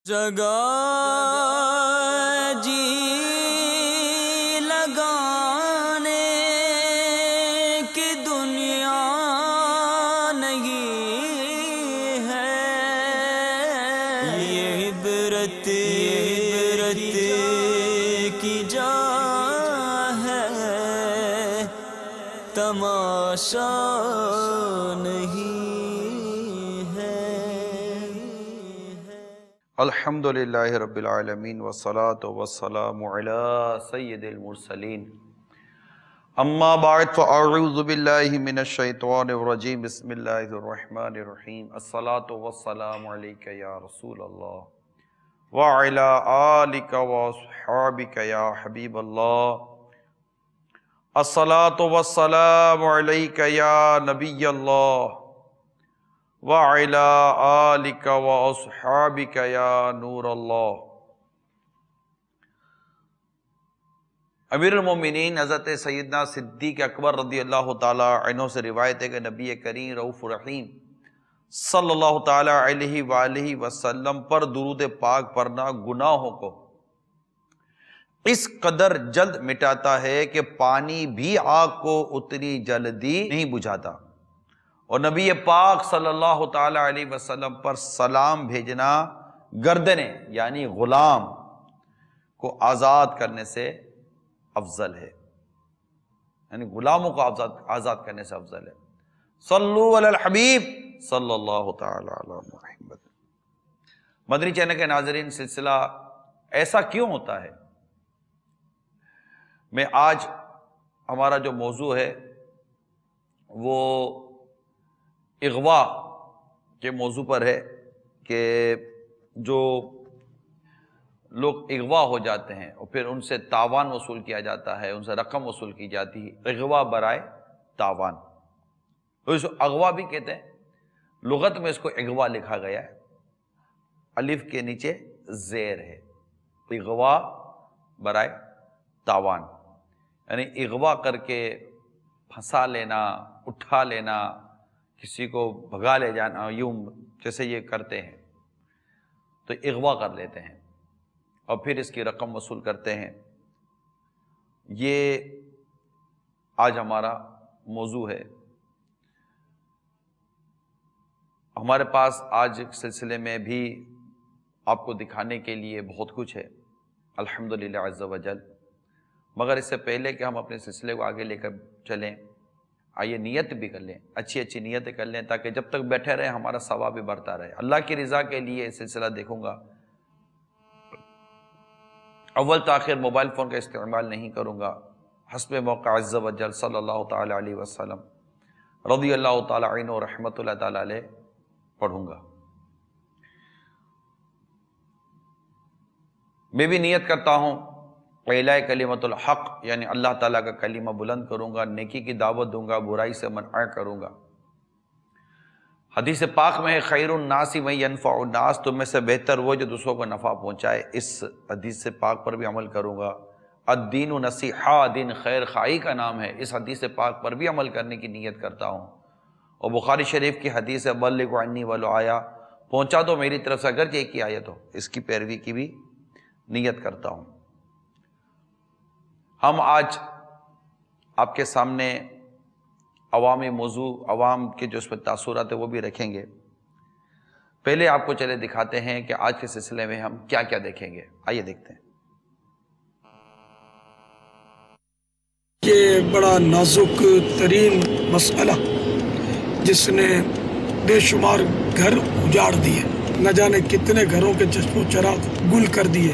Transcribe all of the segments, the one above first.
جگہ جی لگانے کی دنیا نہیں ہے، یہ عبرت کی جا ہے، تماشا نہیں ہے۔ الحمدللہ رب العالمین والصلاة والسلام علی سید المرسلین، اما بعد فاعوذ باللہ من الشیطان الرجیم، بسم اللہ الرحمن الرحیم۔ الصلاة والسلام علیک یا رسول اللہ وعلی آلک واصحابک یا حبیب اللہ، الصلاة والسلام علیک یا نبی اللہ وعلی آلک واصحابک یا نور اللہ۔ امیر المومنین حضرت سیدنا صدیق اکبر رضی اللہ تعالی عنہ سے روایت ہے کہ نبی کریم رؤوف رحیم صلی اللہ تعالی علیہ وآلہ وسلم پر درود پاک پڑھنا گناہوں کو اس قدر جلد مٹاتا ہے کہ پانی بھی آگ کو اتنی جلدی نہیں بجھاتا، اور نبی پاک صلی اللہ تعالی علیہ وسلم پر سلام بھیجنا گردنیں یعنی غلام کو آزاد کرنے سے افضل ہے، یعنی غلاموں کو آزاد کرنے سے افضل ہے۔ صلو علی الحبیب صلی اللہ تعالی علی محمد۔ مدنی چینل کے ناظرین، سلسلہ ایسا کیوں ہوتا ہے میں آج ہمارا جو موضوع ہے وہ اغوا کے موضوع پر ہے کہ جو لوگ اغوا ہو جاتے ہیں اور پھر ان سے تاوان وصول کیا جاتا ہے، ان سے رقم وصول کی جاتی ہے، اغوا برائے تاوان، تو اس کو اغوا بھی کہتے ہیں۔ لغت میں اس کو اغوا لکھا گیا ہے، الف کے نیچے زیر ہے، اغوا برائے تاوان، یعنی اغوا کر کے پھنسا لینا، اٹھا لینا، کسی کو بھگا لے جانا، یوں جیسے یہ کرتے ہیں تو اغوا کر لیتے ہیں اور پھر اس کی رقم وصول کرتے ہیں۔ یہ آج ہمارا موضوع ہے۔ ہمارے پاس آج سلسلے میں بھی آپ کو دکھانے کے لیے بہت کچھ ہے الحمدللہ عز وجل، مگر اس سے پہلے کہ ہم اپنے سلسلے کو آگے لے کر چلیں، آئیے نیت بھی کر لیں، اچھی اچھی نیتیں کر لیں، تاکہ جب تک بیٹھے رہیں ہمارا ثواب بھی بڑھتا رہے۔ اللہ کی رضا کے لیے یہ سلسلہ دیکھوں گا، اول تاخیر موبائل فون کا استعمال نہیں کروں گا، حسب موقع عز وجل صلی اللہ تعالی علیہ وسلم رضی اللہ تعالی عنہ و رحمت اللہ تعالی علیہ پڑھوں گا۔ میں بھی نیت کرتا ہوں اعلاء کلمۃ الحق، یعنی اللہ تعالیٰ کا کلمہ بلند کروں گا، نیکی کی دعوت دوں گا، برائی سے منع کروں گا۔ حدیث پاک میں ہے خیر الناس من ینفع الناس، تم میں سے بہتر وہ جو دوسروں کو نفع پہنچائے۔ اس حدیث پاک پر بھی عمل کروں گا۔ الدین نصیحہ، دین خیر خواہی کا نام ہے، اس حدیث پاک پر بھی عمل کرنے کی نیت کرتا ہوں۔ اور بخاری شریف کی حدیث ہے بلغ عنی ولو آیا، پہنچا دو میری طرف سے اگرچہ ایک ہی آیت ہو، اس کی پیروی کی بھی نیت کرتا ہوں۔ ہم آج آپ کے سامنے عوامی موضوع، عوام کے جو اس میں تاثرات ہیں وہ بھی رکھیں گے۔ پہلے آپ کو چلے دکھاتے ہیں کہ آج کے سلسلے میں ہم کیا کیا دیکھیں گے، آئیے دیکھتے ہیں۔ یہ بڑا نازک ترین مسئلہ جس نے بے شمار گھر اجاڑ دیے، نہ جانے کتنے گھروں کے چشم و چراغ گل کر دیے۔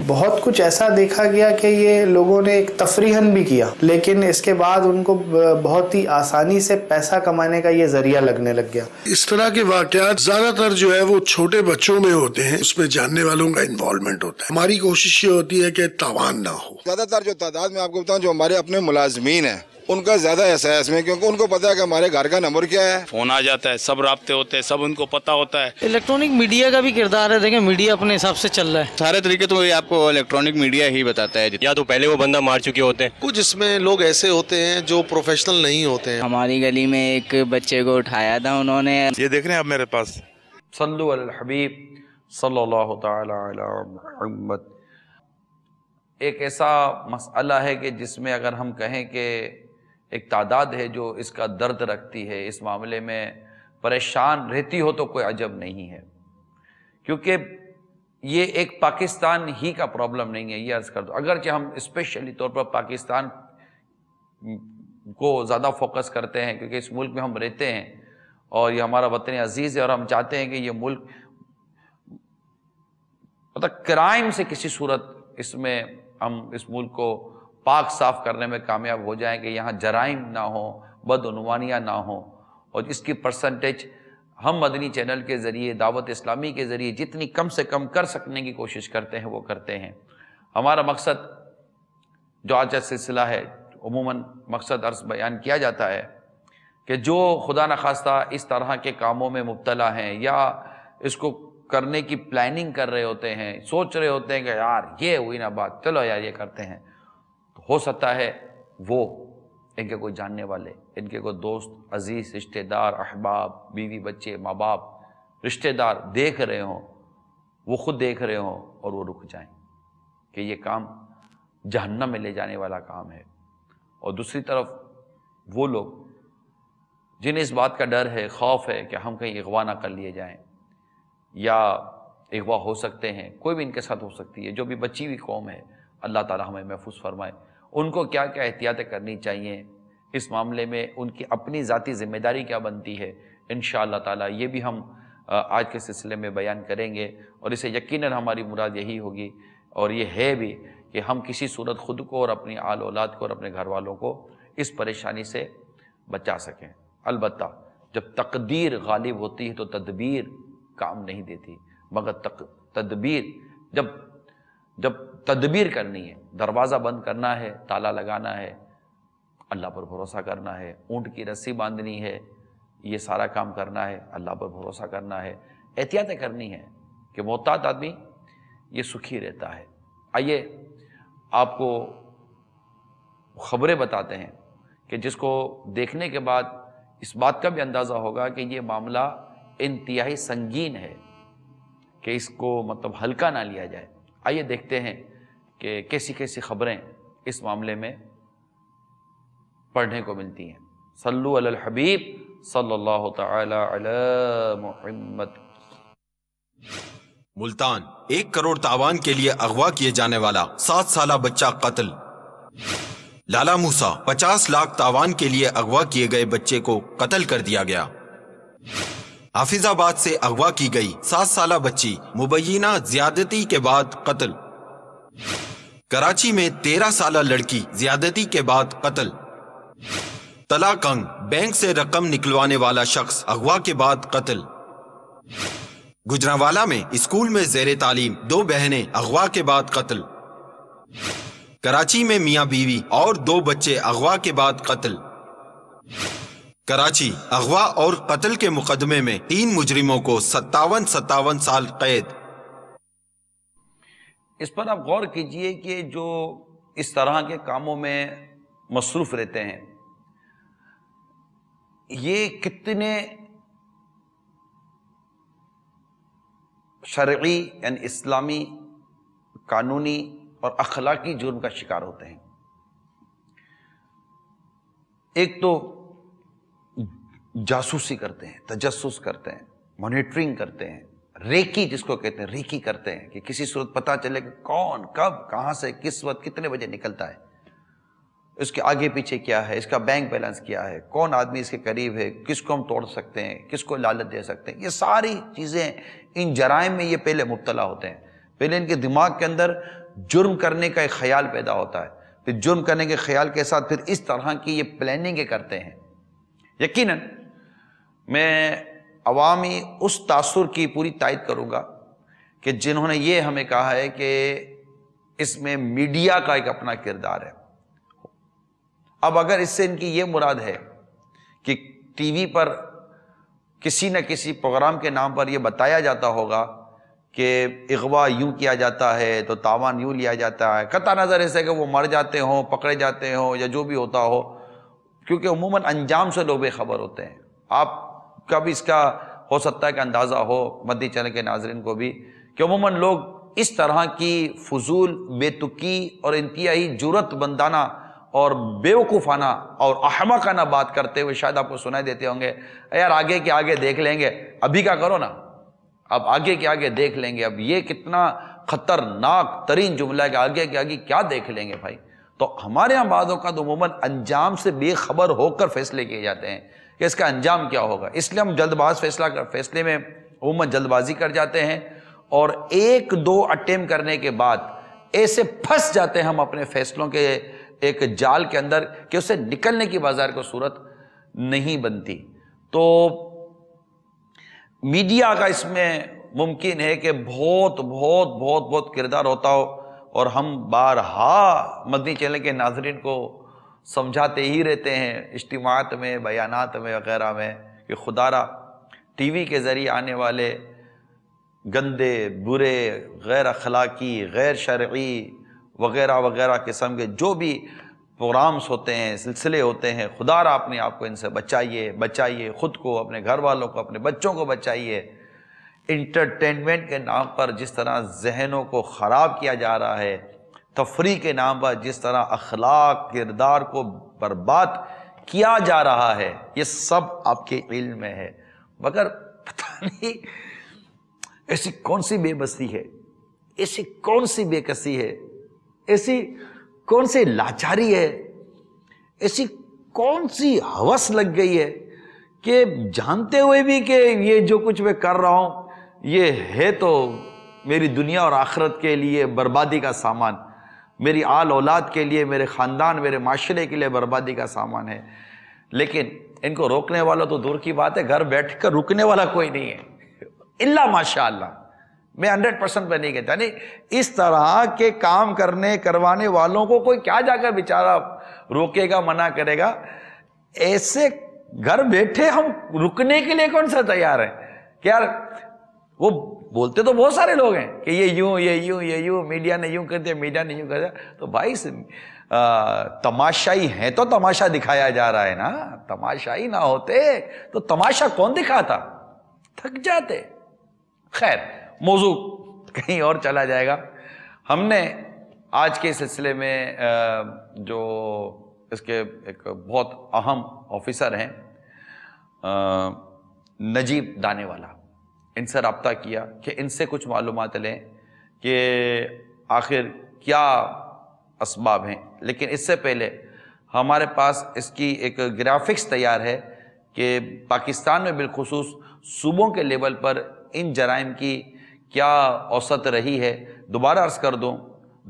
بہت کچھ ایسا دیکھا گیا کہ یہ لوگوں نے ایک تفریحاً بھی کیا، لیکن اس کے بعد ان کو بہت ہی آسانی سے پیسہ کمانے کا یہ ذریعہ لگنے لگ گیا۔ اس طرح کے واقعات زیادہ تر جو ہے وہ چھوٹے بچوں میں ہوتے ہیں، اس میں جاننے والوں کا انوالومنٹ ہوتا ہے۔ ہماری کوشش یہ ہوتی ہے کہ تاوان نہ ہو۔ زیادہ تر جو تعداد میں آپ کو بتاؤں جو ہمارے اپنے ملازمین ہیں ان کا زیادہ احساس میں، کیونکہ ان کو پتا ہے کہ ہمارے گھر کا نمبر کیا ہے، فون آ جاتا ہے، سب رابطے ہوتے ہیں، سب ان کو پتا ہوتا ہے۔ الیکٹرانک میڈیا کا بھی کردار ہے، دیکھیں میڈیا اپنے حساب سے چل رہا ہے، سارے طریقے تو یہ آپ کو الیکٹرانک میڈیا ہی بتاتا ہے، یا تو پہلے وہ بندہ مار چکے ہوتے ہیں، کچھ اس میں لوگ ایسے ہوتے ہیں جو پروفیشنل نہیں ہوتے ہیں۔ ہماری گلی میں ایک بچے کو اٹھایا تھا انہوں نے، یہ دیکھ رہے ہیں آپ میرے پاس۔ صلو علی الحبیب صلی اللہ تعالی علی محمد۔ ایک ایسا مسئلہ ہے کہ جس میں اگر ہم کہیں کہ ایک تعداد ہے جو اس کا درد رکھتی ہے، اس معاملے میں پریشان رہتی ہو، تو کوئی عجب نہیں ہے، کیونکہ یہ ایک پاکستان ہی کا پرابلم نہیں ہے۔ یہ عرض کر دو، اگرچہ ہم اسپیشلی طور پر پاکستان کو زیادہ فوکس کرتے ہیں کیونکہ اس ملک میں ہم رہتے ہیں اور یہ ہمارا وطن عزیز ہے، اور ہم چاہتے ہیں کہ یہ ملک مطلب کرائم سے کسی صورت اس میں ہم اس ملک کو پاک صاف کرنے میں کامیاب ہو جائیں کہ یہاں جرائم نہ ہوں، بدعنوانیاں نہ ہوں، اور اس کی پرسنٹیج ہم مدنی چینل کے ذریعے، دعوت اسلامی کے ذریعے جتنی کم سے کم کر سکنے کی کوشش کرتے ہیں وہ کرتے ہیں۔ ہمارا مقصد جو آج کا سلسلہ ہے، عموماً مقصد عرض بیان کیا جاتا ہے کہ جو خدا نخواستہ اس طرح کے کاموں میں مبتلا ہیں یا اس کو کرنے کی پلاننگ کر رہے ہوتے ہیں، سوچ رہے ہوتے ہیں کہ یار یہ ہوئی نا بات، چلو یار یہ کرتے ہیں، تو ہو سکتا ہے وہ ان کے کوئی جاننے والے، ان کے کوئی دوست عزیز، رشتہ دار، احباب، بیوی بچے، ماں باپ، رشتہ دار دیکھ رہے ہوں، وہ خود دیکھ رہے ہوں اور وہ رک جائیں کہ یہ کام جہنم میں لے جانے والا کام ہے۔ اور دوسری طرف وہ لوگ جنہیں اس بات کا ڈر ہے، خوف ہے کہ ہم کہیں اغوا نہ کر لیے جائیں یا اغوا ہو سکتے ہیں، کوئی بھی ان کے ساتھ ہو سکتی ہے، جو بھی بچی ہوئی قوم ہے، اللہ تعالی ہمیں محفوظ فرمائے۔ ان کو کیا کیا احتیاطیں کرنی چاہیے اس معاملے میں، ان کی اپنی ذاتی ذمہ داری کیا بنتی ہے، انشاءاللہ تعالی یہ بھی ہم آج کے سلسلے میں بیان کریں گے، اور اسے یقیناً ہماری مراد یہی ہوگی اور یہ ہے بھی کہ ہم کسی صورت خود کو اور اپنی آل اولاد کو اور اپنے گھر والوں کو اس پریشانی سے بچا سکیں۔ البتہ جب تقدیر غالب ہوتی ہے تو تدبیر کام نہیں دیتی، مگر تدبیر جب تدبیر کرنی ہے، دروازہ بند کرنا ہے، تالا لگانا ہے، اللہ پر بھروسہ کرنا ہے، اونٹ کی رسی باندھنی ہے، یہ سارا کام کرنا ہے، اللہ پر بھروسہ کرنا ہے، احتیاطیں کرنی ہے کہ محتاط آدمی یہ سکھی رہتا ہے۔ آئیے آپ کو خبریں بتاتے ہیں کہ جس کو دیکھنے کے بعد اس بات کا بھی اندازہ ہوگا کہ یہ معاملہ انتہائی سنگین ہے کہ اس کو مطلب ہلکا نہ لیا جائے۔ آئیے دیکھتے ہیں کہ کیسی کیسی خبریں اس معاملے میں پڑھنے کو ملتی ہیں۔ صلو علی الحبیب صلی اللہ تعالی علی محمد۔ ملتان 1 کروڑ تاوان کے لیے اغوا کیے جانے والا 7 سالہ بچہ قتل۔ لالا موسیٰ 50 لاکھ تاوان کے لیے اغوا کیے گئے بچے کو قتل کر دیا گیا۔ حافظ آباد سے اغوا کی گئی 7 سالہ بچی مبینہ زیادتی کے بعد قتل۔ کراچی میں 13 سالہ لڑکی زیادتی کے بعد قتل۔ تلا کنگ بینک سے رقم نکلوانے والا شخص اغوا کے بعد قتل۔ گجرانوالہ میں اسکول میں زیر تعلیم 2 بہنیں اغوا کے بعد قتل۔ کراچی میں میاں بیوی اور 2 بچے اغوا کے بعد قتل۔ کراچی اغوا اور قتل کے مقدمے میں 3 مجرموں کو 57 سال قید۔ اس پر آپ غور کیجئے کہ جو اس طرح کے کاموں میں مصروف رہتے ہیں یہ کتنے شرعی یعنی اسلامی قانونی اور اخلاقی جرم کا شکار ہوتے ہیں۔ ایک تو جاسوسی کرتے ہیں، تجسس کرتے ہیں، مانیٹرنگ کرتے ہیں، ریکی جس کو کہتے ہیں، ریکی کرتے ہیں کہ کسی صورت پتہ چلے کہ کون کب کہاں سے کس وقت کتنے بجے نکلتا ہے، اس کے آگے پیچھے کیا ہے، اس کا بینک بیلنس کیا ہے، کون آدمی اس کے قریب ہے، کس کو ہم توڑ سکتے ہیں، کس کو لالچ دے سکتے ہیں۔ یہ ساری چیزیں ان جرائم میں یہ پہلے مبتلا ہوتے ہیں۔ پہلے ان کے دماغ کے اندر جرم کرنے کا ایک خیال پیدا ہوتا ہے، پھر جرم کرنے کے خیال کے ساتھ پھر اس طرح کی یہ پلاننگیں کرتے ہیں۔ یقیناً میں عوامی اس تاثر کی پوری تائید کروں گا کہ جنہوں نے یہ ہمیں کہا ہے کہ اس میں میڈیا کا ایک اپنا کردار ہے۔ اب اگر اس سے ان کی یہ مراد ہے کہ ٹی وی پر کسی نہ کسی پروگرام کے نام پر یہ بتایا جاتا ہوگا کہ اغوا یوں کیا جاتا ہے تو تاوان یوں لیا جاتا ہے، قطع نظر اس سے کہ وہ مر جاتے ہوں، پکڑے جاتے ہوں یا جو بھی ہوتا ہو، کیونکہ عموماً انجام سے لوگ بے خبر ہوتے ہیں۔ آپ کا بھی اس کا ہو سکتا ہے کہ اندازہ ہو، مدنی چینل کے ناظرین کو بھی، کہ عموماً لوگ اس طرح کی فضول، بے تکی اور انتہائی جرأت مندانہ اور بیوقوفانہ اور احمقانہ بات کرتے ہوئے شاید آپ کو سنائی دیتے ہوں گے، یار آگے کے آگے دیکھ لیں گے، ابھی کا کرو نا، اب آگے کے آگے دیکھ لیں گے۔ اب یہ کتنا خطرناک ترین جملہ ہے کہ آگے کے آگے کیا دیکھ لیں گے بھائی۔ تو ہمارے یہاں بعض اوقات عموماً انجام سے بے خبر ہو کر فیصلے کیے جاتے ہیں کہ اس کا انجام کیا ہوگا، اس لیے ہم جلد باز فیصلے میں عموماً جلد بازی کر جاتے ہیں، اور ایک دو اٹیمپٹ کرنے کے بعد ایسے پھنس جاتے ہیں ہم اپنے فیصلوں کے ایک جال کے اندر کہ اسے نکلنے کی بازار کو صورت نہیں بنتی۔ تو میڈیا کا اس میں ممکن ہے کہ بہت بہت بہت بہت کردار ہوتا ہو، اور ہم بارہا مدنی چینل کے ناظرین کو سمجھاتے ہی رہتے ہیں اجتماعات میں، بیانات میں وغیرہ میں، کہ خدا را ٹی وی کے ذریعے آنے والے گندے، برے، غیر اخلاقی، غیر شرعی وغیرہ وغیرہ قسم کے جو بھی پروگرامز ہوتے ہیں، سلسلے ہوتے ہیں، خدا را اپنے آپ کو ان سے بچائیے، خود کو، اپنے گھر والوں کو، اپنے بچوں کو بچائیے۔ انٹرٹینمنٹ کے نام پر جس طرح ذہنوں کو خراب کیا جا رہا ہے، تفریح کے نام پر جس طرح اخلاق، کردار کو برباد کیا جا رہا ہے، یہ سب آپ کے علم میں ہے، مگر پتہ نہیں ایسی کون سی بے بسی ہے، ایسی کون سی بے کسی ہے، ایسی کون سی لاچاری ہے، ایسی کون سی ہوس لگ گئی ہے کہ جانتے ہوئے بھی کہ یہ جو کچھ میں کر رہا ہوں یہ ہے تو میری دنیا اور آخرت کے لیے بربادی کا سامان، میری آل اولاد کے لیے، میرے خاندان، میرے معاشرے کے لیے بربادی کا سامان ہے، لیکن ان کو روکنے والا تو دور کی بات ہے، گھر بیٹھ کر رکنے والا کوئی نہیں ہے الا ماشاء اللہ۔ میں 100% پہ نہیں کہتا، نہیں اس طرح کے کام کروانے والوں کو کوئی کیا جا کر بیچارہ روکے گا، منع کرے گا؟ ایسے گھر بیٹھے ہم رکنے کے لیے کون سا تیار ہے کہ یار وہ بولتے تو بہت سارے لوگ ہیں کہ یہ یوں میڈیا نے یوں کر دیا، میڈیا نے یوں کر دیا، تو بھائی تماشائی ہیں تو تماشا دکھایا جا رہا ہے نا، تماشائی نہ ہوتے تو تماشا کون دکھاتا، تھک جاتے۔ خیر، موضوع کہیں اور چلا جائے گا۔ ہم نے آج کے سلسلے میں جو اس کے ایک بہت اہم آفیسر ہیں نجیب دانے والا، ان سے رابطہ کیا کہ ان سے کچھ معلومات لیں کہ آخر کیا اسباب ہیں، لیکن اس سے پہلے ہمارے پاس اس کی ایک گرافکس تیار ہے کہ پاکستان میں بالخصوص صوبوں کے لیول پر ان جرائم کی کیا اوسط رہی ہے۔ دوبارہ عرض کر دوں،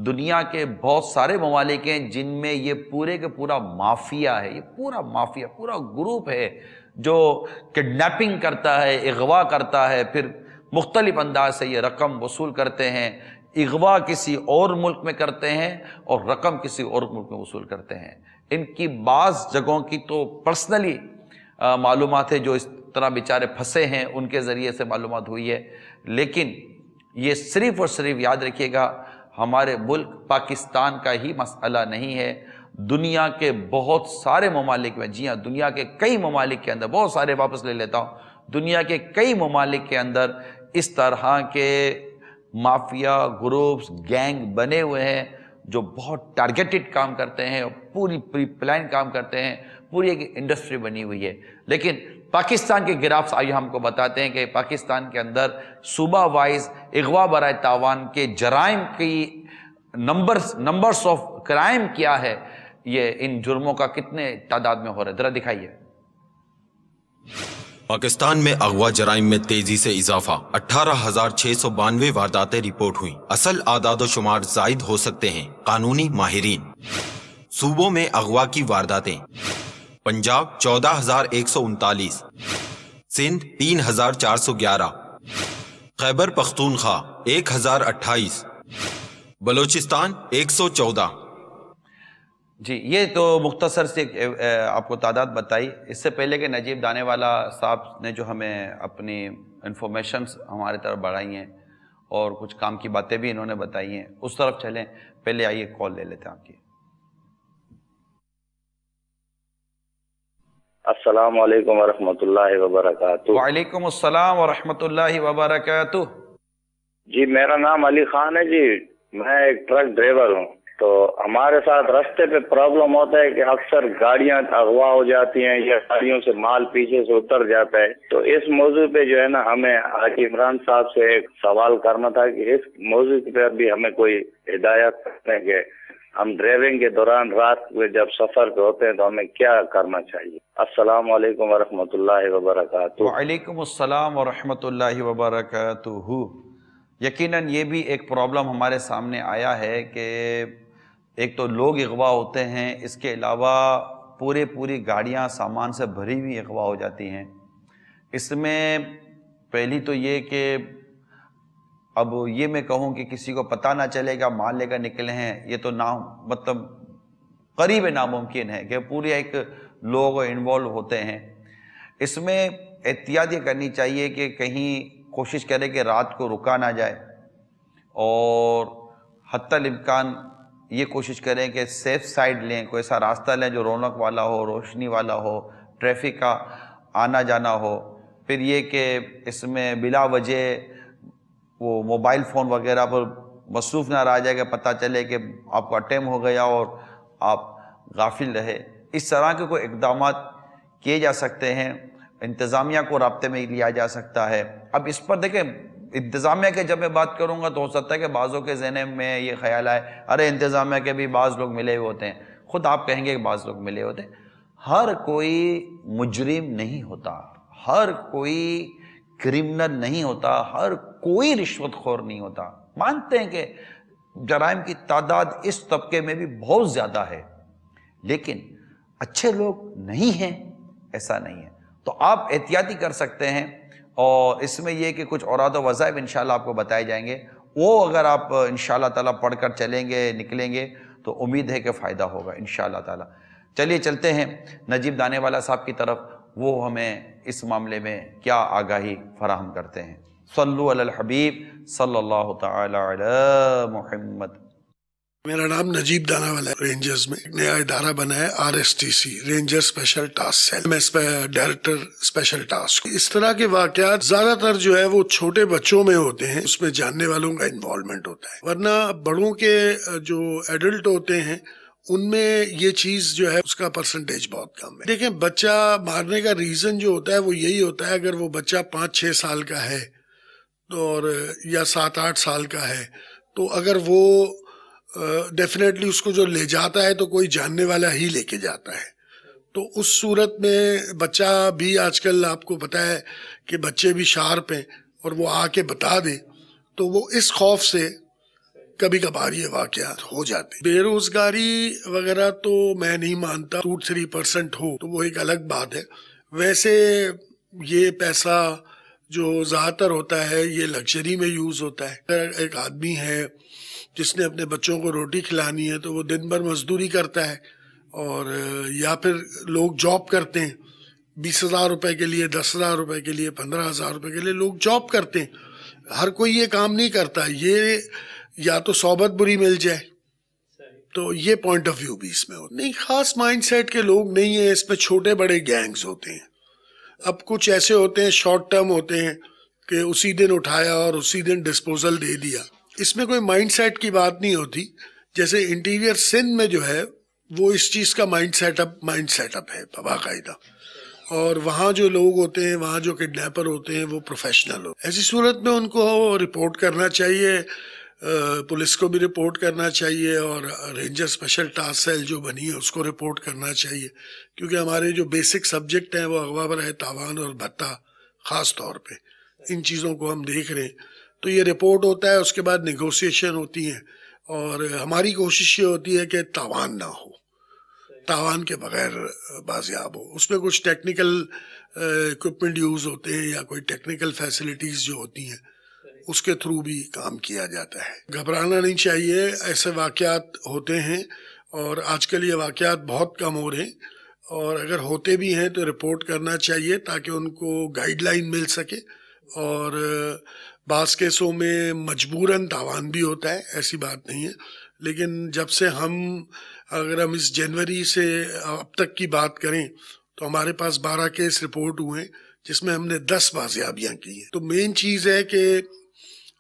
دنیا کے بہت سارے ممالک ہیں جن میں یہ پورے کے پورا مافیا ہے، یہ پورا مافیا، پورا گروپ ہے جو کڈنیپنگ کرتا ہے، اغوا کرتا ہے، پھر مختلف انداز سے یہ رقم وصول کرتے ہیں، اغوا کسی اور ملک میں کرتے ہیں اور رقم کسی اور ملک میں وصول کرتے ہیں۔ ان کی بعض جگہوں کی تو پرسنلی معلومات ہے، جو اس طرح بیچارے پھنسے ہیں ان کے ذریعے سے معلومات ہوئی ہے، لیکن یہ صرف اور صرف یاد رکھیے گا ہمارے ملک پاکستان کا ہی مسئلہ نہیں ہے، دنیا کے بہت سارے ممالک میں، جی ہاں دنیا کے کئی ممالک کے اندر، بہت سارے واپس لے لیتا ہوں، دنیا کے کئی ممالک کے اندر اس طرح کے مافیا گروپس، گینگ بنے ہوئے ہیں جو بہت ٹارگیٹڈ کام کرتے ہیں، پوری پلان کام کرتے ہیں، پوری ایک انڈسٹری بنی ہوئی ہے۔ لیکن پاکستان کے گرافس آئیے ہم کو بتاتے ہیں کہ پاکستان کے اندر صوبہ وائز اغوا برائے تاوان کے جرائم کی نمبرز آف کرائم کیا ہے، یہ ان جرموں کا کتنے تعداد میں ہو رہا ہے، ذرا دکھائیے۔ پاکستان میں اغوا جرائم میں تیزی سے اضافہ، 18,692 وارداتیں رپورٹ ہوئیں۔ اصل اعداد و شمار زائد ہو سکتے ہیں، قانونی ماہرین۔ صوبوں میں اغوا کی وارداتیں: پنجاب 14,139، سندھ 3,411، خیبر پختونخوا 1,028، بلوچستان 114۔ جی یہ تو مختصر سے آپ کو تعداد بتائی۔ اس سے پہلے کہ نجیب دانے والا صاحب نے جو ہمیں اپنی انفارمیشنز ہمارے طرف بڑھائی ہیں اور کچھ کام کی باتیں بھی انہوں نے بتائی ہیں، اس طرف چلیں۔ پہلے آئیے کال لے لیتے ہیں آپ کی۔ السلام علیکم ورحمۃ اللہ وبرکاتہ۔ وعلیکم السلام ورحمۃ اللہ وبرکاتہ۔ جی میرا نام علی خان ہے جی، میں ایک ٹرک ڈرائیور ہوں. تو ہمارے ساتھ راستے پہ پرابلم ہوتا ہے کہ اکثر گاڑیاں اغوا ہو جاتی ہیں یا گاڑیوں سے مال پیچھے سے اتر جاتا ہے. تو اس موضوع پہ جو ہے نا ہمیں حاجی عمران صاحب سے ایک سوال کرنا تھا کہ اس موضوع پہ بھی ہمیں کوئی ہدایت کریں کہ ہم ڈرائیونگ کے دوران رات میں جب سفر پہ ہوتے ہیں تو ہمیں کیا کرنا چاہیے. السلام علیکم ورحمۃ اللہ وبرکاتہ. وعلیکم السلام ورحمۃ اللہ وبرکاتہ. یقیناً یہ بھی ایک پرابلم ہمارے سامنے آیا ہے کہ ایک تو لوگ اغوا ہوتے ہیں، اس کے علاوہ پوری گاڑیاں سامان سے بھری ہوئی اغوا ہو جاتی ہیں. اس میں پہلی تو یہ کہ اب یہ میں کہوں کہ کسی کو پتہ نہ چلے گا مال لے کر نکلے ہیں، یہ تو مطلب قریب ناممکن ہے کہ پورے ایک لوگ انوالو ہوتے ہیں. اس میں احتیاط یہ کرنی چاہیے کہ کہیں کوشش کرے کہ رات کو رکا نہ جائے، اور حتی الامکان یہ کوشش کریں کہ سیف سائیڈ لیں، کوئی ایسا راستہ لیں جو رونق والا ہو، روشنی والا ہو، ٹریفک کا آنا جانا ہو. پھر یہ کہ اس میں بلا وجہ وہ موبائل فون وغیرہ پر مصروف نہ رہ جائے کہ پتہ چلے کہ آپ کا ٹائم ہو گیا اور آپ غافل رہے. اس طرح کے کوئی اقدامات کیے جا سکتے ہیں، انتظامیہ کو رابطے میں لیا جا سکتا ہے. اب اس پر دیکھیں انتظامیہ کے جب میں بات کروں گا تو ہو سکتا ہے کہ بعضوں کے ذہن میں یہ خیال آئے ارے انتظامیہ کے بھی بعض لوگ ملے ہوئے ہوتے ہیں. خود آپ کہیں گے کہ بعض لوگ ملے ہوتے ہیں. ہر کوئی مجرم نہیں ہوتا، ہر کوئی کرمنل نہیں ہوتا، ہر کوئی رشوت خور نہیں ہوتا. مانتے ہیں کہ جرائم کی تعداد اس طبقے میں بھی بہت زیادہ ہے، لیکن اچھے لوگ نہیں ہیں ایسا نہیں ہے. تو آپ احتیاطی کر سکتے ہیں، اور اس میں یہ کہ کچھ اوراد و وظائف انشاءاللہ آپ کو بتائے جائیں گے، وہ اگر آپ انشاءاللہ تعالیٰ پڑھ کر چلیں گے نکلیں گے تو امید ہے کہ فائدہ ہوگا انشاءاللہ تعالیٰ. چلیے چلتے ہیں نجیب دانے والا صاحب کی طرف، وہ ہمیں اس معاملے میں کیا آگاہی فراہم کرتے ہیں. صلو علی الحبیب صلی اللہ تعالی علی محمد. میرا نام نجیب دانا والا ہے. رینجرز میں ایک نیا ادارہ بنا ہے RSTC، ranger special task cell. میں اس پہ ڈائریکٹر اسپیشل ٹاسک. اس طرح کے واقعات زیادہ تر جو ہے وہ چھوٹے بچوں میں ہوتے ہیں، اس میں جاننے والوں کا انوالومنٹ ہوتا ہے، ورنہ بڑوں کے جو ایڈلٹ ہوتے ہیں ان میں یہ چیز جو ہے اس کا پرسنٹیج بہت کم ہے. دیکھیں بچہ مارنے کا ریزن جو ہوتا ہے وہ یہی ہوتا ہے، اگر وہ بچہ 5-6 سال کا ہے اور یا 7-8 سال کا ہے تو اگر وہ ڈیفینیٹلی اس کو جو لے جاتا ہے تو کوئی جاننے والا ہی لے کے جاتا ہے. تو اس صورت میں بچہ بھی آج کل آپ کو پتہ ہے کہ بچے بھی شارپ ہیں، اور وہ آ کے بتا دے تو وہ اس خوف سے کبھی کبھار یہ واقعات ہو جاتے. بے روزگاری وغیرہ تو میں نہیں مانتا 2-3% ہو تو وہ ایک الگ بات ہے. ویسے یہ پیسہ جو زیادہ تر ہوتا ہے یہ لگژری میں یوز ہوتا ہے. اگر ایک آدمی ہے جس نے اپنے بچوں کو روٹی کھلانی ہے تو وہ دن بھر مزدوری کرتا ہے، اور یا پھر لوگ جاب کرتے ہیں 20,000 روپے کے لیے، 10,000 روپے کے لیے، 15,000 روپے کے لیے لوگ جاب کرتے ہیں. ہر کوئی یہ کام نہیں کرتا، یہ یا تو صحبت بری مل جائے. تو یہ پوائنٹ آف ویو بھی اس میں ہوتا نہیں. خاص مائنڈ سیٹ کے لوگ نہیں ہیں اس میں، چھوٹے بڑے گینگز ہوتے ہیں. اب کچھ ایسے ہوتے ہیں شارٹ ٹرم ہوتے ہیں کہ اسی دن اٹھایا اور اسی دن ڈسپوزل دے دیا. اس میں کوئی مائنڈ سیٹ کی بات نہیں ہوتی. جیسے انٹیریئر سندھ میں جو ہے وہ اس چیز کا مائنڈ سیٹ اپ ہے باقاعدہ، اور وہاں جو لوگ ہوتے ہیں، وہاں جو کڈنیپر ہوتے ہیں وہ پروفیشنل ہوتے ہیں. ایسی صورت میں ان کو رپورٹ کرنا چاہیے، پولیس کو بھی رپورٹ کرنا چاہیے، اور رینجر اسپیشل ٹاسک سیل جو بنی ہے اس کو رپورٹ کرنا چاہیے، کیونکہ ہمارے جو بیسک سبجیکٹ ہیں وہ اغوا برائے تاوان اور بھتہ خاص طور پہ ان چیزوں کو ہم دیکھ رہے ہیں. تو یہ رپورٹ ہوتا ہے، اس کے بعد نیگوسیشن ہوتی ہیں، اور ہماری کوشش یہ ہوتی ہے کہ تاوان نہ ہو، تاوان کے بغیر بازیاب ہو. اس میں کچھ ٹیکنیکل اکوپمنٹ یوز ہوتے ہیں یا کوئی ٹیکنیکل فیسلٹیز جو ہوتی ہیں اس کے تھرو بھی کام کیا جاتا ہے. گھبرانا نہیں چاہیے، ایسے واقعات ہوتے ہیں اور آج کل یہ واقعات بہت کم ہو رہے ہیں، اور اگر ہوتے بھی ہیں تو رپورٹ کرنا چاہیے تاکہ ان کو گائیڈ لائن مل سکے. اور بعض کیسوں میں مجبوراً تاوان بھی ہوتا ہے، ایسی بات نہیں ہے. لیکن جب سے اگر ہم اس جنوری سے اب تک کی بات کریں تو ہمارے پاس 12 کیس رپورٹ ہوئے ہیں جس میں ہم نے 10 بازیابیاں کی ہیں. تو مین چیز ہے کہ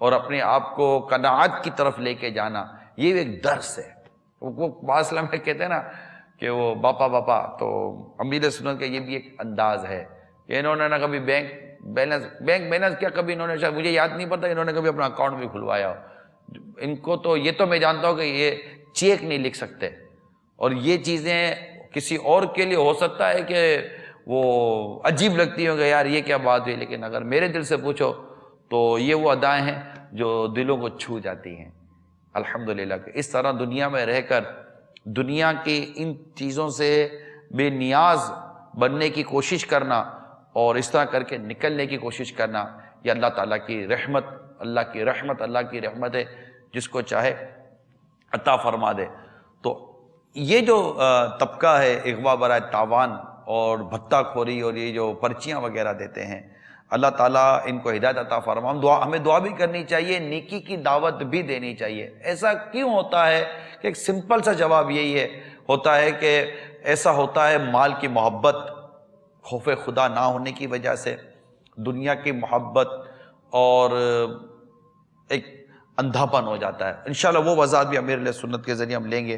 اور اپنے آپ کو قناعت کی طرف لے کے جانا، یہ ایک درس ہے۔ وہ بعض میں کہتے ہیں نا کہ وہ باپا، تو امیر سنت کا یہ بھی ایک انداز ہے کہ انہوں نے نہ کبھی بینک بیلنس کیا، کبھی انہوں نے، شاید مجھے یاد نہیں پڑتا انہوں نے کبھی اپنا اکاؤنٹ بھی کھلوایا ہو۔ ان کو تو یہ تو میں جانتا ہوں کہ یہ چیک نہیں لکھ سکتے، اور یہ چیزیں کسی اور کے لیے ہو سکتا ہے کہ وہ عجیب لگتی ہوں کہ یار یہ کیا بات ہوئی، لیکن اگر میرے دل سے پوچھو تو یہ وہ ادائیں ہیں جو دلوں کو چھو جاتی ہیں الحمدللہ۔ کہ اس طرح دنیا میں رہ کر دنیا کی ان چیزوں سے بے نیاز بننے کی کوشش کرنا اور اس طرح کر کے نکلنے کی کوشش کرنا، یہ اللہ تعالیٰ کی رحمت، اللہ کی رحمت ہے، جس کو چاہے عطا فرما دے۔ تو یہ جو طبقہ ہے اغوا برائے تاوان اور بھتہ خوری اور یہ جو پرچیاں وغیرہ دیتے ہیں، اللہ تعالیٰ ان کو ہدایت عطا فرما۔ ہمیں دعا بھی کرنی چاہیے، نیکی کی دعوت بھی دینی چاہیے۔ ایسا کیوں ہوتا ہے کہ ایک سمپل سا جواب یہی ہوتا ہے کہ ایسا ہوتا ہے مال کی محبت، خوف خدا نہ ہونے کی وجہ سے، دنیا کی محبت اور ایک اندھاپن ہو جاتا ہے۔ انشاءاللہ وہ وضاحت بھی امیر علیہ سنت کے ذریعے ہم لیں گے۔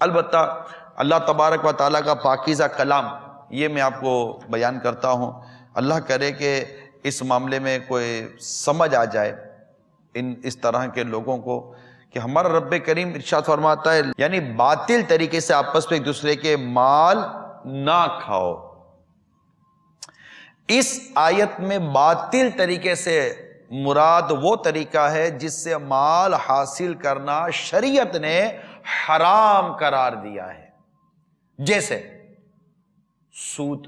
البتہ اللہ تبارک و تعالیٰ کا پاکیزہ کلام یہ میں آپ کو بیان کرتا ہوں، اللہ کرے کہ اس معاملے میں کوئی سمجھ آ جائے اس طرح کے لوگوں کو کہ ہمارا رب کریم ارشاد فرماتا ہے یعنی باطل طریقے سے آپس میں ایک دوسرے کے مال نہ کھاؤ۔ اس آیت میں باطل طریقے سے مراد وہ طریقہ ہے جس سے مال حاصل کرنا شریعت نے حرام قرار دیا ہے، جیسے سود،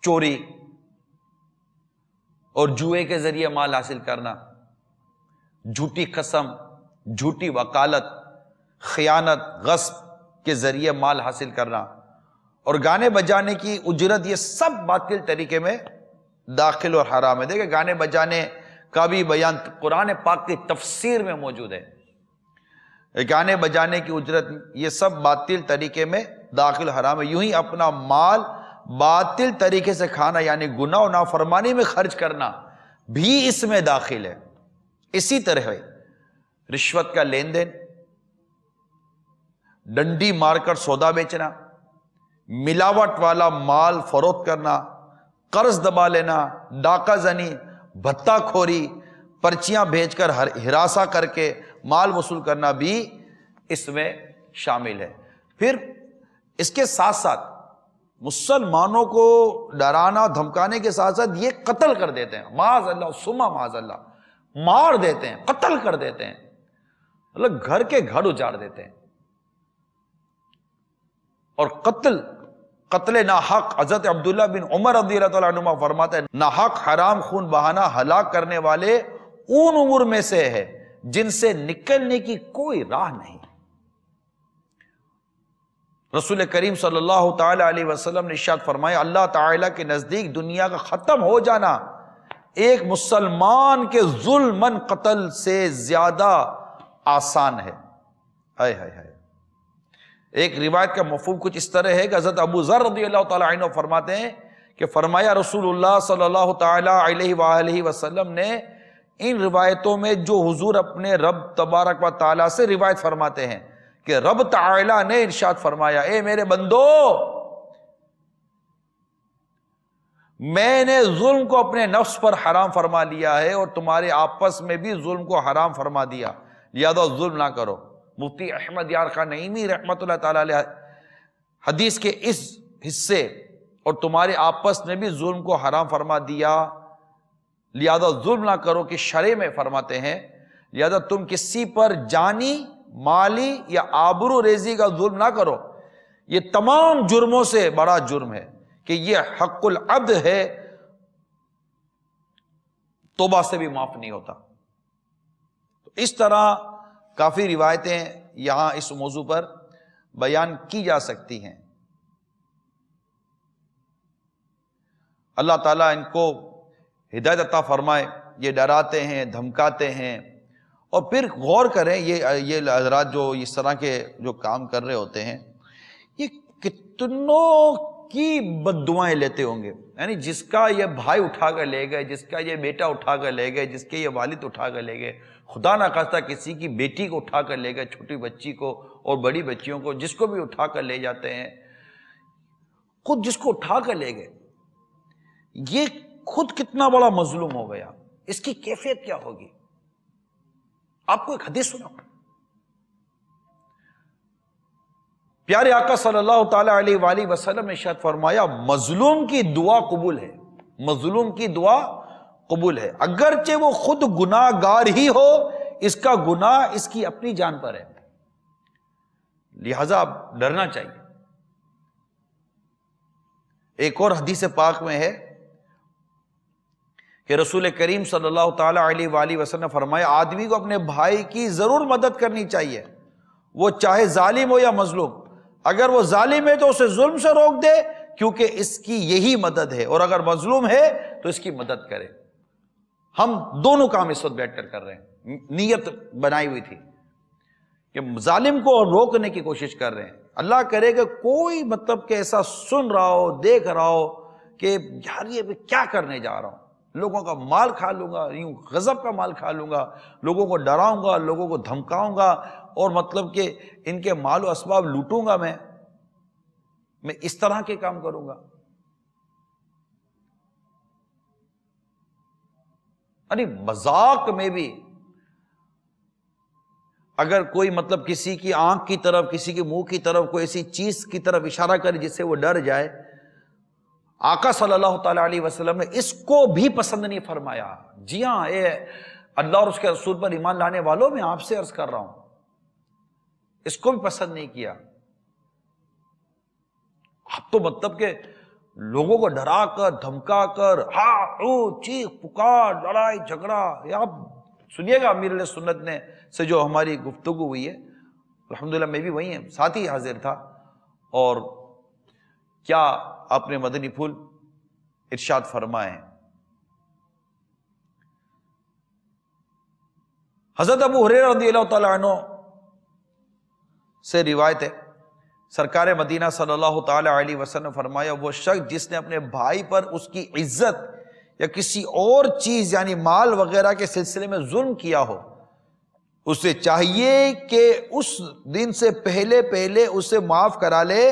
چوری اور جوئے کے ذریعے مال حاصل کرنا، جھوٹی قسم، جھوٹی وکالت، خیانت، غصب کے ذریعے مال حاصل کرنا اور گانے بجانے کی اجرت، یہ سب باطل طریقے میں داخل اور حرام ہے۔ دیکھیں گانے بجانے کا بھی بیان قرآن پاک کی تفسیر میں موجود ہے۔ گانے بجانے کی اجرت یہ سب باطل طریقے میں داخل حرام ہے۔ یوں ہی اپنا مال باطل طریقے سے کھانا یعنی گناہ و نافرمانی میں خرچ کرنا بھی اس میں داخل ہے۔ اسی طرح رشوت کا لین دین، ڈنڈی مار کر سودا بیچنا، ملاوٹ والا مال فروخت کرنا، قرض دبا لینا، ڈاکہ زنی، بھتہ خوری، پرچیاں بھیج کر ہراساں کر کے مال وصول کرنا بھی اس میں شامل ہے۔ پھر اس کے ساتھ ساتھ مسلمانوں کو ڈرانا دھمکانے کے ساتھ ساتھ یہ قتل کر دیتے ہیں، معاذ اللہ ثم معاذ اللہ، مار دیتے ہیں، قتل کر دیتے ہیں، مطلب گھر کے گھر اجاڑ دیتے ہیں۔ اور قتل ناحق، حضرت عبداللہ بن عمر رضی اللہ تعالیٰ عنہ فرماتے ہیں ناحق حرام خون بہانا ہلاک کرنے والے ان امور میں سے ہے جن سے نکلنے کی کوئی راہ نہیں۔ رسول کریم صلی اللہ تعالی علیہ وسلم نے ارشاد فرمایا اللہ تعالیٰ کے نزدیک دنیا کا ختم ہو جانا ایک مسلمان کے ظلماً قتل سے زیادہ آسان ہے۔ ہائے ہائے ہائے۔ ایک روایت کا مفہوم کچھ اس طرح ہے کہ حضرت ابو ذر رضی اللہ تعالیٰ عنہ فرماتے ہیں کہ فرمایا رسول اللہ صلی اللہ تعالیٰ علیہ وآلہ وسلم نے ان روایتوں میں جو حضور اپنے رب تبارک و تعالیٰ سے روایت فرماتے ہیں کہ رب تعالیٰ نے ارشاد فرمایا اے میرے بندو میں نے ظلم کو اپنے نفس پر حرام فرما لیا ہے اور تمہارے آپس میں بھی ظلم کو حرام فرما دیا، لہذا ظلم نہ کرو۔ مفتی احمد یار خان نعیمی رحمت اللہ تعالیٰ علیہ حدیث کے اس حصے اور تمہارے آپس میں بھی ظلم کو حرام فرما دیا لہذا ظلم نہ کرو کہ شرع میں فرماتے ہیں لہذا تم کسی پر جانی، مالی یا آبرو ریزی کا ظلم نہ کرو۔ یہ تمام جرموں سے بڑا جرم ہے کہ یہ حق العبد ہے، توبہ سے بھی معاف نہیں ہوتا۔ اس طرح کافی روایتیں یہاں اس موضوع پر بیان کی جا سکتی ہیں۔ اللہ تعالیٰ ان کو ہدایت عطا فرمائے۔ یہ ڈراتے ہیں، دھمکاتے ہیں، اور پھر غور کریں یہ حضرات جو اس طرح کے جو کام کر رہے ہوتے ہیں یہ کی بد دعائیں لیتے ہوں گے. یعنی جس کا یہ بھائی اٹھا کر لے گئے، جس کا یہ بیٹا اٹھا کر لے گئے، جس کے یہ والد اٹھا کر لے گئے، خدا نہ خواستہ کسی کی بیٹی کو اٹھا کر لے گئے، چھوٹی بچی کو اور بڑی بچیوں کو، جس کو بھی اٹھا کر لے جاتے ہیں، خود جس کو اٹھا کر لے گئے یہ خود کتنا بڑا مظلوم ہو گیا، اس کی کیفیت کیا ہوگی؟ آپ کو ایک حدیث سنا، پیارے آقا صلی اللہ تعالی علیہ وآلہ وسلم نے ارشاد فرمایا مظلوم کی دعا قبول ہے، مظلوم کی دعا قبول ہے، اگرچہ وہ خود گناہ گار ہی ہو، اس کا گناہ اس کی اپنی جان پر ہے، لہذا ڈرنا چاہیے. ایک اور حدیث پاک میں ہے کہ رسول کریم صلی اللہ تعالی علیہ وآلہ وسلم نے فرمایا آدمی کو اپنے بھائی کی ضرور مدد کرنی چاہیے، وہ چاہے ظالم ہو یا مظلوم. اگر وہ ظالم ہے تو اسے ظلم سے روک دے کیونکہ اس کی یہی مدد ہے، اور اگر مظلوم ہے تو اس کی مدد کرے. ہم دونوں کام اس وقت بیٹھ کر کر رہے ہیں، نیت بنائی ہوئی تھی کہ ظالم کو روکنے کی کوشش کر رہے ہیں. اللہ کرے کہ کوئی مطلب کہ ایسا سن رہا ہو، دیکھ رہا ہو کہ یار یہ میں کیا کرنے جا رہا ہوں، لوگوں کا مال کھا لوں گا، یوں غضب کا مال کھا لوں گا، لوگوں کو ڈراؤں گا، لوگوں کو دھمکاؤں گا، اور مطلب کہ ان کے مال و اسباب لوٹوں گا، میں اس طرح کے کام کروں گا. یعنی مذاق میں بھی اگر کوئی مطلب کسی کی آنکھ کی طرف، کسی کے منہ کی طرف کوئی ایسی چیز کی طرف اشارہ کرے جس سے وہ ڈر جائے، آقا صلی اللہ تعالی علیہ وسلم نے اس کو بھی پسند نہیں فرمایا. جی ہاں، اے اللہ اور اس کے رسول پر ایمان لانے والوں، میں آپ سے عرض کر رہا ہوں، اس کو بھی پسند نہیں کیا. آپ تو مطلب کہ لوگوں کو ڈرا کر، دھمکا کر، چیخ پکار، لڑائی جھگڑا. آپ سنیے گا امیر علیہ سنت نے سے جو ہماری گفتگو ہوئی ہے، الحمدللہ میں بھی وہیں ہیں، ساتھ ہی حاضر تھا، اور کیا آپ نے مدنی پھول ارشاد فرمائے ہیں. حضرت ابو ہریرہ رضی اللہ تعالیٰ عنہ سے روایت ہے، سرکار مدینہ صلی اللہ تعالی علیہ وسلم نے فرمایا وہ شخص جس نے اپنے بھائی پر اس کی عزت یا کسی اور چیز یعنی مال وغیرہ کے سلسلے میں ظلم کیا ہو، اسے چاہیے کہ اس دن سے پہلے اسے معاف کرا لے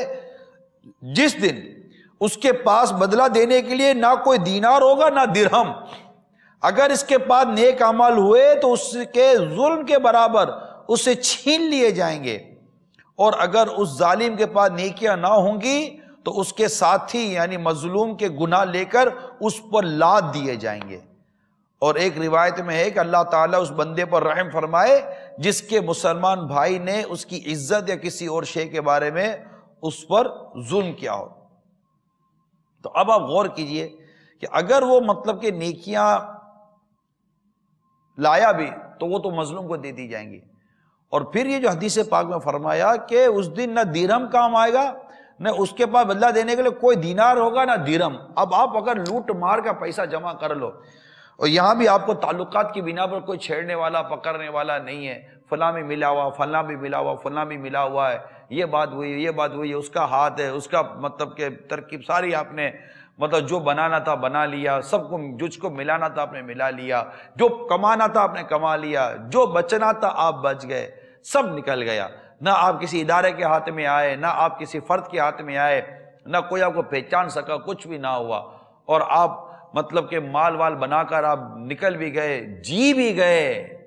جس دن اس کے پاس بدلہ دینے کے لیے نہ کوئی دینار ہوگا نہ درہم. اگر اس کے پاس نیک اعمال ہوئے تو اس کے ظلم کے برابر اسے چھین لیے جائیں گے، اور اگر اس ظالم کے پاس نیکیاں نہ ہوں گی تو اس کے ساتھی یعنی مظلوم کے گناہ لے کر اس پر لاد دیے جائیں گے. اور ایک روایت میں ہے کہ اللہ تعالیٰ اس بندے پر رحم فرمائے جس کے مسلمان بھائی نے اس کی عزت یا کسی اور شے کے بارے میں اس پر ظلم کیا ہو. تو اب آپ غور کیجئے کہ اگر وہ مطلب کہ نیکیاں لایا بھی تو وہ تو مظلوم کو دے دی جائیں گی. اور پھر یہ جو حدیث پاک میں فرمایا کہ اس دن نہ درہم کام آئے گا، نہ اس کے پاس بدلہ دینے کے لیے کوئی دینار ہوگا نہ درہم. اب آپ اگر لوٹ مار کا پیسہ جمع کر لو، اور یہاں بھی آپ کو تعلقات کی بنا پر کوئی چھیڑنے والا پکڑنے والا نہیں ہے، فلاں بھی ملا ہوا، فلاں بھی ملا ہوا، فلاں بھی ملا ہوا ہے، یہ بات ہوئی، یہ بات ہوئی، اس کا ہاتھ ہے، اس کا مطلب کہ ترکیب ساری آپ نے مطلب جو بنانا تھا بنا لیا، سب کو جس کو ملانا تھا آپ نے ملا لیا، جو کمانا تھا آپ نے کما لیا، جو بچنا تھا آپ بچ گئے، سب نکل گیا. نہ آپ کسی ادارے کے ہاتھ میں آئے، نہ آپ کسی فرد کے ہاتھ میں آئے، نہ کوئی آپ کو پہچان سکا، کچھ بھی نہ ہوا، اور آپ مطلب کہ مال وال بنا کر آپ نکل بھی گئے، جی بھی گئے،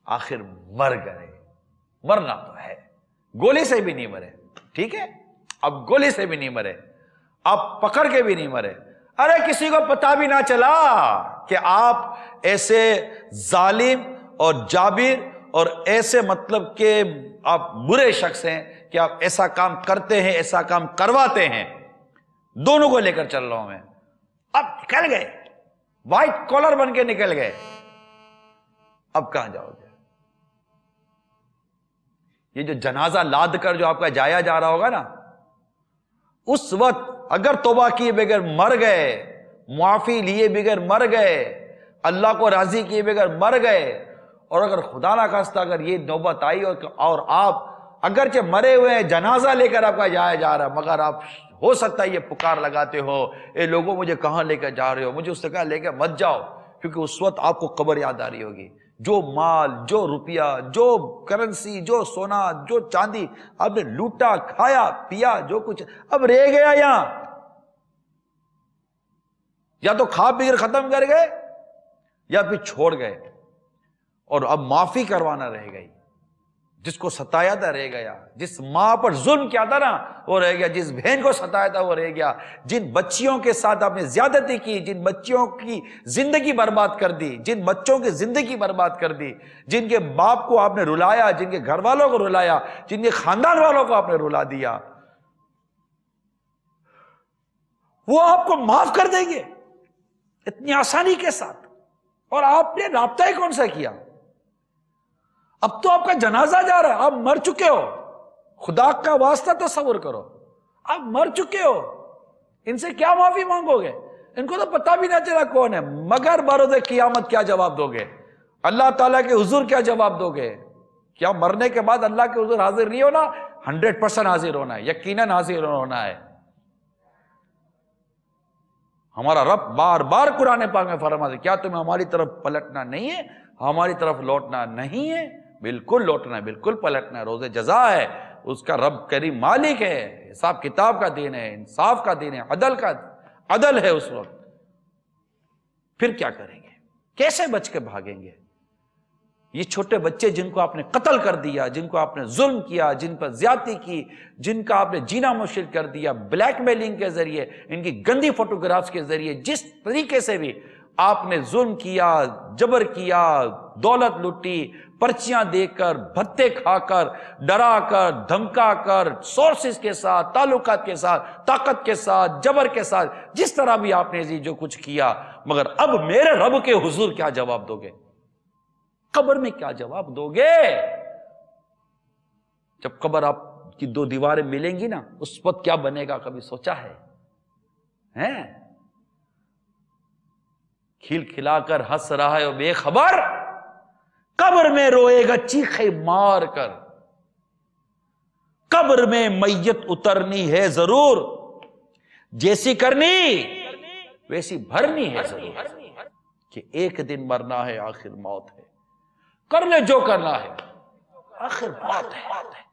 آخر مر گئے. مرنا تو ہے، گولی سے بھی نہیں مرے، ٹھیک ہے، اب گولی سے بھی نہیں مرے، آپ پکڑ کے بھی نہیں مرے. ارے کسی کو پتا بھی نہ چلا کہ آپ ایسے ظالم اور جابر اور ایسے مطلب کہ آپ برے شخص ہیں کہ آپ ایسا کام کرتے ہیں، ایسا کام کرواتے ہیں. دونوں کو لے کر چل رہا ہوں میں. اب نکل گئے، وائٹ کالر بن کے نکل گئے، اب کہاں جاؤ گے؟ یہ جو جنازہ لاد کر جو آپ کا جایا جا رہا ہوگا نا، اس وقت اگر توبہ کیے بغیر مر گئے، معافی لیے بغیر مر گئے، اللہ کو راضی کیے بغیر مر گئے، اور اگر خدا نہ خواستہ اگر یہ نوبت آئی اور آپ اگرچہ مرے ہوئے ہیں، جنازہ لے کر آپ کا جایا جا رہا، مگر آپ ہو سکتا ہے یہ پکار لگاتے ہو، اے لوگوں مجھے کہاں لے کر جا رہے ہو، مجھے اس سے کہا لے کے مت جاؤ، کیونکہ اس وقت آپ کو قبر یاد آ رہی ہوگی. جو مال، جو روپیہ، جو کرنسی، جو سونا، جو چاندی آپ نے لوٹا، کھایا پیا، جو کچھ اب رہ گیا یہاں، یا تو کھا پی کر ختم کر گئے یا پھر چھوڑ گئے، اور اب معافی کروانا رہ گئی. جس کو ستایا تھا رہ گیا، جس ماں پر ظلم کیا تھا نا وہ رہ گیا، جس بہن کو ستایا تھا وہ رہ گیا، جن بچیوں کے ساتھ آپ نے زیادتی کی، جن بچیوں کی زندگی برباد کر دی، جن بچوں کی زندگی برباد کر دی، جن کے باپ کو آپ نے رلایا، جن کے گھر والوں کو رلایا، جن کے خاندان والوں کو آپ نے رلا دیا، وہ آپ کو معاف کر دیں گے اتنی آسانی کے ساتھ. اور آپ نے رابطہ ہی کون سا کیا؟ اب تو آپ کا جنازہ جا رہا ہے، آپ مر چکے ہو، خدا کا واسطہ تصور کرو، آپ مر چکے ہو، ان سے کیا معافی مانگو گے؟ ان کو تو پتہ بھی نہ چلا کون ہے، مگر بروز قیامت کیا جواب دو گے؟ اللہ تعالیٰ کے حضور کیا جواب دو گے؟ کیا مرنے کے بعد اللہ کے حضور حاضر نہیں ہونا؟ 100% حاضر ہونا ہے، یقیناً حاضر ہونا ہے. ہمارا رب بار بار قرآن پاک میں فرماتا ہے، کیا تمہیں ہماری طرف پلٹنا نہیں ہے، ہماری طرف لوٹنا نہیں ہے؟ بالکل لوٹنا ہے، بالکل پلٹنا ہے. روز جزا ہے، اس کا رب کریم مالک ہے، حساب کتاب کا دین ہے، انصاف کا دین ہے، عدل ہے. اس وقت پھر کیا کریں گے؟ کیسے بچ کے بھاگیں گے؟ یہ چھوٹے بچے جن کو آپ نے قتل کر دیا، جن کو آپ نے ظلم کیا، جن پر زیادتی کی، جن کا آپ نے جینا مشکل کر دیا، بلیک میلنگ کے ذریعے، ان کی گندی فوٹوگرافز کے ذریعے، جس طریقے سے بھی آپ نے ظلم کیا، جبر کیا، دولت لوٹی، پرچیاں دے کر، بھتے کھا کر، ڈرا کر، دھمکا کر، سورسز کے ساتھ، تعلقات کے ساتھ، طاقت کے ساتھ، جبر کے ساتھ، جس طرح بھی آپ نے جو کچھ کیا، مگر اب میرے رب کے حضور کیا جواب دو گے؟ قبر میں کیا جواب دو گے؟ جب قبر آپ کی دو دیواریں ملیں گی نا، اس وقت کیا بنے گا کبھی سوچا ہے؟ کھل کھلا کر ہنس رہا ہے اور بے خبر، قبر میں روئے گا چیخے مار کر. قبر میں میت اترنی ہے ضرور، جیسی کرنی ویسی بھرنی ہے ضرور، کہ ایک دن مرنا ہے، آخر موت ہے، کر لے جو کرنا ہے، آخر موت ہے.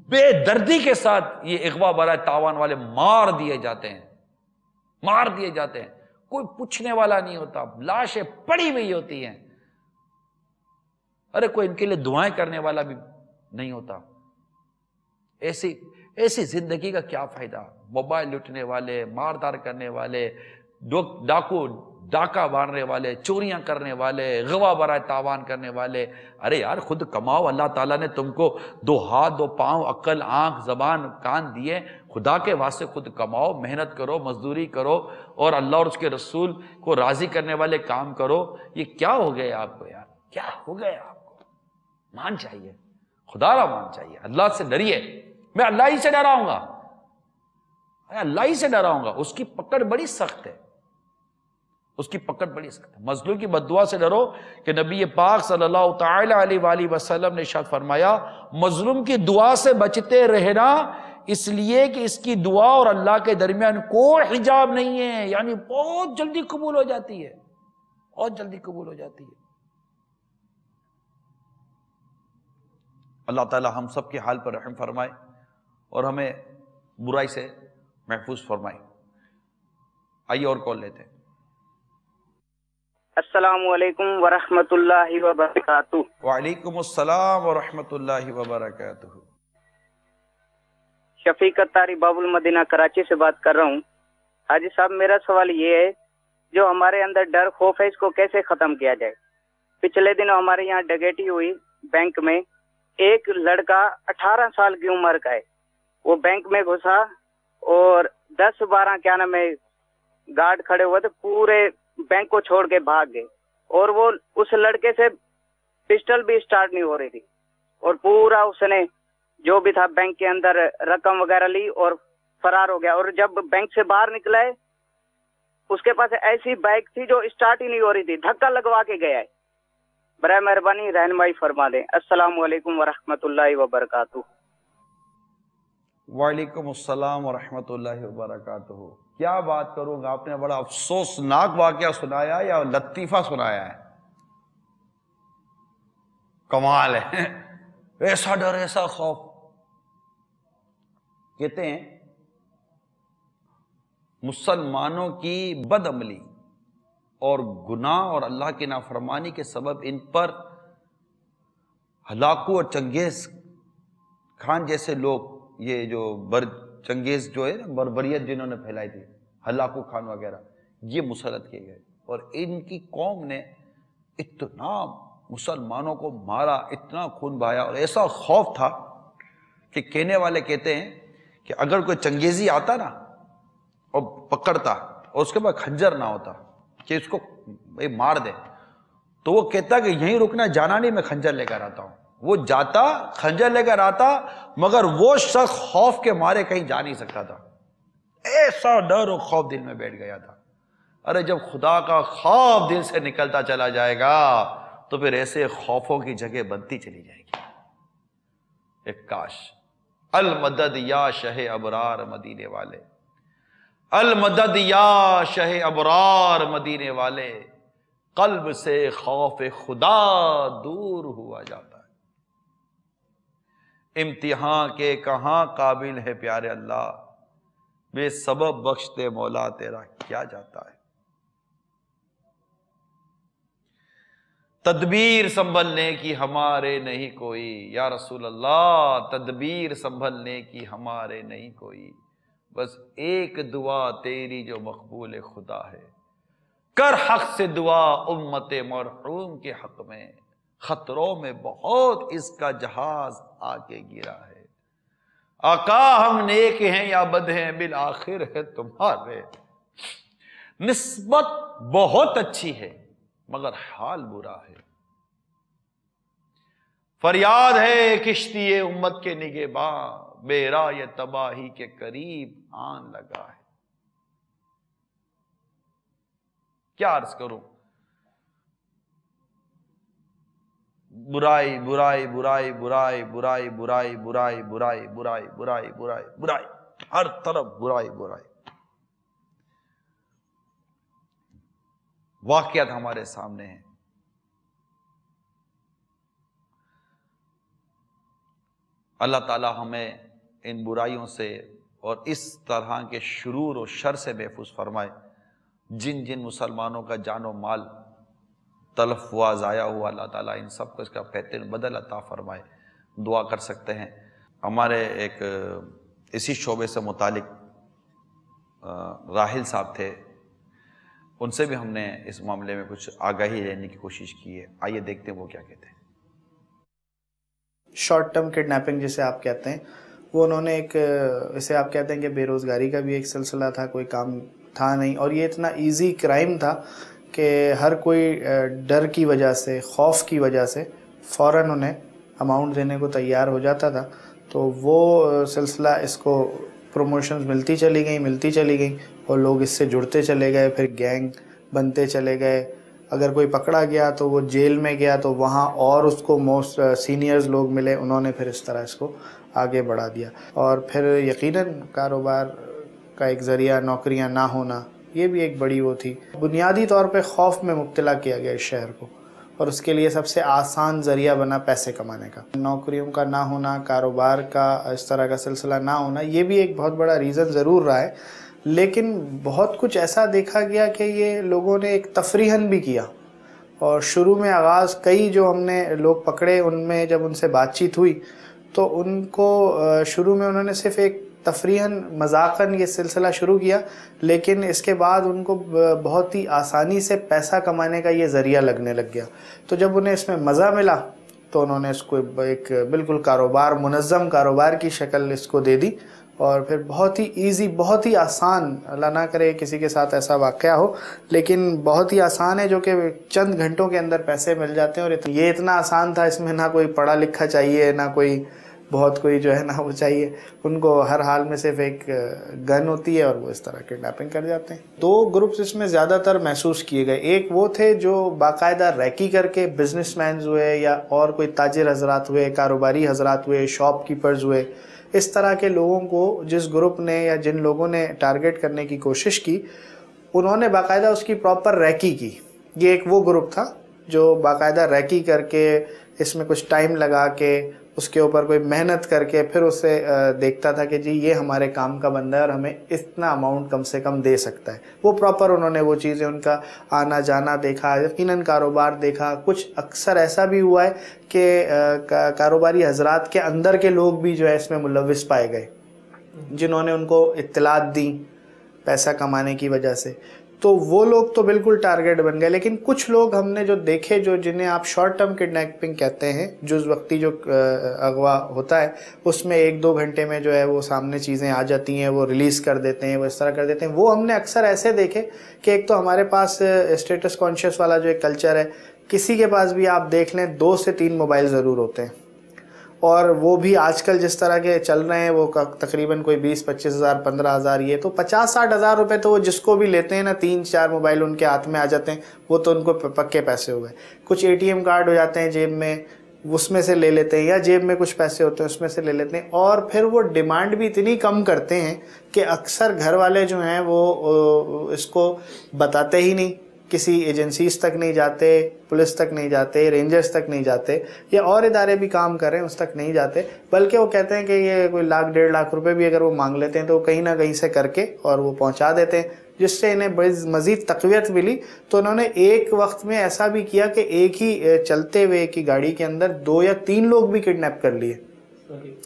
بے دردی کے ساتھ یہ اغوا برائے تاوان والے مار دیے جاتے ہیں، مار دیے جاتے ہیں، کوئی پوچھنے والا نہیں ہوتا، لاشیں پڑی ہوئی ہوتی ہیں، ارے کوئی ان کے لیے دعائیں کرنے والا بھی نہیں ہوتا. ایسی زندگی کا کیا فائدہ؟ موبائل لوٹنے والے، ماردار کرنے والے، ڈاکو، ڈاکہ مارنے والے، چوریاں کرنے والے، غوا برائے تاوان کرنے والے. ارے یار خود کماؤ، اللہ تعالیٰ نے تم کو 2 ہاتھ 2 پاؤں، عقل، آنکھ، زبان، کان دیے، خدا کے واسطے خود کماؤ، محنت کرو، مزدوری کرو، اور اللہ اور اس کے رسول کو راضی کرنے والے کام کرو. یہ کیا ہو گئے آپ کو یار؟ کیا ہو گئے آپ کو؟ مان چاہیے، خدا را مان چاہیے، اللہ سے ڈریے. میں اللہ ہی سے ڈراؤں گا، اللہ ہی سے ڈراؤں گا. اس کی پکڑ بڑی سخت ہے، اس کی پکڑ بڑی سخت ہے. مظلوم کی بد دعا سے ڈرو کہ نبی پاک صلی اللہ تعالی علیہ وآلہ وسلم نے ارشاد فرمایا، مظلوم کی دعا سے بچتے رہنا، اس لیے کہ اس کی دعا اور اللہ کے درمیان کوئی حجاب نہیں ہے، یعنی بہت جلدی قبول ہو جاتی ہے، بہت جلدی قبول ہو جاتی ہے. اللہ تعالی ہم سب کے حال پر رحم فرمائے اور ہمیں برائی سے محفوظ فرمائے. آئیے اور کال لیتے ہیں. السلام علیکم ورحمۃ اللہ وبرکاتہ. وعلیکم السلام ورحمۃ اللہ وبرکاتہ. شفیق اتاری باب المدینہ کراچی سے بات کر رہا ہوں. حاجی صاحب میرا سوال یہ ہے، جو ہمارے اندر ڈر خوف ہے اس کو کیسے ختم کیا جائے؟ پچھلے دنوں ہمارے یہاں ڈکیتی ہوئی بینک میں، ایک لڑکا 18 سال کی عمر کا ہے، وہ بینک میں گھسا اور 10-12 کیا نام ہے گارڈ کھڑے ہوئے تھے، پورے بینک کو چھوڑ کے بھاگ گئے، اور وہ اس لڑکے سے پسٹل بھی سٹارٹ نہیں ہو رہی تھی، اور پورا اس نے جو بھی تھا بینک کے اندر رقم وغیرہ لی اور فرار ہو گیا. اور جب بینک سے باہر نکلا ہے اس کے پاس ایسی بائک تھی جو سٹارٹ ہی نہیں ہو رہی تھی، دھکا لگوا کے گیا ہے. برائے مہربانی رہنمائی فرما دیں۔ السلام علیکم ورحمۃ اللہ وبرکاتہ۔ وعلیکم السلام ورحمۃ اللہ وبرکاتہ۔ کیا بات کروں گا، آپ نے بڑا افسوسناک واقعہ سنایا یا لطیفہ سنایا ہے، کمال ہے۔ ایسا ڈر، ایسا خوف۔ کہتے ہیں مسلمانوں کی بد عملی اور گناہ اور اللہ کی نافرمانی کے سبب ان پر ہلاکو اور چنگیز خان جیسے لوگ، یہ جو چنگیز جو ہے نا، بربریت جنہوں نے پھیلائی تھی، ہلاکو خان وغیرہ، یہ مسلط کیے گئے، اور ان کی قوم نے اتنا مسلمانوں کو مارا، اتنا خون بہایا، اور ایسا خوف تھا کہ کہنے والے کہتے ہیں کہ اگر کوئی چنگیزی آتا نا اور پکڑتا اور اس کے بعد خنجر نہ ہوتا کہ اس کو مار دے، تو وہ کہتا کہ یہیں رکنا، جانا نہیں، میں خنجر لے کر آتا ہوں۔ وہ جاتا، خنجر لے کر آتا، مگر وہ شخص خوف کے مارے کہیں جا نہیں سکتا تھا، ایسا ڈر و خوف دل میں بیٹھ گیا تھا۔ ارے جب خدا کا خوف دل سے نکلتا چلا جائے گا تو پھر ایسے خوفوں کی جگہ بنتی چلی جائے گی۔ ایک کاش المدد یا شہ ابرار مدینے والے، المدد یا شہ ابرار مدینے والے، قلب سے خوف خدا دور ہوا جاتا ہے۔ امتحان کے کہاں قابل ہے پیارے اللہ، بے سبب بخشتے مولا تیرا کیا جاتا ہے۔ تدبیر سنبھلنے کی ہمارے نہیں کوئی، یا رسول اللہ تدبیر سنبھلنے کی ہمارے نہیں کوئی، بس ایک دعا تیری جو مقبول خدا ہے، کر حق سے دعا امت مرحوم کے حق میں، خطروں میں بہت اس کا جہاز آگے گرا ہے، آقا ہم نیک ہیں یا بد ہیں بالآخر ہے تمہارے، نسبت بہت اچھی ہے مگر حال برا ہے، فریاد ہے کشتی امت کے نگہباں، بے رائے تباہی کے قریب آن لگا ہے۔ کیا عرض کروں، برائی برائی برائی برائی برائی برائی برائی برائی برائی برائی برائی برائی، ہر طرف برائی برائی۔ واقعات ہمارے سامنے ہیں، اللہ تعالی ہمیں ان برائیوں سے اور اس طرح کے شرور و شر سے محفوظ فرمائے۔ جن جن مسلمانوں کا جان و مال تلف ہوا، ضائع ہوا، اللہ تعالیٰ ان سب کو اس کا بہترین بدل عطا فرمائے۔ دعا کر سکتے ہیں۔ ہمارے ایک اسی شعبے سے متعلق راحل صاحب تھے، ان سے بھی ہم نے اس معاملے میں کچھ آگاہی لینے کی کوشش کی ہے، آئیے دیکھتے ہیں وہ کیا کہتے ہیں۔ شارٹ ٹرم کڈنیپنگ جسے آپ کہتے ہیں، وہ انہوں نے ایک، اسے آپ کہتے ہیں کہ بے روزگاری کا بھی ایک سلسلہ تھا، کوئی کام تھا نہیں، اور یہ اتنا ایزی کرائم تھا کہ ہر کوئی ڈر کی وجہ سے، خوف کی وجہ سے فوراً انہیں اماؤنٹ دینے کو تیار ہو جاتا تھا۔ تو وہ سلسلہ، اس کو پروموشنز ملتی چلی گئیں اور لوگ اس سے جڑتے چلے گئے، پھر گینگ بنتے چلے گئے۔ اگر کوئی پکڑا گیا تو وہ جیل میں گیا تو وہاں اور اس کو موسٹ سینئرز لوگ ملے، انہوں نے پھر اس طرح اس کو آگے بڑھا دیا۔ اور پھر یقیناً کاروبار کا ایک ذریعہ نوکریاں نہ ہونا، یہ بھی ایک بڑی وہ تھی۔ بنیادی طور پہ خوف میں مبتلا کیا گیا اس شہر کو، اور اس کے لیے سب سے آسان ذریعہ بنا پیسے کمانے کا۔ نوکریوں کا نہ ہونا، کاروبار کا اس طرح کا سلسلہ نہ ہونا، یہ بھی ایک بہت بڑا ریزن ضرور رہا ہے، لیکن بہت کچھ ایسا دیکھا گیا کہ یہ لوگوں نے ایک تفریحاً بھی کیا۔ اور شروع میں آغاز کئی جو ہم نے لوگ پکڑے، ان میں جب ان سے بات چیت ہوئی تو ان کو شروع میں انہوں نے صرف ایک تفریحاً مذاقاً یہ سلسلہ شروع کیا، لیکن اس کے بعد ان کو بہت ہی آسانی سے پیسہ کمانے کا یہ ذریعہ لگنے لگ گیا۔ تو جب انہیں اس میں مزہ ملا تو انہوں نے اس کو ایک بالکل کاروبار، منظم کاروبار کی شکل اس کو دے دی، اور پھر بہت ہی ایزی، بہت ہی آسان، اللہ نہ کرے کسی کے ساتھ ایسا واقعہ ہو، لیکن بہت ہی آسان ہے جو کہ چند گھنٹوں کے اندر پیسے مل جاتے ہیں۔ اور یہ اتنا آسان تھا، اس میں نہ کوئی پڑھا لکھا چاہیے، نہ کوئی بہت کوئی جو ہے نا وہ چاہیے، ان کو ہر حال میں صرف ایک گن ہوتی ہے اور وہ اس طرح کڈنیپنگ کر جاتے ہیں۔ 2 گروپس اس میں زیادہ تر محسوس کیے گئے، ایک وہ تھے جو باقاعدہ ریکی کر کے بزنس مینز ہوئے یا اور کوئی تاجر حضرات ہوئے، کاروباری حضرات ہوئے، شاپ کیپرز ہوئے، اس طرح کے لوگوں کو جس گروپ نے یا جن لوگوں نے ٹارگٹ کرنے کی کوشش کی، انہوں نے باقاعدہ اس کی پراپر ریکی کی۔ یہ ایک وہ گروپ تھا جو باقاعدہ ریکی کر کے اس میں کچھ ٹائم لگا کے اس کے اوپر کوئی محنت کر کے پھر اسے دیکھتا تھا کہ جی یہ ہمارے کام کا بندہ ہے اور ہمیں اتنا اماؤنٹ کم سے کم دے سکتا ہے۔ وہ پراپر انہوں نے وہ چیزیں، ان کا آنا جانا دیکھا، یقیناً کاروبار دیکھا۔ کچھ اکثر ایسا بھی ہوا ہے کہ کاروباری حضرات کے اندر کے لوگ بھی جو ہے اس میں ملوث پائے گئے، جنہوں نے ان کو اطلاعات دیں پیسہ کمانے کی وجہ سے، تو وہ لوگ تو بالکل ٹارگٹ بن گئے۔ لیکن کچھ لوگ ہم نے جو دیکھے، جو جنہیں آپ شارٹ ٹرم کڈنیپنگ کہتے ہیں، جز وقتی جو اغوا ہوتا ہے، اس میں 1-2 گھنٹے میں جو ہے وہ سامنے چیزیں آ جاتی ہیں، وہ ریلیز کر دیتے ہیں، وہ اس طرح کر دیتے ہیں، وہ ہم نے اکثر ایسے دیکھے کہ ایک تو ہمارے پاس اسٹیٹس کانشیس والا جو ایک کلچر ہے، کسی کے پاس بھی آپ دیکھ لیں 2 سے 3 موبائل ضرور ہوتے ہیں، اور وہ بھی آج کل جس طرح کے چل رہے ہیں وہ تقریباً کوئی 20-25 ہزار 15 ہزار، یہ تو 50-60 ہزار روپے تو وہ جس کو بھی لیتے ہیں نا، 3-4 موبائل ان کے ہاتھ میں آ جاتے ہیں، وہ تو ان کو پکے پیسے ہو گئے۔ کچھ ATM کارڈ ہو جاتے ہیں جیب میں، اس میں سے لے لیتے ہیں، یا جیب میں کچھ پیسے ہوتے ہیں اس میں سے لے لیتے ہیں، اور پھر وہ ڈیمانڈ بھی اتنی کم کرتے ہیں کہ اکثر گھر والے جو ہیں وہ اس کو بتاتے ہی نہیں، کسی ایجنسیز تک نہیں جاتے، پولیس تک نہیں جاتے، رینجرز تک نہیں جاتے، یا اور ادارے بھی کام کر رہے ہیں اس تک نہیں جاتے، بلکہ وہ کہتے ہیں کہ یہ کوئی 1,00,000-1.5 لاکھ روپے بھی اگر وہ مانگ لیتے ہیں تو وہ کہیں نہ کہیں سے کر کے اور وہ پہنچا دیتے ہیں، جس سے انہیں بڑی مزید تقویت ملی۔ تو انہوں نے ایک وقت میں ایسا بھی کیا کہ ایک ہی چلتے ہوئے ایک ہی گاڑی کے اندر 2 یا 3 لوگ بھی کڈنیپ کر لیے،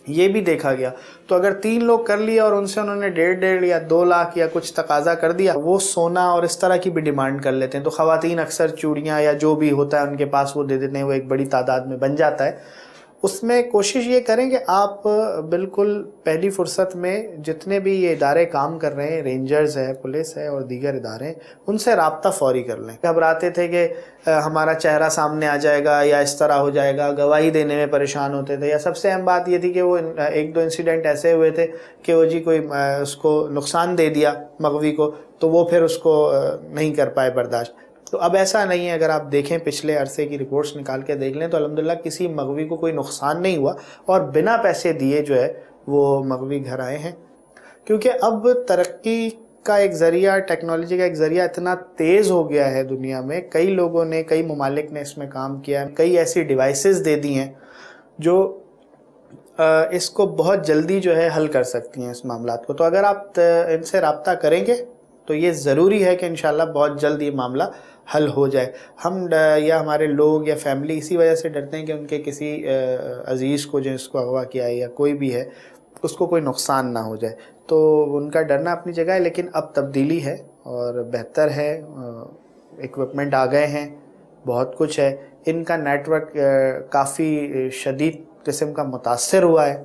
یہ بھی دیکھا گیا۔ تو اگر 3 لوگ کر لیے اور ان سے انہوں نے 1.5 یا 2 لاکھ یا کچھ تقاضا کر دیا، وہ سونا اور اس طرح کی بھی ڈیمانڈ کر لیتے ہیں۔ تو خواتین اکثر چوڑیاں یا جو بھی ہوتا ہے ان کے پاس وہ دے دیتے ہیں، وہ ایک بڑی تعداد میں بن جاتا ہے۔ اس میں کوشش یہ کریں کہ آپ بالکل پہلی فرصت میں جتنے بھی یہ ادارے کام کر رہے ہیں، رینجرز ہے، پولیس ہے اور دیگر ادارے ہیں، ان سے رابطہ فوری کر لیں۔ گھبراتے تھے کہ ہمارا چہرہ سامنے آ جائے گا یا اس طرح ہو جائے گا، گواہی دینے میں پریشان ہوتے تھے، یا سب سے اہم بات یہ تھی کہ وہ 1-2 انسیڈنٹ ایسے ہوئے تھے کہ وہ جی کوئی اس کو نقصان دے دیا مغوی کو، تو وہ پھر اس کو نہیں کر پائے برداشت۔ تو اب ایسا نہیں ہے، اگر آپ دیکھیں پچھلے عرصے کی رپورٹس نکال کے دیکھ لیں تو الحمدللہ کسی مغوی کو کوئی نقصان نہیں ہوا، اور بنا پیسے دیے جو ہے وہ مغوی گھر آئے ہیں۔ کیونکہ اب ترقی کا ایک ذریعہ، ٹیکنالوجی کا ایک ذریعہ اتنا تیز ہو گیا ہے دنیا میں، کئی لوگوں نے، کئی ممالک نے اس میں کام کیا ہے، کئی ایسی ڈیوائسز دے دی ہیں جو اس کو بہت جلدی جو ہے حل کر سکتی ہیں اس معاملات کو۔ تو اگر آپ ان سے رابطہ کریں گے تو یہ ضروری ہے کہ انشاءاللہ بہت جلد یہ معاملہ حل ہو جائے۔ ہم یا ہمارے لوگ یا فیملی اسی وجہ سے ڈرتے ہیں کہ ان کے کسی عزیز کو جس کو اغوا کیا ہے یا کوئی بھی ہے اس کو کوئی نقصان نہ ہو جائے، تو ان کا ڈرنا اپنی جگہ ہے۔ لیکن اب تبدیلی ہے اور بہتر ہے، ایکوپمنٹ آ گئے ہیں، بہت کچھ ہے، ان کا نیٹ ورک کافی شدید قسم کا متاثر ہوا ہے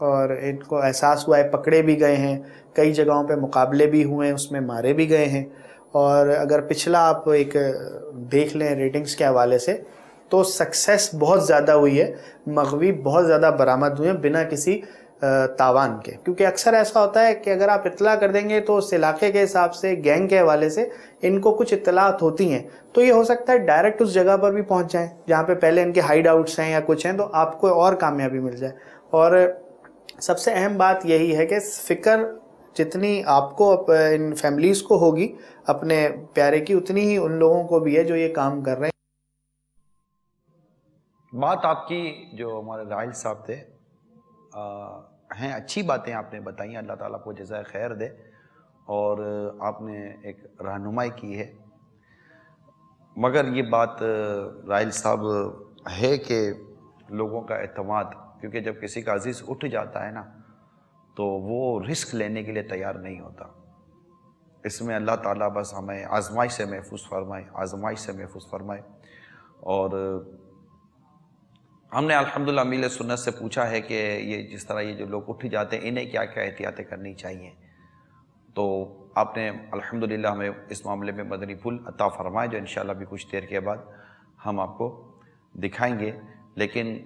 اور ان کو احساس ہوا ہے، پکڑے بھی گئے ہیں، کئی جگہوں پہ مقابلے بھی ہوئے ہیں، اس میں مارے بھی گئے ہیں۔ اور اگر پچھلا آپ ایک دیکھ لیں ریٹنگز کے حوالے سے تو سکسیس بہت زیادہ ہوئی ہے، مغوی بہت زیادہ برآمد ہوئے ہیں بنا کسی تاوان کے۔ کیونکہ اکثر ایسا ہوتا ہے کہ اگر آپ اطلاع کر دیں گے تو اس علاقے کے حساب سے، گینگ کے حوالے سے ان کو کچھ اطلاعات ہوتی ہیں، تو یہ ہو سکتا ہے ڈائریکٹ اس جگہ پر بھی پہنچ جائیں جہاں پہ پہلے ان کے ہائیڈ آؤٹس ہیں یا کچھ ہیں، تو آپ کو اور کامیابی مل جائے۔ اور سب سے اہم بات یہی ہے کہ فکر جتنی آپ کو ان فیملیز کو ہوگی اپنے پیارے کی، اتنی ہی ان لوگوں کو بھی ہے جو یہ کام کر رہے ہیں۔ بات آپ کی جو ہمارے راحل صاحب تھے ہیں، اچھی باتیں آپ نے بتائیں، اللہ تعالیٰ کو جزائے خیر دے، اور آپ نے ایک رہنمائی کی ہے۔ مگر یہ بات راحل صاحب ہے کہ لوگوں کا اعتماد، کیونکہ جب کسی کا عزیز اٹھ جاتا ہے نا تو وہ رسک لینے کے لیے تیار نہیں ہوتا۔ اس میں اللہ تعالیٰ بس ہمیں آزمائش سے محفوظ فرمائے، آزمائش سے محفوظ فرمائے۔ اور ہم نے الحمدللہ امیل سنت سے پوچھا ہے کہ یہ جس طرح یہ جو لوگ اٹھ جاتے ہیں انہیں کیا کیا احتیاطیں کرنی چاہیے، تو آپ نے الحمدللہ ہمیں اس معاملے میں مدنی پھول عطا فرمائے، جو انشاءاللہ بھی کچھ دیر کے بعد ہم آپ کو دکھائیں گے۔ لیکن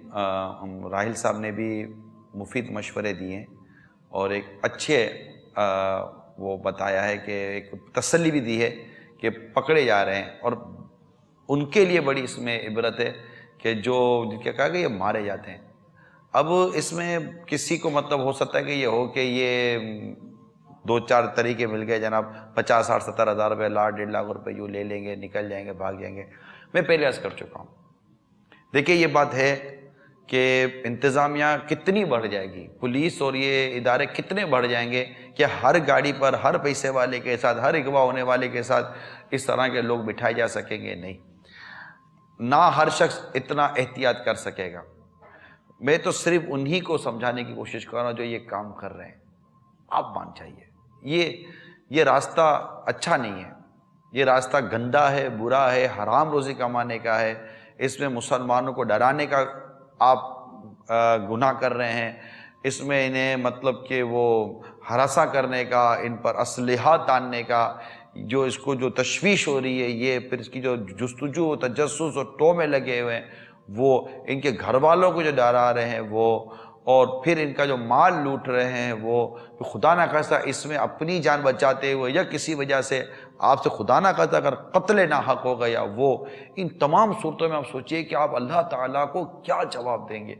ہم راحل صاحب نے بھی مفید مشورے دیے ہیں اور ایک اچھے وہ بتایا ہے کہ ایک تسلی بھی دی ہے کہ پکڑے جا رہے ہیں، اور ان کے لیے بڑی اس میں عبرت ہے کہ جو جن کے کہا کہ یہ مارے جاتے ہیں۔ اب اس میں کسی کو مطلب ہو سکتا ہے کہ یہ ہو کہ یہ 2-4 طریقے مل گئے جناب، 50,000-70,000 روپے، 1.5 لاکھ روپے یوں لے لیں گے، نکل جائیں گے، بھاگ جائیں گے۔ میں پہلے عرض کر چکا ہوں، دیکھیں یہ بات ہے کہ انتظامیہ کتنی بڑھ جائے گی، پولیس اور یہ ادارے کتنے بڑھ جائیں گے کہ ہر گاڑی پر ہر پیسے والے کے ساتھ، ہر اغوا ہونے والے کے ساتھ اس طرح کے لوگ بٹھائے جا سکیں گے؟ نہیں، نہ ہر شخص اتنا احتیاط کر سکے گا۔ میں تو صرف انہی کو سمجھانے کی کوشش کر رہا ہوں جو یہ کام کر رہے ہیں۔ آپ مان چاہیے یہ راستہ اچھا نہیں ہے، یہ راستہ گندا ہے، برا ہے، حرام روزی کمانے کا ہے، اس میں مسلمانوں کو ڈرانے کا آپ گناہ کر رہے ہیں، اس میں انہیں مطلب کہ وہ ہراساں کرنے کا، ان پر اسلحہ تاننے کا، جو اس کو جو تشویش ہو رہی ہے، یہ پھر اس کی جو جستجو تجسس اور ٹو میں لگے ہوئے ہیں، وہ ان کے گھر والوں کو جو ڈرا رہے ہیں وہ، اور پھر ان کا جو مال لوٹ رہے ہیں وہ، خدا نہ خواستہ اس میں اپنی جان بچاتے ہوئے یا کسی وجہ سے آپ سے خدا نہ خواستہ اگر قتل ناحق ہو گیا وہ، ان تمام صورتوں میں آپ سوچئے کہ آپ اللہ تعالیٰ کو کیا جواب دیں گے۔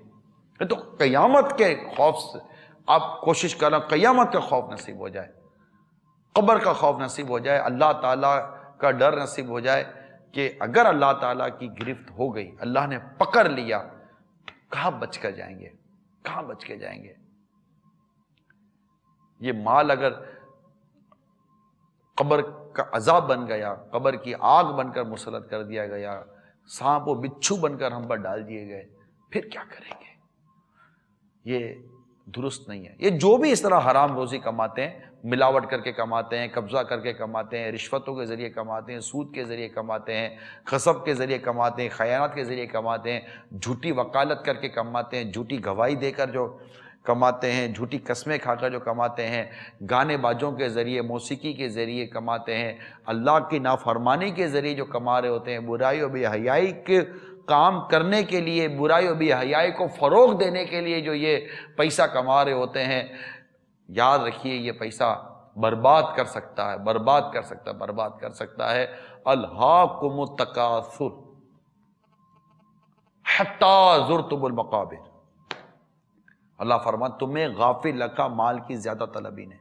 تو قیامت کے خوف سے آپ کوشش کریں، قیامت کا خوف نصیب ہو جائے، قبر کا خوف نصیب ہو جائے، اللہ تعالیٰ کا ڈر نصیب ہو جائے کہ اگر اللہ تعالیٰ کی گرفت ہو گئی، اللہ نے پکڑ لیا، کہاں بچ کر جائیں گے، کہاں بچ کے جائیں گے؟ یہ مال اگر قبر کا عذاب بن گیا، قبر کی آگ بن کر مسلط کر دیا گیا، سانپ و بچھو بن کر ہم پر ڈال دیے گئے، پھر کیا کریں گے؟ یہ درست نہیں ہے۔ یہ جو بھی اس طرح حرام روزی کماتے ہیں، ملاوٹ کر کے کماتے ہیں، قبضہ کر کے کماتے ہیں، رشوتوں کے ذریعے کماتے ہیں، سود کے ذریعے کماتے ہیں، غصب کے ذریعے کماتے ہیں، خیانت کے ذریعے کماتے ہیں، جھوٹی وکالت کر کے کماتے ہیں، جھوٹی گواہی دے کر جو کماتے ہیں، جھوٹی قسمیں کھا کر جو کماتے ہیں، گانے بازوں کے ذریعے، موسیقی کے ذریعے کماتے ہیں، اللہ کی نافرمانی کے ذریعے جو کما رہے ہوتے ہیں، برائی و بے حیائی کے کام کرنے کے لیے، برائی و بے حیائی کو فروغ دینے کے لیے جو یہ پیسہ کما رہے ہوتے ہیں، یاد رکھیے یہ پیسہ برباد کر سکتا ہے، برباد کر سکتا ہے، برباد کر سکتا ہے۔ الہاکم التکاثر حتی زرتم المقابر، اللہ فرماتا تمہیں غافل رکھا مال کی زیادہ طلبی نے،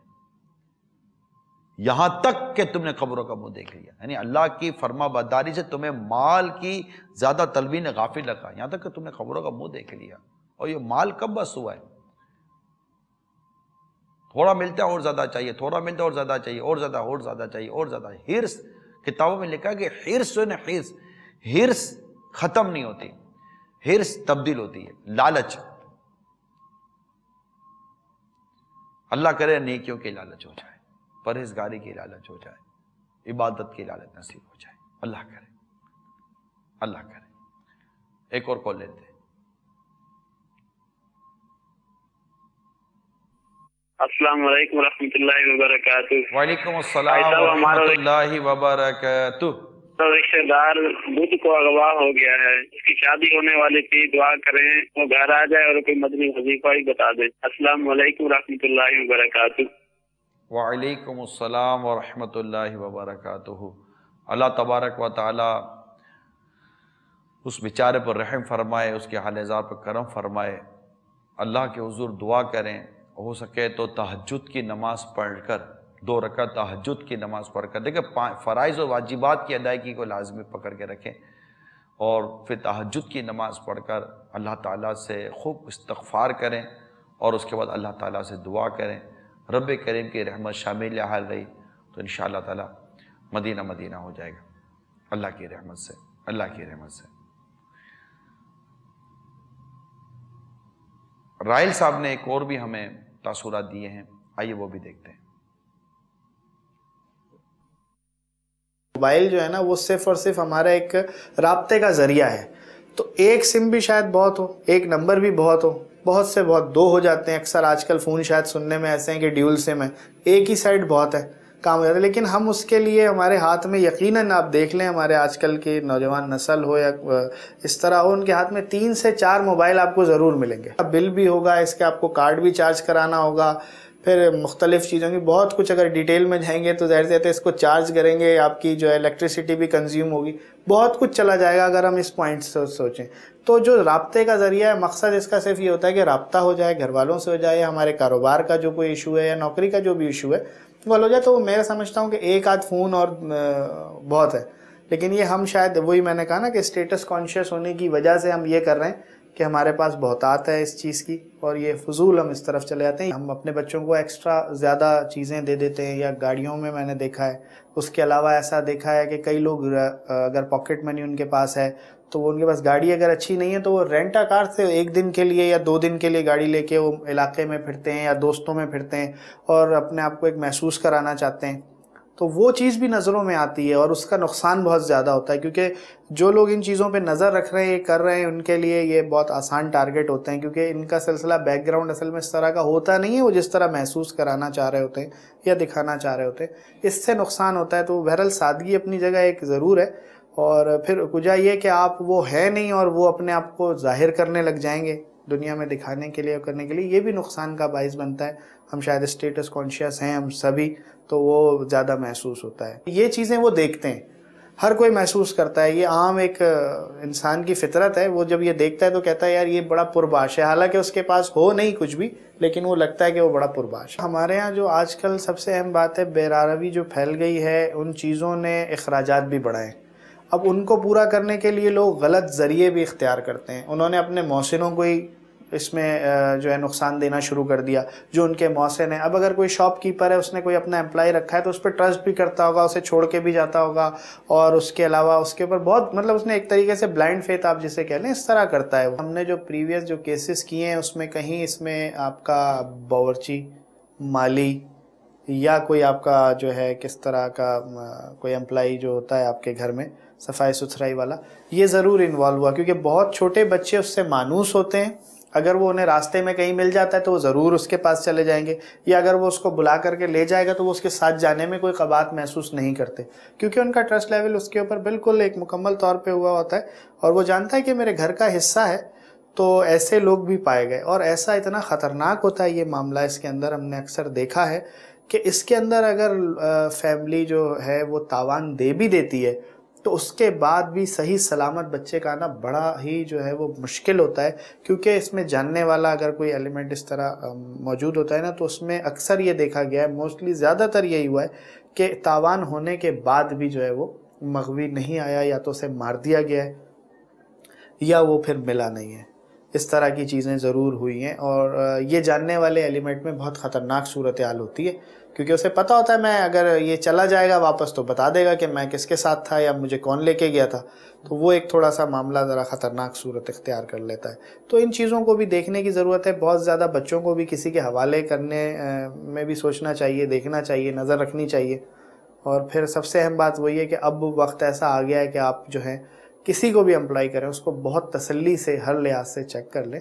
یہاں تک کہ تم نے قبروں کا منہ دیکھ لیا، یعنی اللہ کی فرما برداری سے تمہیں مال کی زیادہ طلبی نے غافل رکھا، یہاں تک کہ تم نے قبروں کا منہ دیکھ لیا۔ اور یہ مال کب بس ہوا ہے؟ تھوڑا ملتا ہے اور زیادہ چاہیے، تھوڑا ملتا ہے اور زیادہ چاہیے، اور زیادہ، اور زیادہ چاہیے، اور زیادہ۔ ہرس، کتابوں میں لکھا کہ ہرس جو ہے نا، ہرس ختم نہیں ہوتی، ہرس تبدیل ہوتی ہے، لالچ۔ اللہ کرے نیکیوں کی لالچ ہو جائے، پرہیزگاری کی لالچ ہو جائے، عبادت کی لالچ نصیب ہو جائے، اللہ کرے، اللہ کرے۔ ایک اور کال لیتے ہیں۔ السلام علیکم ورحمۃ اللہ وبرکاتہ۔ وعلیکم السلام ورحمۃ اللہ وبرکاتہ۔ تو رشتہ دار بدھ کو اغوا ہو گیا ہے، اس کی شادی ہونے والی تھی، دعا کریں وہ گھر آ جائے اور کوئی مدنی وظیفہ ہی بتا دیں۔ السلام علیکم ورحمۃ اللہ وبرکاتہ۔ وعلیکم السلام ورحمۃ اللہ وبرکاتہ۔ اللہ تبارک و تعالی اس بیچارے پر رحم فرمائے، اس کے حال زار پر کرم فرمائے۔ اللہ کے حضور دعا کریں، ہو سکے تو تہجد کی نماز پڑھ کر، 2 رکعت تہجد کی نماز پڑھ کر، دیکھیں فرائض و واجبات کی ادائیگی کو لازمی پکڑ کے رکھیں، اور پھر تہجد کی نماز پڑھ کر اللہ تعالیٰ سے خوب استغفار کریں، اور اس کے بعد اللہ تعالیٰ سے دعا کریں، رب کریم کی رحمت شامل حال رہی تو انشاءاللہ تعالیٰ مدینہ مدینہ ہو جائے گا، اللہ کی رحمت سے، اللہ کی رحمت سے۔ رائل صاحب نے ایک اور بھی ہمیں تاثرات دیے ہیں، آئیے وہ بھی دیکھتے ہیں۔ موبائل جو ہے نا وہ صرف اور صرف ہمارا ایک رابطے کا ذریعہ ہے، تو ایک سم بھی شاید بہت ہو، ایک نمبر بھی بہت ہو، بہت سے بہت 2 ہو جاتے ہیں۔ اکثر آج کل فون شاید سننے میں ایسے ہیں کہ ڈیول سم ہے، ایک ہی سائٹ بہت ہے، کام ہو جاتا ہے. لیکن ہم اس کے لیے ہمارے ہاتھ میں یقیناً آپ دیکھ لیں ہمارے آج کل کی نوجوان نسل ہو یا اس طرح ہو، ان کے ہاتھ میں 3 سے 4 موبائل آپ کو ضرور ملیں گے. بل بھی ہوگا اس کے، آپ کو کارڈ بھی چارج کرانا ہوگا، پھر مختلف چیزوں کی بہت کچھ. اگر ڈیٹیل میں جائیں گے تو ظاہر سی بات ہے اس کو چارج کریں گے، آپ کی جو ہے الیکٹریسٹی بھی کنزیوم ہوگی، بہت کچھ چلا جائے گا اگر ہم اس پوائنٹ سے سوچیں. تو جو رابطے کا ذریعہ ہے، مقصد اس کا صرف یہ ہوتا ہے کہ رابطہ ہو جائے، گھر والوں سے ہو جائے، یا ہمارے کاروبار کا جو کوئی ایشو ہے یا نوکری کا جو بھی ایشو ہے وہ ہو جائے. تو میں سمجھتا ہوں کہ ایک آدھ فون اور بہت ہے. لیکن یہ ہم شاید وہی میں نے کہا نا کہ اسٹیٹس کانشیس ہونے کی وجہ سے ہم یہ کر رہے ہیں کہ ہمارے پاس بہتات ہے اس چیز کی، اور یہ فضول ہم اس طرف چلے جاتے ہیں. ہم اپنے بچوں کو ایکسٹرا زیادہ چیزیں دے دیتے ہیں، یا گاڑیوں میں نے دیکھا ہے. اس کے علاوہ ایسا دیکھا ہے کہ کئی لوگ اگر پاکٹ منی ان کے پاس ہے تو وہ ان کے پاس گاڑی اگر اچھی نہیں ہے تو وہ رینٹا کار سے 1 دن کے لیے یا 2 دن کے لیے گاڑی لے کے وہ علاقے میں پھرتے ہیں یا دوستوں میں پھرتے ہیں اور اپنے آپ کو ایک محسوس کرانا چاہتے ہیں. تو وہ چیز بھی نظروں میں آتی ہے اور اس کا نقصان بہت زیادہ ہوتا ہے، کیونکہ جو لوگ ان چیزوں پہ نظر رکھ رہے ہیں، یہ کر رہے ہیں، ان کے لیے یہ بہت آسان ٹارگٹ ہوتے ہیں، کیونکہ ان کا سلسلہ بیک گراؤنڈ اصل میں اس طرح کا ہوتا نہیں ہے. وہ جس طرح محسوس کرانا چاہ رہے ہوتے ہیں یا دکھانا چاہ رہے ہوتے ہیں، اس سے نقصان ہوتا ہے. تو بہرحال سادگی اپنی جگہ ایک ضرور ہے، اور پھر کجا یہ کہ آپ وہ ہے نہیں اور وہ اپنے آپ کو ظاہر کرنے لگ جائیں گے دنیا میں دکھانے کے لیے اور کرنے کے لیے، یہ بھی نقصان کا باعث بنتا ہے. ہم شاید اسٹیٹس کانشیس ہیں ہم سبھی، تو وہ زیادہ محسوس ہوتا ہے. یہ چیزیں وہ دیکھتے ہیں، ہر کوئی محسوس کرتا ہے، یہ عام ایک انسان کی فطرت ہے. وہ جب یہ دیکھتا ہے تو کہتا ہے یار یہ بڑا پرباش ہے، حالانکہ اس کے پاس ہو نہیں کچھ بھی، لیکن وہ لگتا ہے کہ وہ بڑا پرباش ہے. ہمارے ہاں جو آج کل سب سے اہم بات ہے، بیراروی جو پھیل گئی ہے، ان چیزوں نے اخراجات بھی بڑھائے. اب ان کو پورا کرنے کے لیے لوگ غلط ذریعے بھی اختیار کرتے ہیں. انہوں نے اپنے محسنوں کو ہی اس میں جو ہے نقصان دینا شروع کر دیا، جو ان کے محسن ہیں. اب اگر کوئی شاپ کیپر ہے، اس نے کوئی اپنا امپلائی رکھا ہے تو اس پہ ٹرسٹ بھی کرتا ہوگا، اسے چھوڑ کے بھی جاتا ہوگا، اور اس کے علاوہ اس کے اوپر بہت اس نے ایک طریقے سے بلائنڈ فیتھ آپ جسے کہہ لیں، اس طرح کرتا ہے. ہم نے جو پریویس جو کیسز کیے ہیں اس میں کہیں اس میں آپ کا باورچی، مالی، یا کوئی آپ کا جو ہے کس طرح کا کوئی امپلائی جو ہوتا ہے آپ کے گھر میں صفائی ستھرائی والا، یہ ضرور انوالو ہوا، کیونکہ بہت چھوٹے بچے اس سے مانوس ہوتے ہیں. اگر وہ انہیں راستے میں کہیں مل جاتا ہے تو وہ ضرور اس کے پاس چلے جائیں گے، یا اگر وہ اس کو بلا کر کے لے جائے گا تو وہ اس کے ساتھ جانے میں کوئی قباحت محسوس نہیں کرتے، کیونکہ ان کا ٹرسٹ لیول اس کے اوپر بالکل ایک مکمل طور پہ ہوا ہوتا ہے، اور وہ جانتا ہے کہ میرے گھر کا حصہ ہے. تو ایسے لوگ بھی پائے گئے، اور ایسا اتنا خطرناک ہوتا ہے یہ معاملہ. اس کے اندر ہم نے اکثر دیکھا ہے کہ اس کے اندر اگر فیملی جو ہے وہ تاوان دے بھی دیتی ہے تو اس کے بعد بھی صحیح سلامت بچے کا آنا بڑا ہی جو ہے وہ مشکل ہوتا ہے، کیونکہ اس میں جاننے والا اگر کوئی ایلیمنٹ اس طرح موجود ہوتا ہے نا، تو اس میں اکثر یہ دیکھا گیا ہے، موسٹلی زیادہ تر یہی ہوا ہے کہ تاوان ہونے کے بعد بھی جو ہے وہ مغوی نہیں آیا، یا تو اسے مار دیا گیا ہے یا وہ پھر ملا نہیں ہے. اس طرح کی چیزیں ضرور ہوئی ہیں، اور یہ جاننے والے ایلیمنٹ میں بہت خطرناک صورتحال ہوتی ہے، کیونکہ اسے پتہ ہوتا ہے میں اگر یہ چلا جائے گا واپس تو بتا دے گا کہ میں کس کے ساتھ تھا یا مجھے کون لے کے گیا تھا. تو وہ ایک تھوڑا سا معاملہ ذرا خطرناک صورت اختیار کر لیتا ہے. تو ان چیزوں کو بھی دیکھنے کی ضرورت ہے. بہت زیادہ بچوں کو بھی کسی کے حوالے کرنے میں بھی سوچنا چاہیے، دیکھنا چاہیے، نظر رکھنی چاہیے. اور پھر سب سے اہم بات وہی ہے کہ اب وقت ایسا آ گیا ہے کہ آپ جو ہیں کسی کو بھی امپلائی کریں اس کو بہت تسلی سے ہر لحاظ سے چیک کر لیں،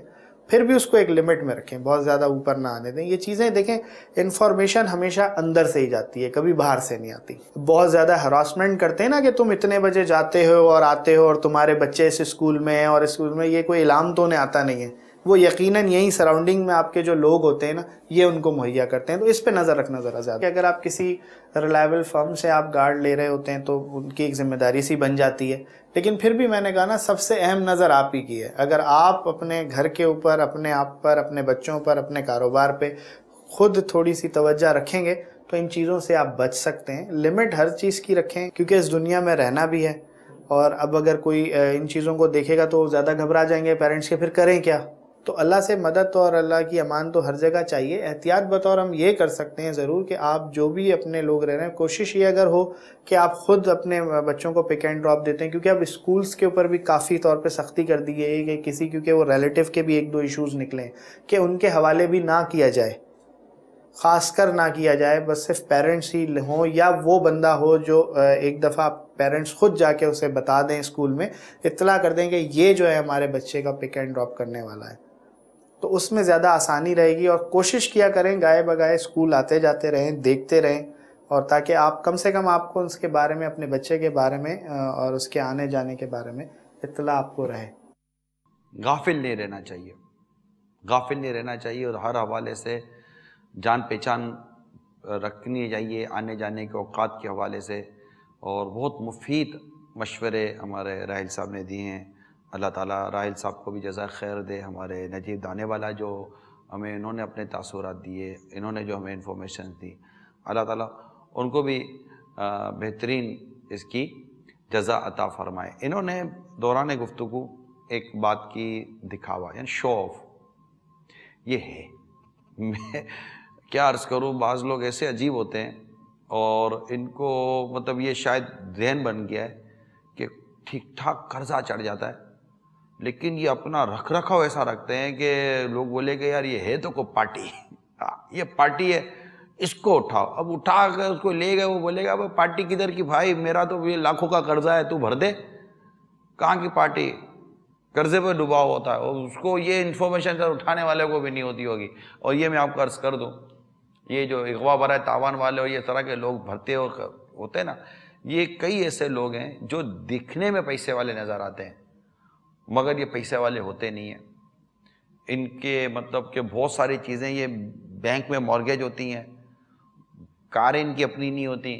پھر بھی اس کو ایک لمٹ میں رکھیں، بہت زیادہ اوپر نہ آنے دیں. یہ چیزیں دیکھیں، انفارمیشن ہمیشہ اندر سے ہی جاتی ہے، کبھی باہر سے نہیں آتی. بہت زیادہ ہراسمنٹ کرتے ہیں نا کہ تم اتنے بجے جاتے ہو اور آتے ہو اور تمہارے بچے اس اسکول میں ہیں اور اس اسکول میں، یہ کوئی اعلان تو انہیں آتا نہیں ہے. وہ یقیناً یہی سراؤنڈنگ میں آپ کے جو لوگ ہوتے ہیں نا، یہ ان کو مہیا کرتے ہیں. تو اس پہ نظر رکھنا ذرا زیادہ. اگر آپ کسی ریلائبل فرم سے آپ گارڈ لے رہے ہوتے ہیں تو ان کی ایک ذمہ داری سی بن جاتی ہے، لیکن پھر بھی میں نے کہا نا سب سے اہم نظر آپ ہی کی ہے. اگر آپ اپنے گھر کے اوپر، اپنے آپ پر، اپنے بچوں پر، اپنے کاروبار پہ خود تھوڑی سی توجہ رکھیں گے تو ان چیزوں سے آپ بچ سکتے ہیں. لمٹ ہر چیز کی رکھیں، کیونکہ اس دنیا میں رہنا بھی ہے. اور اب اگر کوئی ان چیزوں کو دیکھے گا تو زیادہ گھبرا جائیں گے پیرنٹس کے، پھر کریں کیا؟ تو اللہ سے مدد اور اللہ کی امان تو ہر جگہ چاہیے. احتیاط بطور ہم یہ کر سکتے ہیں ضرور کہ آپ جو بھی اپنے لوگ رہ رہے ہیں، کوشش یہ اگر ہو کہ آپ خود اپنے بچوں کو پک اینڈ ڈراپ دیتے ہیں، کیونکہ اب اسکولز کے اوپر بھی کافی طور پہ سختی کر دی ہے کہ کسی، کیونکہ وہ ریلیٹیو کے بھی 1-2 ایشوز نکلے کہ ان کے حوالے بھی نہ کیا جائے، خاص کر نہ کیا جائے. بس صرف پیرنٹس ہی ہوں یا وہ بندہ ہو جو ایک دفعہ پیرنٹس خود جا کے اسے بتا دیں، اسکول میں اطلاع کر دیں کہ یہ جو ہے ہمارے بچے کا پک اینڈ ڈراپ کرنے والا ہے. تو اس میں زیادہ آسانی رہے گی. اور کوشش کیا کریں گائے بگائے اسکول آتے جاتے رہیں، دیکھتے رہیں، اور تاکہ آپ کم سے کم آپ کو اس کے بارے میں، اپنے بچے کے بارے میں اور اس کے آنے جانے کے بارے میں اطلاع آپ کو رہے. غافل نہیں رہنا چاہیے، غافل نہیں رہنا چاہیے، اور ہر حوالے سے جان پہچان رکھنی چاہیے آنے جانے کے اوقات کے حوالے سے. اور بہت مفید مشورے ہمارے راحل صاحب نے دیے ہیں. اللہ تعالیٰ راحل صاحب کو بھی جزائے خیر دے. ہمارے نجیب دانے والا جو ہمیں انہوں نے اپنے تاثرات دیے، انہوں نے جو ہمیں انفارمیشن دی، اللہ تعالیٰ ان کو بھی بہترین اس کی جزا عطا فرمائے. انہوں نے دوران گفتگو ایک بات کی، دکھاوا یعنی شو آف، یہ ہے. میں کیا عرض کروں، بعض لوگ ایسے عجیب ہوتے ہیں اور ان کو مطلب یہ شاید ذہن بن گیا ہے کہ ٹھیک ٹھاک قرضہ چڑھ جاتا ہے، لیکن یہ اپنا رکھ رکھاؤ ایسا رکھتے ہیں کہ لوگ بولے کہ یار یہ ہے تو کوئی پارٹی، یہ پارٹی ہے، اس کو اٹھاؤ. اب اٹھا کر اس کو لے گئے، وہ بولے گا اب پارٹی کدھر کی بھائی، میرا تو یہ لاکھوں کا قرضہ ہے، تو بھر دے. کہاں کی پارٹی، قرضے پہ ڈوبا ہوتا ہے. اور اس کو یہ انفارمیشن اٹھانے والے کو بھی نہیں ہوتی ہوگی. اور یہ میں آپ کو عرض کر دوں، یہ جو اغوا برائے تاوان والے اور یہ طرح کے لوگ بھرتے ہوتے ہیں نا، یہ کئی ایسے لوگ ہیں جو دکھنے میں پیسے والے نظر آتے ہیں مگر یہ پیسے والے ہوتے نہیں ہیں. ان کے مطلب کہ بہت ساری چیزیں، یہ بینک میں مارگیج ہوتی ہیں، کاریں ان کی اپنی نہیں ہوتی،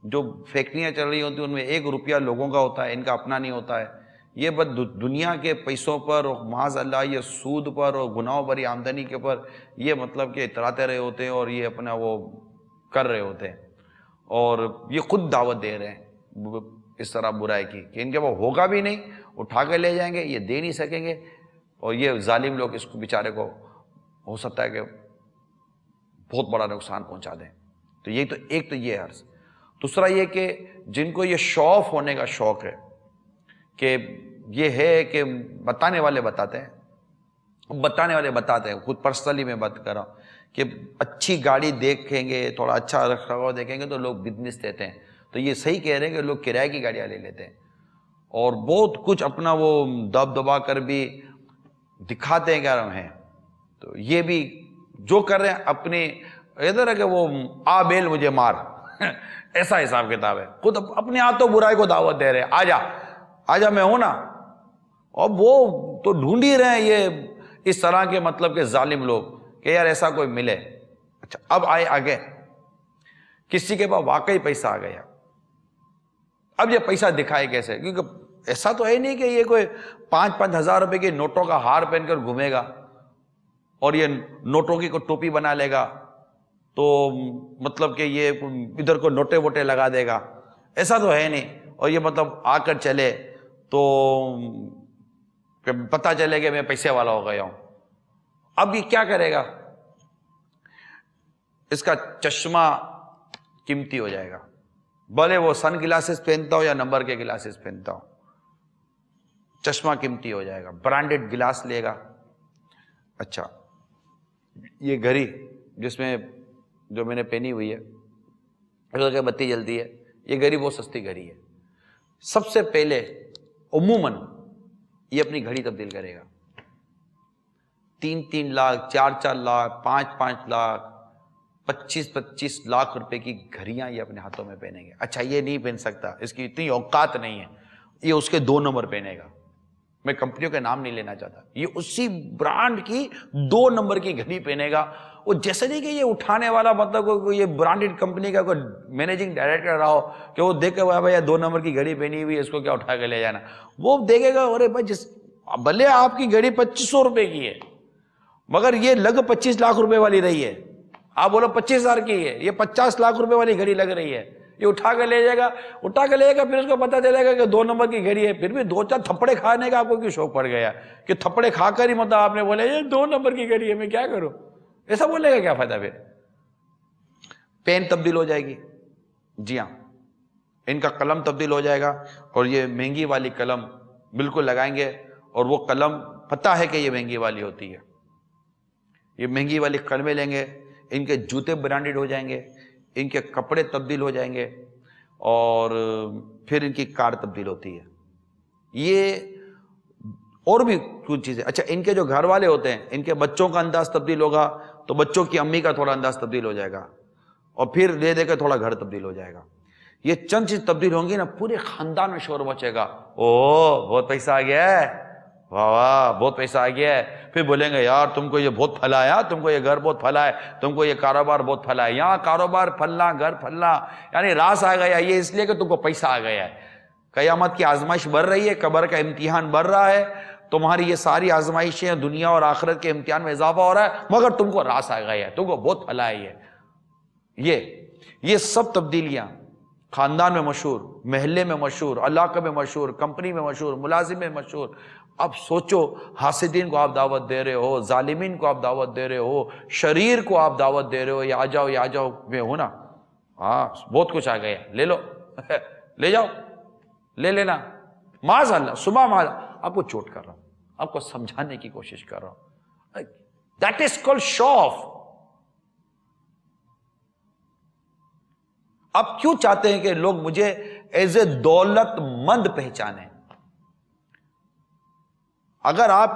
جو فیکٹریاں چل رہی ہوتی ہیں ان میں 1 روپیہ لوگوں کا ہوتا ہے، ان کا اپنا نہیں ہوتا ہے. یہ بس دنیا کے پیسوں پر اور معاذ اللہ یہ سود پر اور گناہوں بری آمدنی کے پر یہ مطلب کہ اتراتے رہے ہوتے ہیں اور یہ اپنا وہ کر رہے ہوتے ہیں. اور یہ خود دعوت دے رہے ہیں اس طرح برائی کی کہ ان کے وہ ہوگا بھی نہیں، اٹھا کے لے جائیں گے، یہ دے نہیں سکیں گے. اور یہ ظالم لوگ اس کو بیچارے کو ہو سکتا ہے کہ بہت بڑا نقصان پہنچا دیں. تو یہ تو ایک تو یہ عرض. دوسرا یہ کہ جن کو یہ شو آف ہونے کا شوق ہے، کہ یہ ہے کہ بتانے والے بتاتے ہیں، خود پرسنلی میں بات کر رہا ہوں کہ اچھی گاڑی دیکھیں گے، تھوڑا اچھا رکھ رکھاؤ دیکھیں گے تو لوگ بزنس دیتے ہیں. تو یہ صحیح کہہ رہے ہیں کہ لوگ کرائے کی گاڑیاں لے لیتے ہیں اور بہت کچھ اپنا وہ دب دبا کر بھی دکھاتے ہیں کہ ہم ہیں. تو یہ بھی جو کر رہے ہیں اپنی ادھر ہے کہ وہ آ بیل مجھے مار ایسا حساب کتاب ہے. خود اپنے ہاتھوں برائی کو دعوت دے رہے ہیں، آجا میں ہوں نا. اور وہ تو ڈھونڈ ہی رہے ہیں یہ اس طرح کے مطلب کہ ظالم لوگ کہ یار ایسا کوئی ملے. اچھا اب آئے آگے، کسی کے پاس واقعی پیسہ آ گیا، اب یہ پیسہ دکھائے کیسے؟ کیونکہ ایسا تو ہے نہیں کہ یہ کوئی 5-5 ہزار روپے کے نوٹوں کا ہار پہن کر گھومے گا اور یہ نوٹوں کی کوئی ٹوپی بنا لے گا تو مطلب کہ یہ ادھر کو نوٹے ووٹے لگا دے گا، ایسا تو ہے نہیں. اور یہ مطلب آ کر چلے تو پتہ چلے کہ میں پیسے والا ہو گیا ہوں. اب یہ کیا کرے گا؟ اس کا چشمہ قیمتی ہو جائے گا، بھلے وہ سن گلاسز پہنتا ہو یا نمبر کے گلاسز پہنتا ہو، چشمہ قیمتی ہو جائے گا، برانڈڈ گلاس لے گا. اچھا یہ گھڑی جس میں جو میں نے پہنی ہوئی ہے، بتی جلتی ہے، یہ گھڑی بہت سستی گھڑی ہے. سب سے پہلے عموماً یہ اپنی گھڑی تبدیل کرے گا. 3-3 لاکھ، 4-4 لاکھ، 5-5 لاکھ، 25-25 لاکھ روپے کی گھڑیاں یہ اپنے ہاتھوں میں پہنیں گے. اچھا یہ نہیں پہن سکتا، اس کی اتنی اوقات نہیں ہے، یہ اس کے 2 نمبر پہنے گا. میں کمپنیوں کے نام نہیں لینا چاہتا، یہ اسی برانڈ کی 2 نمبر کی گھڑی پہنے گا. وہ جیسے نہیں کہ یہ اٹھانے والا مطلب یہ برانڈڈ کمپنی کا کوئی مینیجنگ ڈائریکٹر رہا ہو کہ وہ دیکھے بھائی 2 نمبر کی گھڑی پہنی ہوئی ہے، اس کو کیا اٹھا کے لے جانا. وہ دیکھے گا ارے بھائی بھلے آپ کی گھڑی 2500 روپے کی ہے مگر یہ لگ 25 لاکھ روپے والی رہی ہے. آپ بولو 25,000 کی ہے، یہ 50 لاکھ روپے والی گھڑی لگ رہی ہے. یہ اٹھا کے لے جائے گا، پھر اس کو پتہ چلے گا کہ 2 نمبر کی گھڑی ہے. پھر بھی 2-4 تھپڑے کھانے کا آپ کو کیوں شوق پڑ گیا کہ تھپڑے کھا کر ہی مطلب آپ نے بولے یہ 2 نمبر کی گھڑی ہے میں کیا کروں؟ ایسا بولے گا کیا فائدہ؟ پھر پین تبدیل ہو جائے گی. جی ہاں، ان کا قلم تبدیل ہو جائے گا اور یہ مہنگی والی قلم بالکل لگائیں گے اور وہ قلم پتہ ہے کہ یہ مہنگی والی ہوتی ہے. یہ مہنگی والی قلمیں لیں گے، ان کے جوتے برانڈڈ ہو جائیں گے، ان کے کپڑے تبدیل ہو جائیں گے اور پھر ان کی کار تبدیل ہوتی ہے. یہ اور بھی کچھ چیزیں. اچھا ان کے جو گھر والے ہوتے ہیں ان کے بچوں کا انداز تبدیل ہوگا تو بچوں کی امی کا تھوڑا انداز تبدیل ہو جائے گا. اور پھر دے دے کے تھوڑا گھر تبدیل ہو جائے گا. یہ چند چیز تبدیل ہوں گی نا, پورے خاندان میں شور مچے گا, او بہت پیسہ آ گیا ہے, واہ واہ بہت پیسہ آ گیا ہے. پھر بولیں گے یار تم کو یہ بہت پھلا ہے, تم کو یہ گھر بہت پھلا ہے, تم کو یہ کاروبار بہت پھلا ہے. یہاں کاروبار پھلنا, گھر پھلنا, یعنی راس آ گیا, یہ اس لیے کہ تم کو پیسہ آ گیا ہے. قیامت کی آزمائش بڑھ رہی ہے, قبر کا امتحان بڑھ رہا ہے, تمہاری یہ ساری آزمائشیں دنیا اور آخرت کے امتحان میں اضافہ ہو رہا ہے, مگر تم کو راس آ گیا ہے, تم کو بہت پھلا ہے. یہ سب تبدیلیاں خاندان میں مشہور, محلے میں مشہور, علاقے میں مشہور, کمپنی میں مشہور, ملازم میں مشہور. اب سوچو, حاسدین کو آپ دعوت دے رہے ہو, ظالمین کو آپ دعوت دے رہے ہو, شریر کو آپ دعوت دے رہے ہو, یہ آ جاؤ میں ہو نا, ہاں بہت کچھ آ گیا, لے لو, لے جاؤ, لے لینا. معاذ اللہ, صبح معاذ, آپ کو چوٹ کر رہا ہوں, آپ کو سمجھانے کی کوشش کر رہا ہوں. That is called show of. آپ کیوں چاہتے ہیں کہ لوگ مجھے ایز اے دولت مند پہچانیں؟ اگر آپ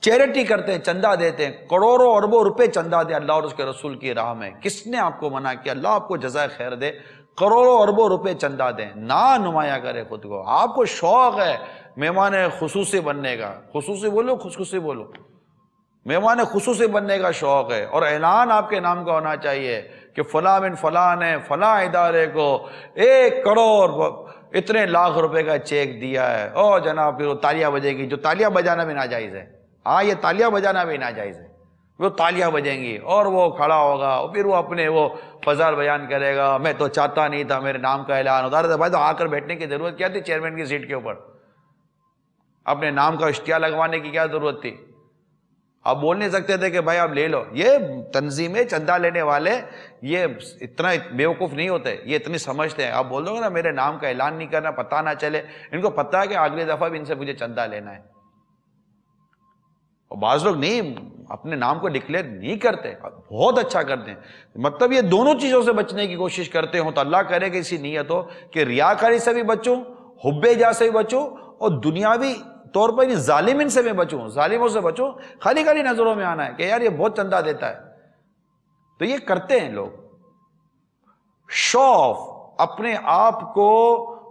چیریٹی کرتے ہیں, چندہ دیتے ہیں, کروڑوں اربوں روپے چندہ دیں اللہ اور اس کے رسول کی راہ میں, کس نے آپ کو منع کیا؟ اللہ آپ کو جزائے خیر دے. کروڑوں اربوں روپے چندہ دیں, نہ نمایاں کرے خود کو. آپ کو شوق ہے مہمان خصوصی بننے کا, خصوصی بولو, خصوصی بولو, مہمان خصوصی بننے کا شوق ہے, اور اعلان آپ کے نام کا ہونا چاہیے کہ فلاں بن فلاں نے فلاں ادارے کو 1 کروڑ اتنے لاکھ روپے کا چیک دیا ہے. او جناب, پھر وہ تالیاں بجے گی, جو تالیاں بجانا بھی ناجائز ہے. ہاں یہ تالیاں بجانا بھی ناجائز ہے. وہ تالیاں بجیں گی اور وہ کھڑا ہوگا, اور پھر وہ اپنے وہ فضل بیان کرے گا, میں تو چاہتا نہیں تھا میرے نام کا اعلان ہوتا رہتا. بھائی تو آ کر بیٹھنے کی ضرورت کیا تھی چیئرمین کی سیٹ کے اوپر؟ اپنے نام کا اشتہار لگوانے کی کیا ضرورت تھی؟ آپ بول نہیں سکتے تھے کہ بھائی آپ لے لو. یہ تنظیمیں چندہ لینے والے یہ اتنا بیوقوف نہیں ہوتے, یہ اتنی سمجھتے ہیں. آپ بول دو گے نا میرے نام کا اعلان نہیں کرنا, پتہ نہ چلے, ان کو پتہ ہے کہ اگلی دفعہ بھی ان سے مجھے چندہ لینا ہے. اور بعض لوگ نہیں, اپنے نام کو ڈکلیئر نہیں کرتے, بہت اچھا کرتے ہیں. مطلب یہ دونوں چیزوں سے بچنے کی کوشش کرتے ہوں تو اللہ کرے کہ اسی نیت ہو کہ ریاکاری سے بھی بچوں, حب جاہ سے بھی بچوں, اور دنیاوی طور پر ظالمین سے میں بچوں, ظالموں سے بچوں. خالی خالی نظروں میں آنا ہے کہ یار یہ بہت چندہ دیتا ہے, تو یہ کرتے ہیں لوگ. شو آف, اپنے آپ کو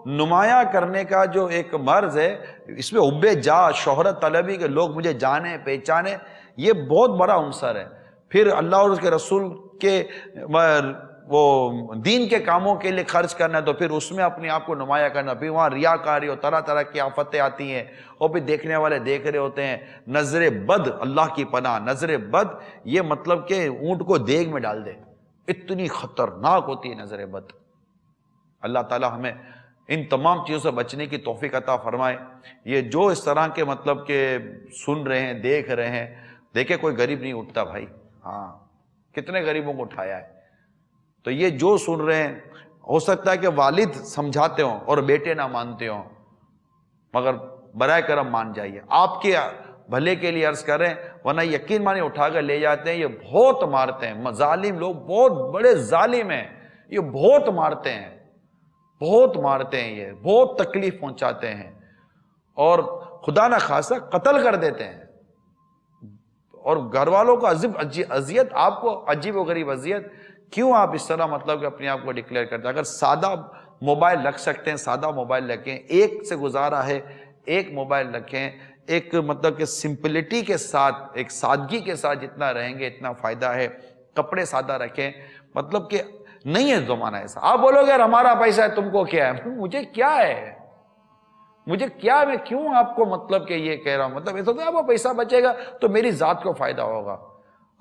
نمایاں کرنے کا جو ایک مرض ہے, اس میں حب جاہ, شہرت طلبی کہ لوگ مجھے جانے پہچانے, یہ بہت بڑا عنصر ہے. پھر اللہ اور اس کے رسول کے وہ دین کے کاموں کے لیے خرچ کرنا ہے تو پھر اس میں اپنے آپ کو نمایاں کرنا. پھر وہاں ریاکاری اور طرح طرح کی آفتیں آتی ہیں, اور پھر دیکھنے والے دیکھ رہے ہوتے ہیں. نظر بد, اللہ کی پناہ, نظر بد یہ مطلب کہ اونٹ کو دیگ میں ڈال دے, اتنی خطرناک ہوتی ہے نظر بد. اللہ تعالی ہمیں ان تمام چیزوں سے بچنے کی توفیق عطا فرمائے. یہ جو اس طرح کے مطلب کہ سن رہے ہیں, دیکھ رہے ہیں, دیکھیں کوئی غریب نہیں اٹھتا بھائی, ہاں کتنے غریبوں کو اٹھایا ہے. تو یہ جو سن رہے ہیں, ہو سکتا ہے کہ والد سمجھاتے ہوں اور بیٹے نہ مانتے ہوں, مگر برائے کرم مان جائیے. آپ کے بھلے کے لیے عرض کریں, ورنہ یقین مانے اٹھا کر لے جاتے ہیں. یہ بہت مارتے ہیں, ظالم لوگ بہت بڑے ظالم ہیں, یہ بہت مارتے ہیں, بہت مارتے ہیں, یہ بہت تکلیف پہنچاتے ہیں, اور خدا نہ خاصہ قتل کر دیتے ہیں. اور گھر والوں کو اذیت, آپ کو عجیب و غریب اذیت. کیوں آپ اس طرح مطلب کہ اپنے آپ کو ڈکلیئر کرتے ہیں؟ اگر سادہ موبائل رکھ سکتے ہیں, سادہ موبائل رکھیں, ایک سے گزارا ہے, ایک موبائل رکھیں, ایک مطلب کہ سمپلٹی کے ساتھ, ایک سادگی کے ساتھ جتنا رہیں گے اتنا فائدہ ہے. کپڑے سادہ رکھیں, مطلب کہ نہیں ہے زمانہ ایسا. آپ بولو گے ہمارا پیسہ ہے, تم کو کیا ہے, مجھے کیا ہے, مجھے کیا, میں کیوں آپ کو مطلب کہ یہ کہہ رہا ہوں. مطلب ایسا آپ کو پیسہ بچے گا تو میری ذات کو فائدہ ہوگا.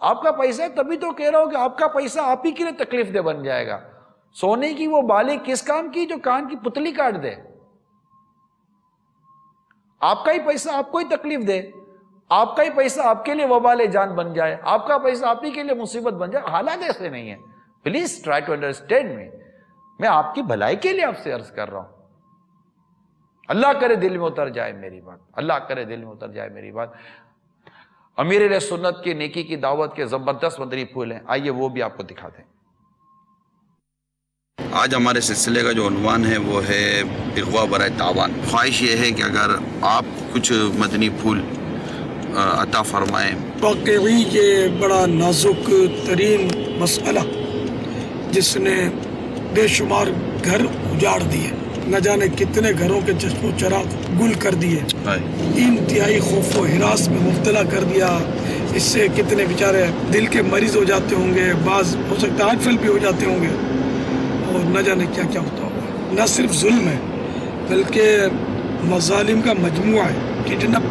آپ کا پیسہ ہے تبھی تو کہہ رہا ہوں کہ آپ کا پیسہ آپ ہی کے لیے تکلیف دہ بن جائے گا. سونے کی وہ بالی کس کام کی جو کان کی پتلی کاٹ دے؟ آپ کا ہی پیسہ آپ کو ہی تکلیف دے, آپ کا ہی پیسہ آپ کے لیے وبال جان بن جائے, آپ کا پیسہ آپ ہی کے لیے مصیبت بن جائے. حالات ایسے نہیں ہیں. Please try to understand me. میں آپ کی بھلائی کے لیے آپ سے عرض کر رہا ہوں. اللہ کرے دل میں اتر جائے میری بات, اللہ کرے دل میں اتر جائے میری بات. امیر علیہ سنت کی نیکی کی دعوت کے زبردست مدنی پھول ہیں, آئیے وہ بھی آپ کو دکھا دیں. آج ہمارے سلسلے کا جو عنوان ہے وہ ہے اغوا برائے تاوان. خواہش یہ ہے کہ اگر آپ کچھ مدنی پھول عطا فرمائیں. واقعی یہ بڑا نازک ترین مسئلہ جس نے بے شمار گھر اجاڑ دیے، نہ جانے کتنے گھروں کے چشم و چراغ گل کر دیے، انتہائی خوف و ہراس میں مبتلا کر دیا۔ اس سے کتنے بیچارے دل کے مریض ہو جاتے ہوں گے، بعض ہو سکتا ہے ہارٹ فیل بھی ہو جاتے ہوں گے، اور نہ جانے کیا کیا ہوتا ہوگا۔ نہ صرف ظلم ہے بلکہ مظالم کا مجموعہ ہے کہ جناب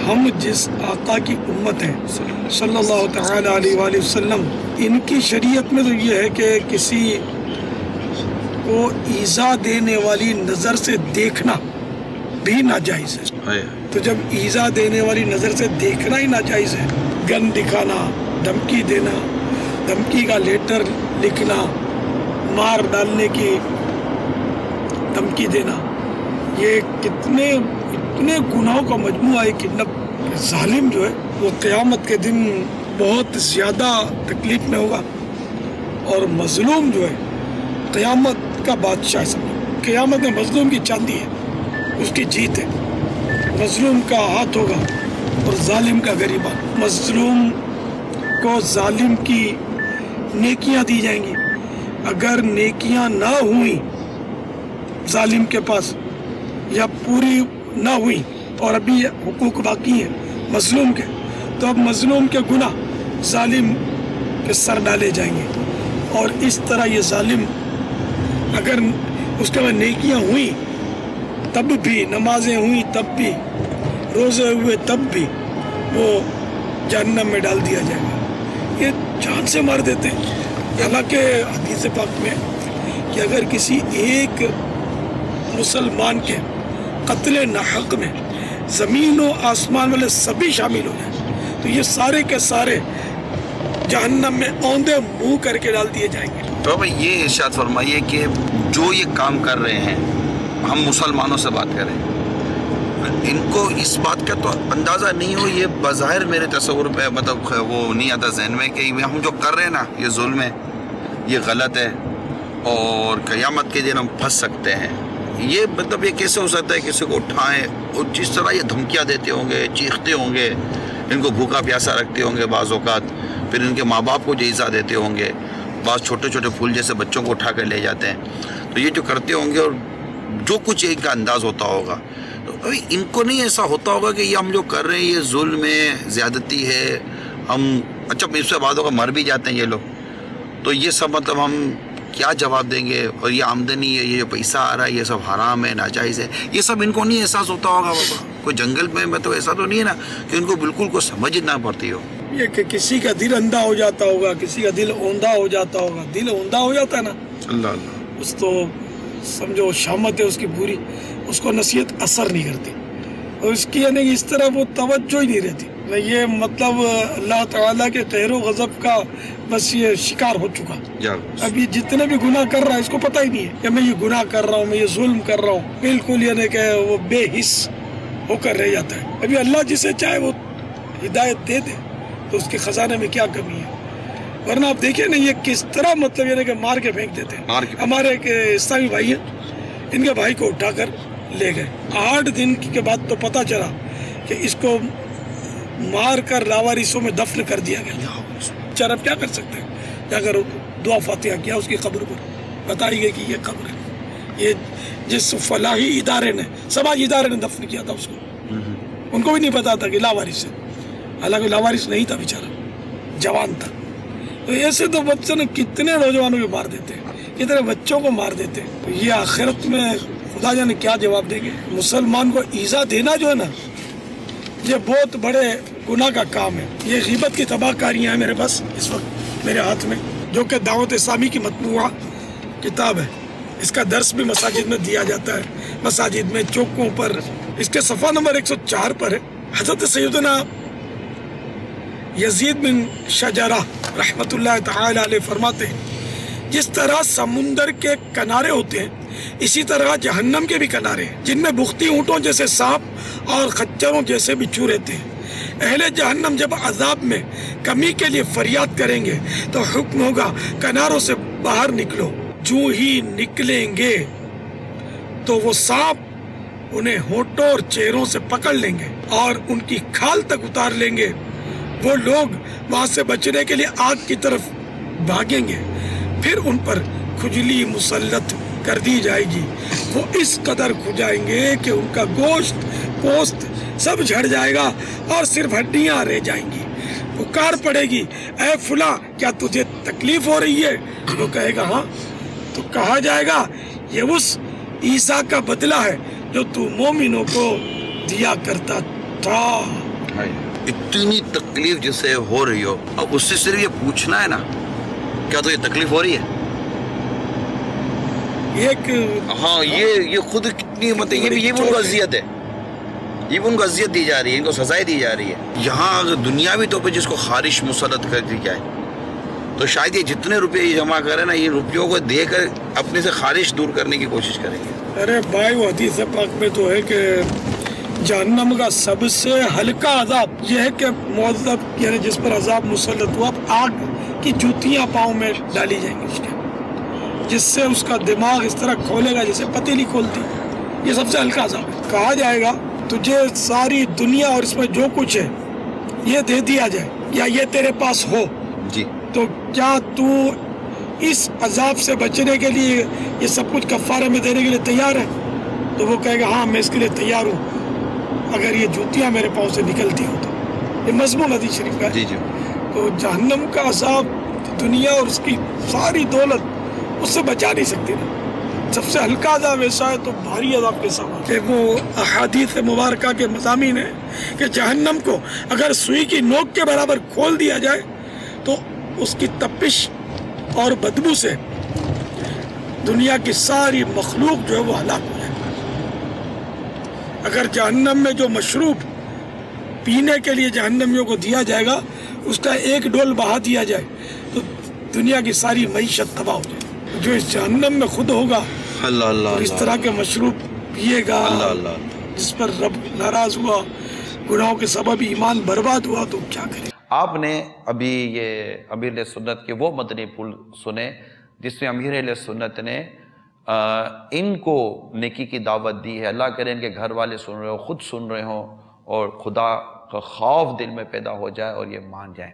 ہم جس آقا کی امت ہیں صلی اللہ تعالی علیہ وآلہ وسلم، ان کی شریعت میں تو یہ ہے کہ کسی کو ایذا دینے والی نظر سے دیکھنا بھی ناجائز ہے۔ تو جب ایذا دینے والی نظر سے دیکھنا ہی ناجائز ہے، گن دکھانا، دھمکی دینا، دھمکی کا لیٹر لکھنا، مار ڈالنے کی دھمکی دینا، یہ اتنے گناہوں کا مجموعہ ہے کہ ظالم جو ہے وہ قیامت کے دن بہت زیادہ تکلیف میں ہوگا، اور مظلوم جو ہے قیامت کا بادشاہ ہے۔ قیامت میں مظلوم کی چاندی ہے، اس کی جیت ہے، مظلوم کا ہاتھ ہوگا اور ظالم کا غریبان۔ مظلوم کو ظالم کی نیکیاں دی جائیں گی، اگر نیکیاں نہ ہوئیں ظالم کے پاس یا پوری نہ ہوئی اور ابھی حقوق باقی ہیں مظلوم کے، تو اب مظلوم کے گناہ ظالم کے سر ڈالے جائیں گے، اور اس طرح یہ ظالم اگر اس کے بعد نیکیاں ہوئیں تب بھی، نمازیں ہوئیں تب بھی، روزے ہوئے تب بھی، وہ جہنم میں ڈال دیا جائے گا۔ یہ جان سے مار دیتے ہیں۔ حالانکہ حدیث پاک میں کہ اگر کسی ایک مسلمان کے قتل ناحق میں زمین و آسمان والے سبھی شامل ہو جائیں تو یہ سارے کے سارے جہنم میں اوندے منہ کر کے ڈال دیے جائیں گے۔ تو بھائی یہ ارشاد فرمائیے کہ جو یہ کام کر رہے ہیں، ہم مسلمانوں سے بات کریں، ان کو اس بات کا تو اندازہ نہیں ہو، یہ بظاہر میرے تصور پہ مطلب وہ نہیں آتا ذہن میں کہ ہم جو کر رہے ہیں نا یہ ظلم ہے، یہ غلط ہے، اور قیامت کے دن ہم پھنس سکتے ہیں۔ یہ مطلب یہ کیسے ہو سکتا ہے کسی کو اٹھائیں، اور جس طرح یہ دھمکیاں دیتے ہوں گے، چیختے ہوں گے، ان کو بھوکا پیاسا رکھتے ہوں گے بعض اوقات، پھر ان کے ماں باپ کو جائزہ دیتے ہوں گے، بعض چھوٹے چھوٹے پھول جیسے بچوں کو اٹھا کر لے جاتے ہیں، تو یہ جو کرتے ہوں گے اور جو کچھ ان کا انداز ہوتا ہوگا، تو ابھی ان کو نہیں ایسا ہوتا ہوگا کہ یہ ہم جو کر رہے ہیں یہ ظلم ہے، زیادتی ہے، ہم اچھا اس سے بعد ہوگا مر بھی جاتے ہیں یہ لوگ، تو یہ سب مطلب ہم کیا جواب دیں گے، اور یہ آمدنی ہے، یہ جو پیسہ آ رہا ہے یہ سب حرام ہے، ناجائز ہے، یہ سب ان کو نہیں احساس ہوتا ہوگا بابا؟ کوئی جنگل میں مطلب ایسا تو نہیں ہے نا کہ ان کو بالکل کو سمجھ نہ پڑتی ہو؟ یہ کہ کسی کا دل اندھا ہو جاتا ہوگا، کسی کا دل اوندھا ہو جاتا ہوگا، دل اوندھا ہو جاتا ہے نا، اللہ اللہ، اس تو سمجھو شامت ہے اس کی پوری، اس کو نصیحت اثر نہیں کرتی، اور اس کی یعنی اس طرح وہ توجہ ہی نہیں رہتی، یہ مطلب اللہ تعالیٰ کے قہر و غضب کا بس یہ شکار ہو چکا۔ اب یہ جتنے بھی گناہ کر رہا ہے اس کو پتہ ہی نہیں ہے کہ میں یہ گناہ کر رہا ہوں، میں یہ ظلم کر رہا ہوں، بالکل یعنی کہ وہ بے حس ہو کر رہ جاتا ہے۔ ابھی اللہ جسے چاہے وہ ہدایت دے دے تو اس کے خزانے میں کیا کمی ہے، ورنہ آپ دیکھیں نا یہ کس طرح مطلب یعنی کہ مار کے پھینک دیتے ہیں۔ ہمارے ایک اسلامی بھائی ہیں، ان کے بھائی کو اٹھا کر لے گئے، 8 دن کے بعد تو پتہ چلا کہ اس کو مار کر لاوارثوں میں دفن کر دیا گیا۔ چار اب کیا کر سکتے ہیں؟ جا کر دعا فاتحہ کیا اس کی قبر پر، بتائی گئی کہ یہ قبر ہے، یہ جس فلاحی ادارے نے، سماجی ادارے نے دفن کیا تھا اس کو، ان کو بھی نہیں پتا تھا کہ لاوارث ہے، حالانکہ لاوارث نہیں تھا بیچارہ، جوان تھا۔ تو ایسے تو بچوں نے کتنے نوجوانوں کو مار دیتے ہیں، کتنے بچوں کو مار دیتے ہیں، تو یہ آخرت میں خدا جانے کیا جواب دیں گے۔ مسلمان کو ایذا دینا جو ہے نا یہ بہت بڑے گناہ کا کام ہے۔ یہ غیبت کی تباہ کاریاں ہیں میرے پاس اس وقت میرے ہاتھ میں، جو کہ دعوت اسلامی کی مطبوعہ کتاب ہے، اس کا درس بھی مساجد میں دیا جاتا ہے، مساجد میں، چوکوں پر، اس کے صفحہ نمبر 104 پر ہے۔ حضرت سیدنا یزید بن شجرہ رحمت اللہ تعالی علیہ فرماتے ہیں جس طرح سمندر کے کنارے ہوتے ہیں اسی طرح جہنم کے بھی کنارے ہیں، جن میں بختی اونٹوں جیسے سانپ اور خچروں جیسے بچھو رہتے ہیں۔ اہل جہنم جب عذاب میں کمی کے لیے فریاد کریں گے تو حکم ہوگا کناروں سے باہر نکلو، جو ہی نکلیں گے تو وہ سانپ انہیں ہونٹوں اور چہروں سے پکڑ لیں گے اور ان کی کھال تک اتار لیں گے۔ وہ لوگ وہاں سے بچنے کے لیے آگ کی طرف بھاگیں گے، پھر ان پر کھجلی مسلط کر دی جائے گی. وہ اس قدر کھجائیں گے کہ ان کا گوشت پوست سب جھڑ جائے گا اور صرف ہڈیاں رہ جائیں گی. پکار پڑے گی اے فلاں کیا تجھے تکلیف ہو رہی ہے؟ وہ کہے گا ہاں. تو کہا جائے گا یہ اس عیسیٰ کا بدلہ ہے جو تو مومنوں کو دیا کرتا تھا. اتنی تکلیف جسے ہو رہی ہو اب اس سے صرف یہ پوچھنا ہے نا کیا تو یہ تکلیف ہو رہی ہے؟ ہاں یہ خود کتنی مطلب یہ بھی ان کو اذیت ہے، یہ بھی ان کو اذیت دی جا رہی ہے، ان کو سزائیں دی جا رہی ہے. یہاں اگر دنیاوی طور پہ جس کو خارش مسلط کر دی جائے تو شاید یہ جتنے روپے یہ جمع کرے نا یہ روپیوں کو دے کر اپنے سے خارش دور کرنے کی کوشش کریں گے. ارے بھائی وہ حدیث پاک میں تو ہے کہ جہنم کا سب سے ہلکا عذاب یہ ہے کہ معذب یعنی جس پر عذاب مسلط ہوا آگ کی جوتیاں پاؤں میں ڈالی جائیں گی اس کے، جس سے اس کا دماغ اس طرح کھولے گا جیسے پتیلی کھولتی. یہ سب سے ہلکا عذاب ہے. کہا جائے گا تجھے ساری دنیا اور اس میں جو کچھ ہے یہ دے دیا جائے یا یہ تیرے پاس ہو جی تو کیا تو اس عذاب سے بچنے کے لیے یہ سب کچھ کفارے میں دینے کے لیے تیار ہے؟ تو وہ کہے گا ہاں میں اس کے لیے تیار ہوں اگر یہ جوتیاں میرے پاؤں سے نکلتی ہوں. تو یہ مضمون حدیث شریف کا ہے. تو جہنم کا عذاب دنیا اور اس کی ساری دولت اس سے بچا نہیں سکتی نا. سب سے ہلکا عذاب ایسا ہے تو بھاری عذاب کے ساتھ کہ وہ احادیث مبارکہ کے مضامین ہیں کہ جہنم کو اگر سوئی کی نوک کے برابر کھول دیا جائے تو اس کی تپش اور بدبو سے دنیا کی ساری مخلوق جو ہے وہ ہلاک ہو جائے. اگر جہنم میں جو مشروب پینے کے لیے جہنمیوں کو دیا جائے گا اس کا ایک ڈول بہا دیا جائے تو دنیا کی ساری معیشت تباہ ہو جائے. جو اس جہنم میں خود ہوگا اور اس طرح کے مشروب پیے گا جس پر رب ناراض ہوا گناہوں کے سبب ایمان برباد ہوا تو کیا کرے. آپ نے ابھی یہ امیر علیہ سنت کے وہ مدنی پھول سنے جس میں امیر علیہ سنت نے ان کو نیکی کی دعوت دی ہے. اللہ کرے ان کے گھر والے سن رہے ہو، خود سن رہے ہوں اور خدا کا خوف دل میں پیدا ہو جائے اور یہ مان جائیں.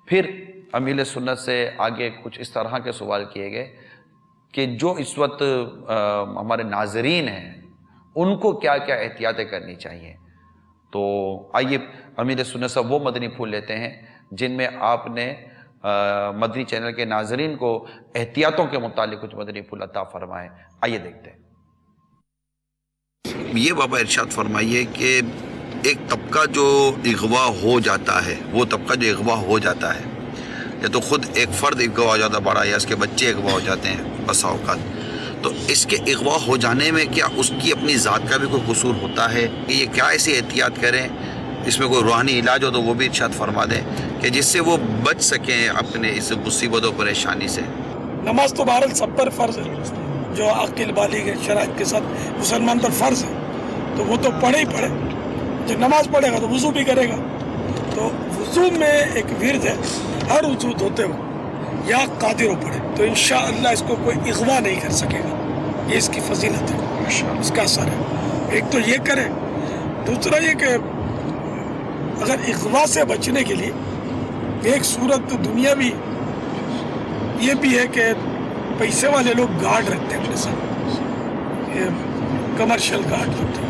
پھر امیر علیہ سنت سے آگے کچھ اس طرح کے سوال کیے گئے کہ جو اس وقت ہمارے ناظرین ہیں ان کو کیا کیا احتیاطیں کرنی چاہیے. تو آئیے امیر علیہ سنت سے وہ مدنی پھول لیتے ہیں جن میں آپ نے مدنی چینل کے ناظرین کو احتیاطوں کے متعلق کچھ مدنی پھول عطا فرمائے. آئیے دیکھتے ہیں. یہ بابا ارشاد فرمائیے کہ ایک طبقہ جو اغوا ہو جاتا ہے، وہ طبقہ جو اغوا ہو جاتا ہے یا تو خود ایک فرد اغوا ہو جاتا بڑا یا اس کے بچے اغوا ہو جاتے ہیں بسا اوقات، تو اس کے اغوا ہو جانے میں کیا اس کی اپنی ذات کا بھی کوئی قصور ہوتا ہے کہ یہ کیا ایسی احتیاط کریں؟ اس میں کوئی روحانی علاج ہو تو وہ بھی ارشاد فرما دیں کہ جس سے وہ بچ سکیں اپنے اس مصیبت و پریشانی سے. نماز تو بہرحال سب پر فرض ہے، جو عاقل بالغ ہے شرائط کے ساتھ مسلمان پر فرض ہے تو وہ تو پڑھے ہی پڑھے. جب نماز پڑھے گا تو وضو بھی کرے گا. تو وضو میں ایک ورد ہے ہر وضو دھوتے ہو یا قادر ہو پڑھے تو انشاءاللہ اس کو کوئی اغوا نہیں کر سکے گا. یہ اس کی فضیلت ہے، اس کا اثر ہے. ایک تو یہ کرے، دوسرا یہ کہ اگر اغوا سے بچنے کے لیے ایک صورت دنیا بھی یہ بھی ہے کہ پیسے والے لوگ گارڈ رکھتے ہیں اپنے ساتھ، کمرشل گارڈ رکھتے ہیں.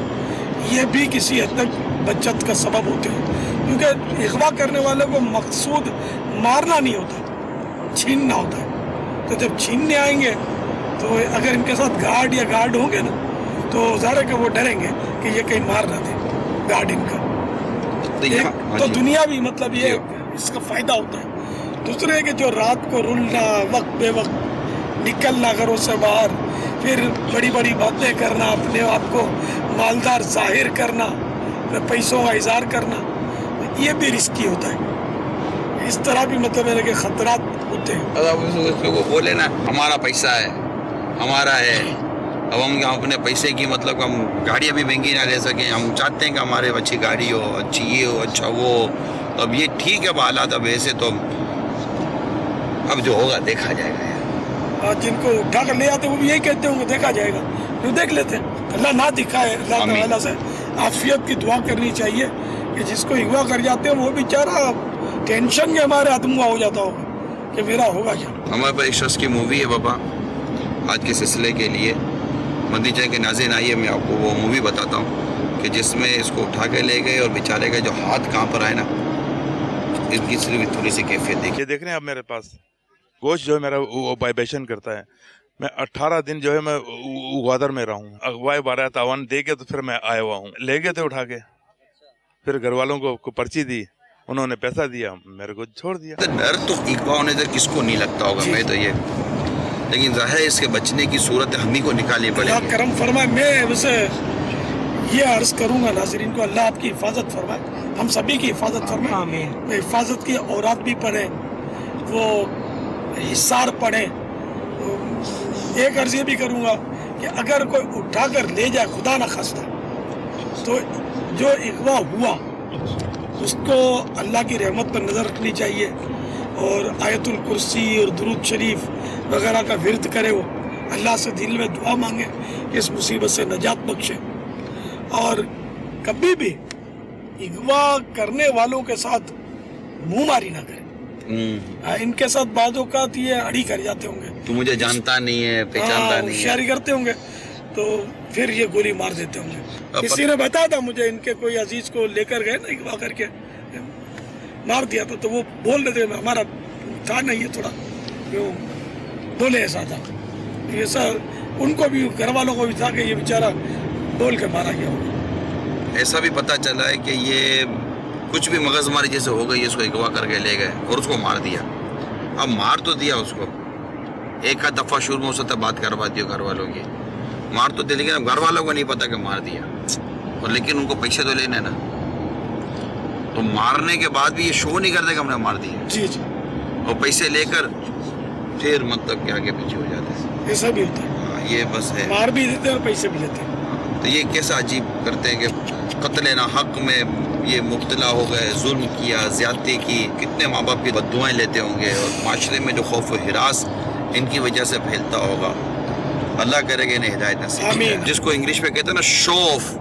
یہ بھی کسی حد تک بچت کا سبب ہوتے ہیں کیونکہ اغوا کرنے والے کو مقصود مارنا نہیں ہوتا، چھیننا ہوتا ہے. تو جب چھیننے آئیں گے تو اگر ان کے ساتھ گارڈ یا گارڈ ہوں گے نا تو ظاہر ہے کہ وہ ڈریں گے کہ یہ کہیں مار نہ دے گارڈ ان کا. تو دنیا بھی مطلب یہ اس کا فائدہ ہوتا ہے. دوسرے کہ جو رات کو رلنا، وقت بے وقت نکلنا گھروں سے باہر، پھر بڑی بڑی باتیں کرنا، اپنے آپ کو مالدار ظاہر کرنا، پیسوں کا اظہار کرنا، یہ بھی رسکی ہوتا ہے. اس طرح بھی مطلب ہے کہ خطرات ہوتے ہیں. وہ بولے نا ہمارا پیسہ ہے، ہمارا ہے، اب ہم اپنے پیسے کی مطلب ہم گاڑیاں بھی مہنگی نہ لے سکیں. ہم چاہتے ہیں کہ ہمارے اچھی گاڑی ہو، اچھی یہ ہو، اچھا وہ. تو اب یہ ٹھیک ہے اب حالات اب ایسے تو اب جو ہوگا دیکھا جائے گا. جن کو اٹھا کر لے آتے وہ بھی یہی کہتے ہوں کہ دیکھا جائے گا، جو دیکھ لیتے ہیں. اللہ نہ دکھائے. اللہ تعالیٰ سے عافیت کی دعا کرنی چاہیے کہ جس کو اغوا کر جاتے ہیں وہ بیچارہ ٹینشن کے ہمارے آدم ہوا ہو جاتا ہوگا کہ میرا ہوگا کیا. ہمارے پاس ایک شخص کی مووی ہے بابا آج کے سلسلے کے لیے. مدنی چینل کے ناظرین آئیے میں آپ کو وہ مووی بتاتا ہوں کہ جس میں اس کو اٹھا کے لے گئے اور بیچارے کا جو ہاتھ کہاں پر آئے نا, اس کی صرف تھوڑی سی کیفیت دیکھیے. دیکھ رہے ہیں آپ میرے پاس گوشت جو ہے میرا وہ وائبریشن کرتا ہے. میں 18 دن جو ہے میں گوادر میں رہا ہوں. اغواء بارہ تاوان دے کے تو پھر میں آیا ہوا ہوں. لے گئے تھے اٹھا کے, پھر گھر والوں کو پرچی دی, انہوں نے پیسہ دیا, میرے کو چھوڑ دیا. ڈر تو اغوا ہونے سے کس کو نہیں لگتا ہوگا, میں تو یہ, لیکن ظاہر ہے اس کے بچنے کی صورت ہم ہی کو نکالنی پڑے گی. کرم فرمائے. میں ویسے یہ عرض کروں گا ناظرین کو, اللہ آپ کی حفاظت فرمائے, ہم سبھی کی حفاظت فرمائے. حفاظت کی اورات بھی پڑھیں, وہ حصار پڑھیں. ایک عرض یہ بھی کروں گا کہ اگر کوئی اٹھا کر لے جائے خدا نہ خواستہ, تو جو اغوا ہوا اس کو اللہ کی رحمت پر نظر رکھنی چاہیے, اور آیت الکرسی اور درود شریف وغیرہ کا ورد کرے, وہ اللہ سے دل میں دعا مانگے کہ اس مصیبت سے نجات بخشے. اور کبھی بھی اغوا کرنے والوں کے ساتھ منہ ماری نہ کرے. ان کے ساتھ بعض اوقات یہ اڑی کر جاتے ہوں گے, تو مجھے جانتا نہیں ہے, پہچانتا نہیں ہے, ہوشیاری کرتے ہوں گے, تو پھر یہ گولی مار دیتے ہوں گے. کسی نے بتایا تھا مجھے, ان کے کوئی عزیز کو لے کر گئے نا اغوا کر کے مار دیا تھا, تو وہ بول رہے تھے ہمارا تھا نہیں, یہ تھوڑا بولے ایسا تھا. ایسا ان کو بھی, گھر والوں کو بھی تھا کہ یہ بیچارہ بول کے مارا گیا ہوگا. ایسا بھی پتہ چلا ہے کہ یہ کچھ بھی مغز ماری جیسے ہو گئی, اس کو اغوا کر کے لے گئے اور اس کو مار دیا. اب مار تو دیا اس کو, ایک آدھ دفعہ شروع میں ہو سکتا بات کروا دی گھر والوں کی, مار تو دیا, لیکن اب گھر والوں کو نہیں پتا کہ مار دیا, اور لیکن ان کو پیسے تو لینے نا, تو مارنے کے بعد بھی یہ شو نہیں کرتے کہ ہم نے مار دیا. جی جی. اور پیسے لے کر پھر مطلب کہ آگے پیچھے ہو جاتے ہیں. ایسا بھی ہوتا ہے, یہ بس ہے, مار بھی دیتے ہیں اور پیسے بھی لیتے ہیں. تو یہ کیسا عجیب کرتے ہیں کہ قتل ناحق میں یہ مبتلا ہو گئے, ظلم کیا, زیادتی کی, کتنے ماں باپ کی بددعائیں لیتے ہوں گے, اور معاشرے میں جو خوف و ہراس ان کی وجہ سے پھیلتا ہوگا. اللہ کرے گا انہیں ہدایت نصیب, جس کو انگلش میں کہتے ہیں نا شو آف,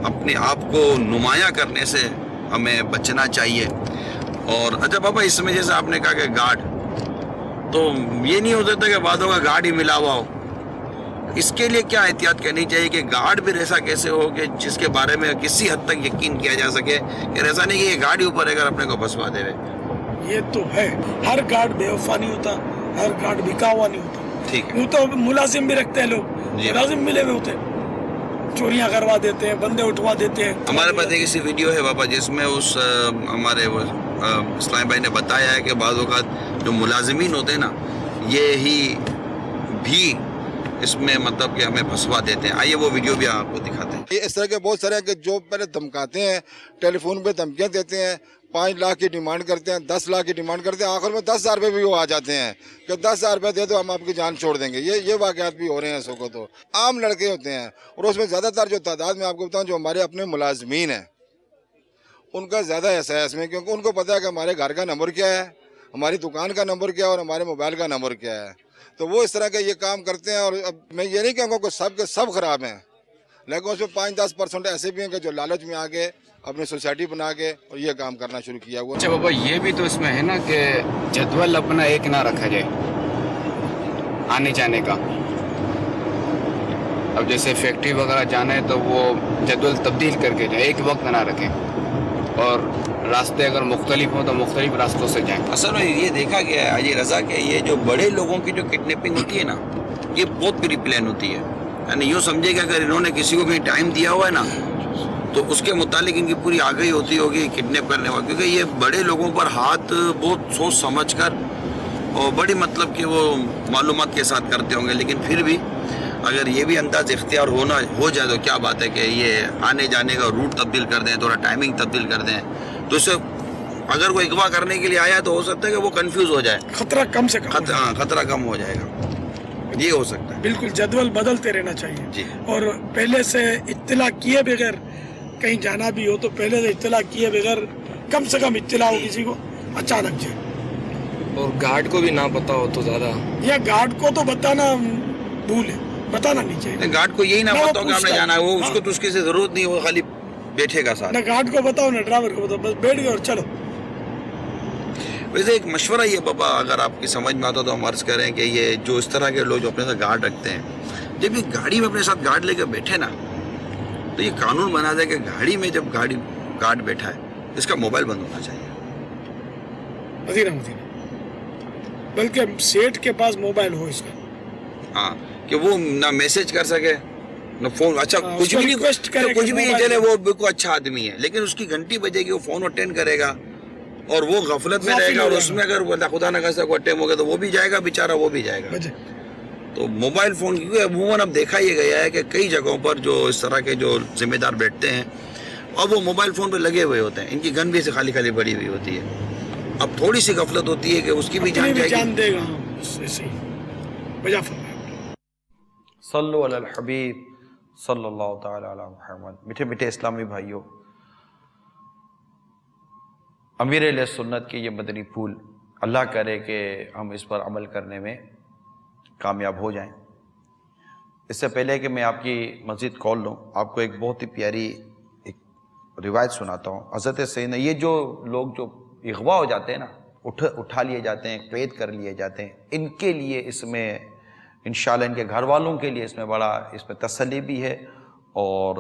اپنے آپ کو نمایاں کرنے سے ہمیں بچنا چاہیے. اور اچھا بابا, اس میں جیسے آپ نے کہا کہ گارڈ, تو یہ نہیں ہو سکتا کہ بعدوں کا گارڈ ہی ملا ہوا ہو, اس کے لیے کیا احتیاط کرنی چاہیے کہ گارڈ بھی ایسا کیسے ہو کہ جس کے بارے میں کسی حد تک یقین کیا جا سکے کہ ایسا نہیں کہ یہ گارڈ ہی اوپر اگر اپنے کو پھنسوا دے رہے. یہ تو ہے, ہر گارڈ بے وفا نہیں ہوتا, ہر گارڈ بکا ہوا نہیں ہوتا. ٹھیک ہے, وہ تو ملازم بھی رکھتے ہیں لوگ, ملازم ملے ہوئے ہوتے ہیں, چوریاں کروا دیتے ہیں, بندے اٹھوا دیتے ہیں. ہمارے پاس ایک ایسی ویڈیو ہے بابا جس میں اس ہمارے اسلام بھائی نے بتایا ہے کہ بعض اوقات جو ملازمین ہوتے ہیں نا, یہی بھی اس میں مطلب کہ ہمیں پھنسوا دیتے ہیں. آئیے وہ ویڈیو بھی آپ کو دکھاتے ہیں. اس طرح کے بہت سارے ہیں کہ جو پہلے دھمکاتے ہیں, ٹیلی فون پہ دھمکیاں دیتے ہیں, 5 لاکھ کی ڈیمانڈ کرتے ہیں, 10 لاکھ کی ڈیمانڈ کرتے ہیں, آخر میں 10,000 روپے بھی وہ آ جاتے ہیں کہ 10,000 روپے دے دو ہم آپ کی جان چھوڑ دیں گے. یہ واقعات بھی ہو رہے ہیں. اس کو تو عام لڑکے ہوتے ہیں, اور اس میں زیادہ تر جو تعداد میں آپ کو بتاؤں جو ہمارے اپنے ملازمین ہیں ان کا زیادہ احساس میں, کیونکہ ان کو پتہ ہے کہ ہمارے گھر کا نمبر کیا ہے, ہماری دکان کا نمبر کیا ہے, اور ہمارے موبائل کا نمبر کیا ہے. تو وہ اس طرح کے یہ کام کرتے ہیں. اور اب میں یہ نہیں کہوں گا کہ سب کے سب خراب ہیں, لیکن اس میں 5-10% ایسے بھی ہیں کہ جو لالچ میں آگے اپنی سوسائٹی بنا کے اور یہ کام کرنا شروع کیا ہوا. اچھا بابا, یہ بھی تو اس میں ہے نا کہ جدول اپنا ایک نہ رکھا جائے آنے جانے کا. اب جیسے فیکٹری وغیرہ جانا ہے تو وہ جدول تبدیل کر کے جائیں, ایک وقت نہ رکھیں, اور راستے اگر مختلف ہوں تو مختلف راستوں سے جائیں. اصل میں یہ دیکھا گیا ہے حاجی رضا کہ یہ جو بڑے لوگوں کی جو کڈنیپنگ ہوتی ہے نا, یہ بہت پری پلان ہوتی ہے. یعنی یوں سمجھے کہ اگر انہوں نے کسی کو کہیں ٹائم دیا ہوا ہے نا, تو اس کے متعلق ان کی پوری آگاہی ہوتی ہوگی کڈنیپ کرنے والا, کیونکہ یہ بڑے لوگوں پر ہاتھ بہت سوچ سمجھ کر اور بڑی مطلب کہ وہ معلومات کے ساتھ کرتے ہوں گے. لیکن پھر بھی اگر یہ بھی انداز اختیار ہو جائے تو کیا بات ہے کہ یہ آنے جانے کا روٹ تبدیل کر دیں, تھوڑا ٹائمنگ تبدیل کر دیں, تو اس سے اگر کوئی اغوا کرنے کے لیے آیا تو ہو سکتا ہے کہ وہ کنفیوز ہو جائے, خطرہ کم سے کم, خطرہ کم ہو جائے گا. یہ ہو سکتا ہے. بالکل جدول بدلتے رہنا چاہیے جی. اور پہلے سے اطلاع کیے بغیر کہیں جانا بھی ہو تو پہلے سے اطلاع کیے بغیر کم سے کم اطلاع ہو کسی کو اچانک جائے. اور گارڈ کو بھی نہ پتا ہو تو زیادہ, یا گارڈ کو تو بتانا بھول ہے, بتانا نہیں چاہیے. گارڈ کو یہی نہ پتا ہو کہ ہم نے جانا ہے, وہ اس کو تو اس کی ضرورت نہیں, وہ خالی بیٹھے گا ساتھ. نہ گارڈ کو بتاؤ نہ ڈرائیور کو بتاؤ, بس بیٹھ گئے اور چلو. ویسے ایک مشورہ یہ بابا اگر آپ کی سمجھ میں آتا تو ہم عرض کریں کہ یہ جو اس طرح کے لوگ جو اپنے ساتھ گارڈ رکھتے ہیں، جب یہ گاڑی میں اپنے ساتھ گارڈ لے کے بیٹھے نا تو یہ قانون بنا دے کہ گاڑی میں جب گارڈ بیٹھا ہے اس کا موبائل بند ہونا چاہیے. بلکہ سیٹ کے پاس موبائل ہو اس کا، ہاں، کہ وہ نہ میسج کر سکے نہ فون. اچھا کچھ بھی نہیں چلے، وہ بالکل اچھا آدمی ہے، لیکن اس کی گھنٹی بجے گی وہ فون اٹینڈ کرے گا اور وہ غفلت میں رہے گا، اور اس میں اگر خدا نہ خاصا کوئی اٹیم ہو گیا تو وہ بھی جائے گا بیچارہ، وہ بھی جائے گا. تو موبائل فون کیونکہ عموماً اب دیکھا یہ گیا ہے کہ کئی جگہوں پر جو اس طرح کے جو ذمہ دار بیٹھتے ہیں اور وہ موبائل فون پہ لگے ہوئے ہوتے ہیں، ان کی گن بھی سے خالی خالی بڑی ہوئی ہوتی ہے. اب تھوڑی سی غفلت ہوتی ہے کہ اس کی بھی جان جائے گی. صلو علی الحبیب صلی اللہ تعالی علی محمد. میٹھے میٹھے اسلامی بھائیوں، امیر اہل سنت کے یہ مدنی پھول، اللہ کرے کہ ہم اس پر عمل کرنے میں کامیاب ہو جائیں. اس سے پہلے کہ میں آپ کی مزید کال لوں، آپ کو ایک بہت ہی پیاری ایک روایت سناتا ہوں. حضرت سیدنا، یہ جو لوگ جو اغوا ہو جاتے ہیں نا، اٹھا لیے جاتے ہیں، قید کر لیے جاتے ہیں، ان کے لیے اس میں انشاءاللہ ان کے گھر والوں کے لیے اس میں بڑا اس میں تسلی بھی ہے، اور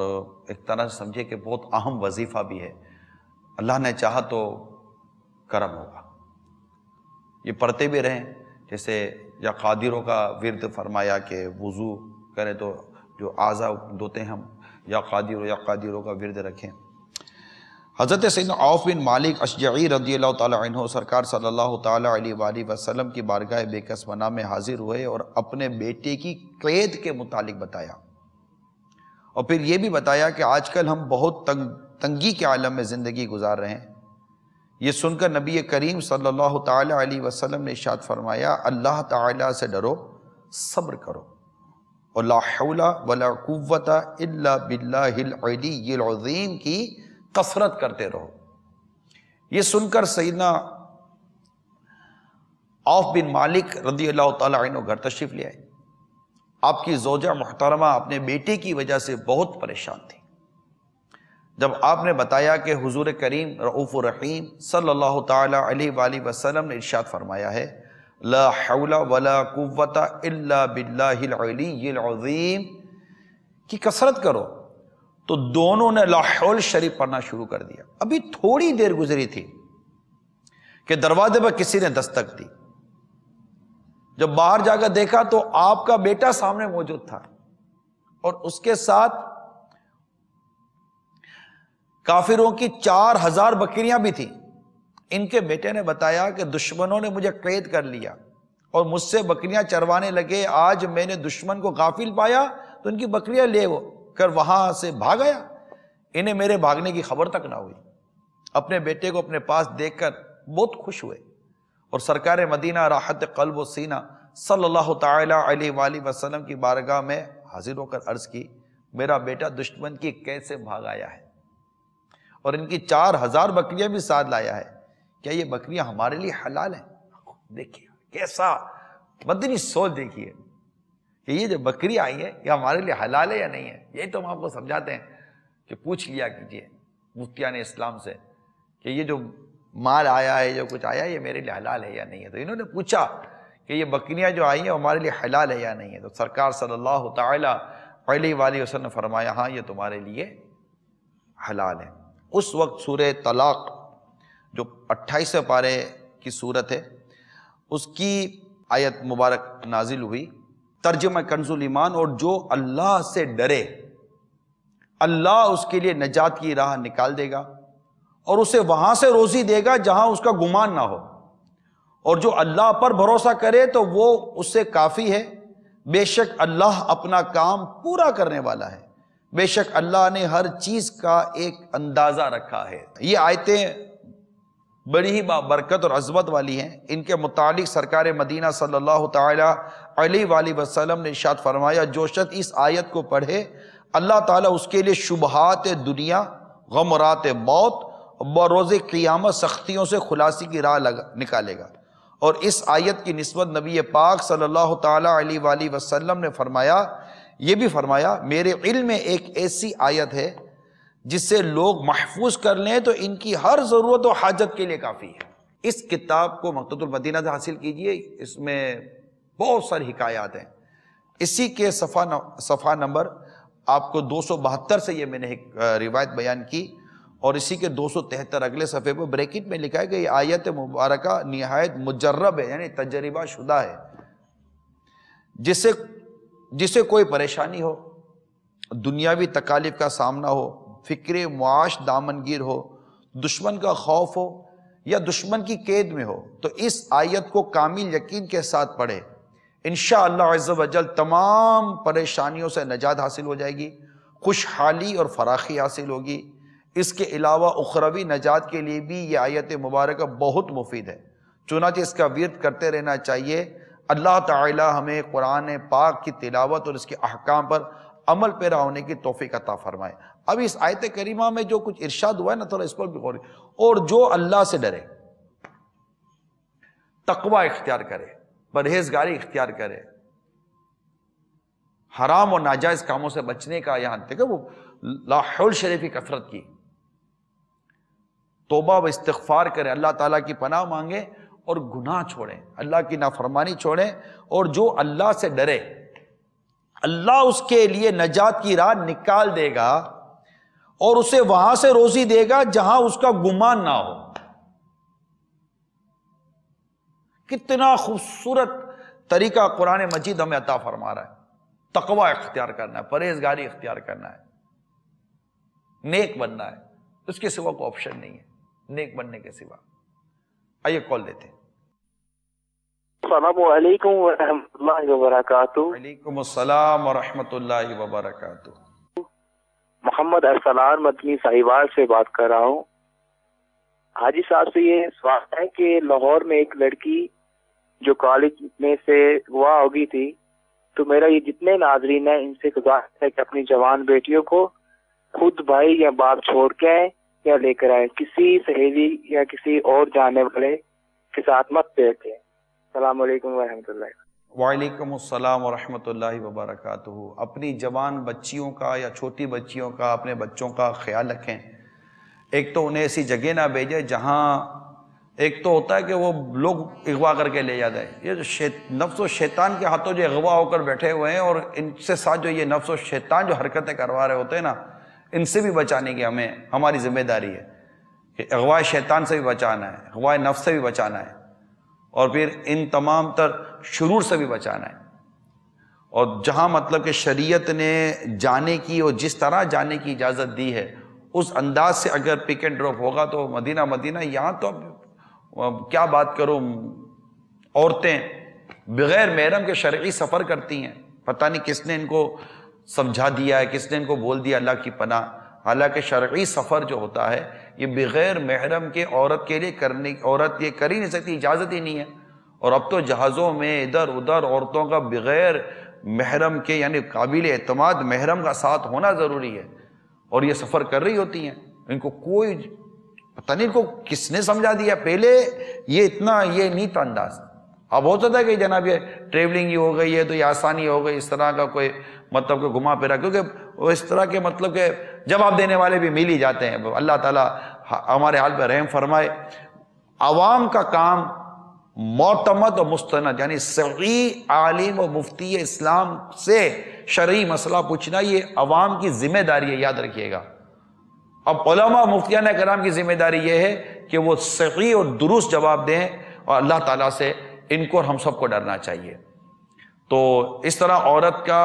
ایک طرح سے سمجھے کہ بہت اہم وظیفہ بھی ہے. اللہ نے چاہا تو کرم ہوگا. یہ پڑھتے بھی رہیں، جیسے یا قادروں کا ورد فرمایا کہ وضو کریں تو جو اعضاء دھوتے ہیں ہم یا قادروں کا ورد رکھیں. حضرت سیدنا عوف بن مالک اشجعی رضی اللہ تعالی عنہ سرکار صلی اللہ تعالی علیہ وآلہ وسلم کی بارگاہ بے کسمنا میں حاضر ہوئے اور اپنے بیٹے کی قید کے متعلق بتایا، اور پھر یہ بھی بتایا کہ آج کل ہم بہت تنگی کے عالم میں زندگی گزار رہے ہیں. یہ سن کر نبی کریم صلی اللہ تعالی علیہ وسلم نے ارشاد فرمایا، اللہ تعالی سے ڈرو، صبر کرو، اور لا حول ولا قوت الا باللہ العلی العظیم کی کثرت کرتے رہو. یہ سن کر سیدنا عوف بن مالک رضی اللہ تعالی عنہ گھر تشریف لے آئے. آپ کی زوجہ محترمہ اپنے بیٹے کی وجہ سے بہت پریشان تھی. جب آپ نے بتایا کہ حضور کریم رؤوف الرحیم صلی اللہ تعالی علیہ وآلہ وسلم نے ارشاد فرمایا ہے، لا حول ولا قوت الا باللہ العلی العظیم کی کثرت کرو، تو دونوں نے لا حول شریف پڑھنا شروع کر دیا. ابھی تھوڑی دیر گزری تھی کہ دروازے پر کسی نے دستک دی. جب باہر جا کر دیکھا تو آپ کا بیٹا سامنے موجود تھا، اور اس کے ساتھ کافروں کی 4000 بکریاں بھی تھیں. ان کے بیٹے نے بتایا کہ دشمنوں نے مجھے قید کر لیا اور مجھ سے بکریاں چروانے لگے. آج میں نے دشمن کو غافل پایا تو ان کی بکریاں لے کر وہاں سے بھاگ آیا. انہیں میرے بھاگنے کی خبر تک نہ ہوئی. اپنے بیٹے کو اپنے پاس دیکھ کر بہت خوش ہوئے، اور سرکار مدینہ راحت قلب و سینہ صلی اللہ تعالی علیہ وآلہ وسلم کی بارگاہ میں حاضر ہو کر عرض کی، میرا بیٹا دشمن کی قید سے بھاگ آیا ہے اور ان کی 4000 بکریاں بھی ساتھ لایا ہے. کیا یہ بکریاں ہمارے لیے حلال ہیں؟ دیکھیے کیسا مدنی سوچ، دیکھیے کہ یہ جو بکری آئی ہے یہ ہمارے لیے حلال ہے یا نہیں ہے. یہی تو ہم آپ کو سمجھاتے ہیں کہ پوچھ لیا کیجئے مفتیان اسلام سے کہ یہ جو مال آیا ہے، جو کچھ آیا ہے، یہ میرے لیے حلال ہے یا نہیں ہے. تو انہوں نے پوچھا کہ یہ بکریاں جو آئی ہیں ہمارے لیے حلال ہے یا نہیں ہے. تو سرکار صلی اللہ تعالی علیہ وآلہ وسلم نے فرمایا، ہاں یہ تمہارے لیے حلال ہے. اس وقت سورہ طلاق جو 28 پارے کی صورت ہے، اس کی آیت مبارک نازل ہوئی. ترجمہ کنز الایمان، اور جو اللہ سے ڈرے اللہ اس کے لیے نجات کی راہ نکال دے گا اور اسے وہاں سے روزی دے گا جہاں اس کا گمان نہ ہو، اور جو اللہ پر بھروسہ کرے تو وہ اس سے کافی ہے. بے شک اللہ اپنا کام پورا کرنے والا ہے، بے شک اللہ نے ہر چیز کا ایک اندازہ رکھا ہے. یہ آیتیں بڑی ہی برکت اور عظمت والی ہیں. ان کے متعلق سرکار مدینہ صلی اللہ تعالی علیہ وآلہ وسلم نے ارشاد فرمایا، جو شخص اس آیت کو پڑھے اللہ تعالیٰ اس کے لیے شبہات دنیا، غمرات موت، بروز قیامت سختیوں سے خلاصی کی راہ نکالے گا. اور اس آیت کی نسبت نبی پاک صلی اللہ تعالی علیہ وآلہ وسلم نے فرمایا، یہ بھی فرمایا، میرے علم میں ایک ایسی آیت ہے جس سے لوگ محفوظ کر لیں تو ان کی ہر ضرورت و حاجت کے لیے کافی ہے. اس کتاب کو مکتبۃ المدینہ سے حاصل کیجئے، اس میں بہت ساری حکایات ہیں۔ اسی کے صفحہ نمبر آپ کو 272 سے یہ میں نے ایک روایت بیان کی، اور اسی کے 273 اگلے صفحے پر بریکٹ میں لکھا ہے کہ یہ آیت مبارکہ نہایت مجرب ہے، یعنی تجربہ شدہ ہے۔ جسے کوئی پریشانی ہو، دنیاوی تکالیف کا سامنا ہو، فکر معاش دامنگیر ہو، دشمن کا خوف ہو یا دشمن کی قید میں ہو، تو اس آیت کو کامل یقین کے ساتھ پڑھے، انشاءاللہ عز و جل تمام پریشانیوں سے نجات حاصل ہو جائے گی، خوشحالی اور فراخی حاصل ہوگی۔ اس کے علاوہ اخروی نجات کے لیے بھی یہ آیت مبارکہ بہت مفید ہے، چنانچہ اس کا ورد کرتے رہنا چاہیے۔ اللہ تعالی ہمیں قرآن پاک کی تلاوت اور اس کے احکام پر عمل پیرا ہونے کی توفیق عطا فرمائے۔ اب اس آیت کریمہ میں جو کچھ ارشاد ہوا ہے نا، تھوڑا اس پر بھی غور، اور جو اللہ سے ڈرے، تقوی اختیار کرے، پرہیزگاری اختیار کرے، حرام اور ناجائز کاموں سے بچنے کا، یہاں تک وہ لا حول شریف کی کثرت کی، توبہ و استغفار کرے، اللہ تعالیٰ کی پناہ مانگے اور گناہ چھوڑیں، اللہ کی نافرمانی چھوڑیں، اور جو اللہ سے ڈرے اللہ اس کے لیے نجات کی راہ نکال دے گا اور اسے وہاں سے روزی دے گا جہاں اس کا گمان نہ ہو۔ کتنا خوبصورت طریقہ قرآن مجید ہمیں عطا فرما رہا ہے۔ تقوی اختیار کرنا ہے، پرہیزگاری اختیار کرنا ہے، نیک بننا ہے، اس کے سوا کوئی آپشن نہیں ہے نیک بننے کے سوا۔ آئیے کال لیتے ہیں۔ السلام علیکم ورحمۃ اللہ وبرکاتہ۔ وعلیکم السلام ورحمۃ اللہ وبرکاتہ۔ محمد ارسلان مدنی ساہیوال سے بات کر رہا ہوں۔ حاجی صاحب سے یہ سوال ہے کہ لاہور میں ایک لڑکی جو کالج میں سے ہوا ہوگی تھی، تو میرا یہ جتنے ناظرین ہیں ان سے گزارش ہے کہ اپنی جوان بیٹیوں کو خود بھائی یا باپ چھوڑ کے آئے یا لے کر آئے، کسی سہیلی یا کسی اور جانے والے کے ساتھ مت بیٹھے۔ السلام علیکم ورحمۃ اللہ۔ وعلیکم السلام ورحمۃ اللہ وبرکاتہ۔ اپنی جوان بچیوں کا یا چھوٹی بچیوں کا، اپنے بچوں کا خیال رکھیں۔ ایک تو انہیں ایسی جگہ نہ بھیجیں جہاں ایک تو ہوتا ہے کہ وہ لوگ اغوا کر کے لے جاتے ہیں، یہ جو نفس و شیطان کے ہاتھوں جو اغوا ہو کر بیٹھے ہوئے ہیں، اور ان سے ساتھ جو یہ نفس و شیطان جو حرکتیں کروا رہے ہوتے ہیں نا، ان سے بھی بچانے کی ہماری ذمہ داری ہے کہ اغوا شیطان سے بھی بچانا ہے، اغوا نفس سے بھی بچانا ہے، اور پھر ان تمام تر شرور سے بھی بچانا ہے۔ اور جہاں مطلب کہ شریعت نے جانے کی اور جس طرح جانے کی اجازت دی ہے اس انداز سے اگر پک اینڈ ڈراپ ہوگا تو مدینہ یہاں تو کیا بات کروں، عورتیں بغیر محرم کے شرعی سفر کرتی ہیں، پتہ نہیں کس نے ان کو سمجھا دیا ہے، کس نے ان کو بول دیا اللہ کی پناہ، حالانکہ شرعی سفر جو ہوتا ہے یہ بغیر محرم کے عورت کے لیے عورت یہ کر ہی نہیں سکتی، اجازت ہی نہیں ہے۔ اور اب تو جہازوں میں ادھر ادھر عورتوں کا بغیر محرم کے یعنی قابل اعتماد محرم کا ساتھ ہونا ضروری ہے، اور یہ سفر کر رہی ہوتی ہیں، ان کو کوئی پتہ نہیں ان کو کس نے سمجھا دیا، پہلے یہ اتنا یہ نہیں تھا انداز۔ اب ہوتا تھا کہ جناب یہ ٹریولنگ ہی ہو گئی ہے تو یہ آسانی ہو گئی، اس طرح کا کوئی مطلب کہ گھما پھرا، کیونکہ وہ اس طرح کے مطلب کہ جواب دینے والے بھی مل ہی جاتے ہیں۔ اللہ تعالیٰ ہمارے حال پہ رحم فرمائے۔ عوام کا کام معتمد و مستند یعنی صحیح عالم و مفتی اسلام سے شرعی مسئلہ پوچھنا یہ عوام کی ذمہ داری ہے، یاد رکھیے گا۔ اب علماء مفتیان کرام کی ذمہ داری یہ ہے کہ وہ صحیح اور درست جواب دیں، اور اللہ تعالیٰ سے ان کو اور ہم سب کو ڈرنا چاہیے۔ تو اس طرح عورت کا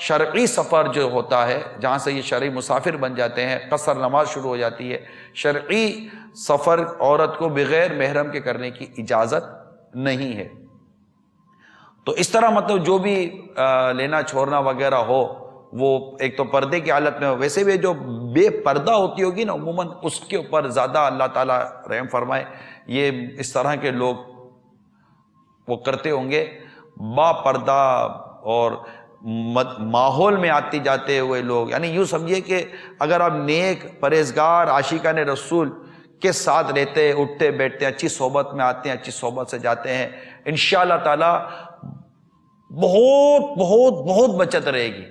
شرعی سفر جو ہوتا ہے جہاں سے یہ شرعی مسافر بن جاتے ہیں، قصر نماز شروع ہو جاتی ہے، شرعی سفر عورت کو بغیر محرم کے کرنے کی اجازت نہیں ہے۔ تو اس طرح مطلب جو بھی لینا چھوڑنا وغیرہ ہو وہ ایک تو پردے کی حالت میں ہو، ویسے بھی جو بے پردہ ہوتی ہوگی نا عموماً اس کے اوپر زیادہ اللہ تعالیٰ رحم فرمائے، یہ اس طرح کے لوگ وہ کرتے ہوں گے با پردہ اور ماحول میں آتے جاتے ہوئے لوگ، یعنی یوں سمجھیے کہ اگر آپ نیک پرہیزگار عاشقان رسول کے ساتھ رہتے، اٹھتے بیٹھتے، اچھی صحبت میں آتے ہیں، اچھی صحبت سے جاتے ہیں، انشاءاللہ تعالی بہت بہت بہت بچت رہے گی۔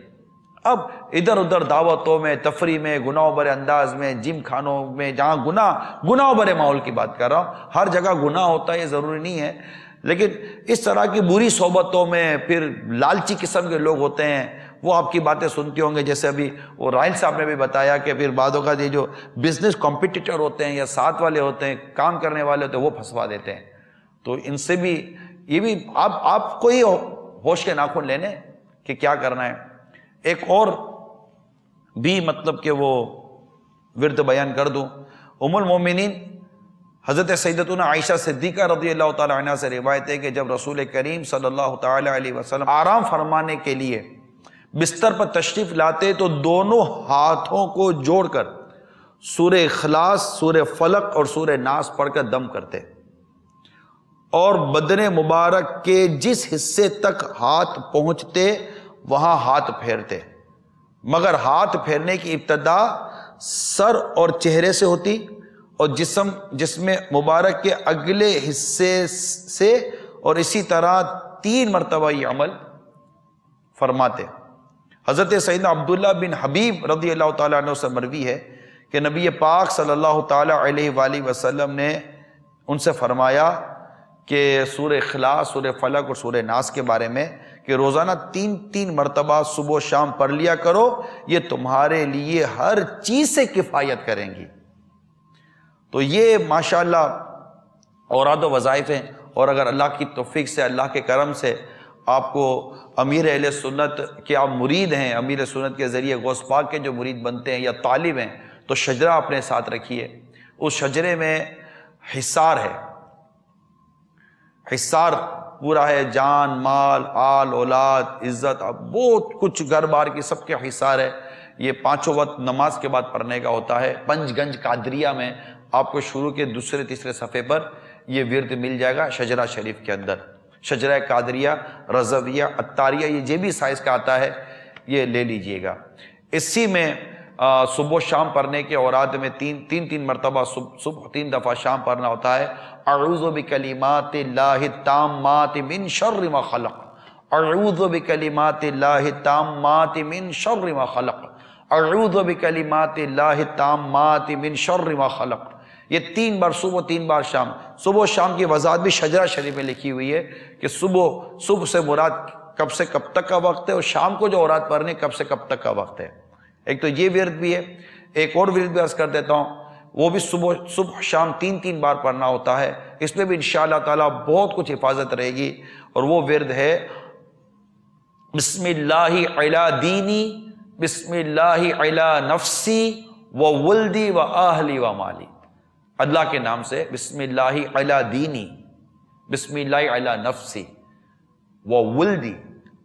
اب ادھر ادھر دعوتوں میں، تفریح میں، گناہ برے انداز میں، جم خانوں میں، جہاں گناہ برے ماحول کی بات کر رہا ہوں، ہر جگہ گناہ ہوتا ہے یہ ضروری نہیں ہے، لیکن اس طرح کی بری صحبتوں میں پھر لالچی قسم کے لوگ ہوتے ہیں، وہ آپ کی باتیں سنتے ہوں گے، جیسے ابھی وہ رائل صاحب نے بھی بتایا کہ پھر بعدوں کا یہ جو بزنس کمپٹیٹر ہوتے ہیں یا ساتھ والے ہوتے ہیں، کام کرنے والے ہوتے ہیں، وہ پھنسوا دیتے ہیں. تو ان سے بھی یہ بھی آپ کو ہی ہوش کے ناخن لینے کہ کیا کرنا ہے. ایک اور بھی مطلب کہ وہ ورد بیان کر دوں. ام المومنین حضرت سیدتنا عائشہ صدیقہ رضی اللہ تعالی عنہ سے روایت ہے کہ جب رسول کریم صلی اللہ تعالی علیہ وسلم آرام فرمانے کے لیے بستر پر تشریف لاتے تو دونوں ہاتھوں کو جوڑ کر سورہ اخلاص، سورہ فلق اور سورہ ناس پڑھ کر دم کرتے، اور بدن مبارک کے جس حصے تک ہاتھ پہنچتے وہاں ہاتھ پھیرتے، مگر ہاتھ پھیرنے کی ابتدا سر اور چہرے سے ہوتی اور جسم مبارک کے اگلے حصے سے، اور اسی طرح 3 مرتبہ یہ عمل فرماتے. حضرت سیدنا عبداللہ بن حبیب رضی اللہ تعالیٰ عنہ سے مروی ہے کہ نبی پاک صلی اللہ تعالیٰ علیہ وآلہ وسلم نے ان سے فرمایا کہ سورہ اخلاص، سورہ فلق اور سورہ ناس کے بارے میں کہ روزانہ 3 مرتبہ صبح و شام پڑھ لیا کرو، یہ تمہارے لیے ہر چیز سے کفایت کریں گی. تو یہ ماشاءاللہ اوراد و وظائف ہیں، اور اگر اللہ کی توفیق سے، اللہ کے کرم سے آپ کو امیر اہل سنت کے آپ مرید ہیں، امیر سنت کے ذریعے غوث پاک کے جو مرید بنتے ہیں یا طالب ہیں، تو شجرہ اپنے ساتھ رکھیے. اس شجرے میں حصار ہے، حصار پورا ہے، جان، مال، آل، اولاد، عزت، بہت کچھ گھر بار کی سب کے حصار ہے. یہ 5 وقت نماز کے بعد پڑھنے کا ہوتا ہے. پنج گنج قادریہ میں آپ کو شروع کے 2-3 صفحے پر یہ ورد مل جائے گا شجرہ شریف کے اندر. شجرہ قادریہ، رضویہ، عطاریہ، یہ جو بھی سائز کا آتا ہے یہ لے لیجئے گا. اسی میں صبح و شام پڑھنے کے اوراد میں 3 مرتبہ صبح 3 دفعہ شام پڑھنا ہوتا ہے. اعوذ بکلمات اللہ التامات من شر ما خلق، اعوذ بکلمات اللہ التامات من شر ما خلق، اعوذ بکلمات اللہ التامات من شر ما خلق. یہ 3 بار صبح، 3 بار شام. صبح و شام کی وضاحت بھی شجرہ شریف میں لکھی ہوئی ہے کہ صبح سے مراد کب سے کب تک کا وقت ہے، اور شام کو جو اوراد پڑھنے کب سے کب تک کا وقت ہے. ایک تو یہ ورد بھی ہے. ایک اور ورد بھی عرض کر دیتا ہوں، وہ بھی صبح شام 3 بار پڑھنا ہوتا ہے. اس میں بھی انشاءاللہ تعالیٰ بہت کچھ حفاظت رہے گی، اور وہ ورد ہے بسم اللہ علی دینی، بسم اللہ علی نفسی و ولدی و اہلی و مالی. اللہ کے نام سے بسم اللہ علی دینی، بسم اللہ علی نفسی و ولدی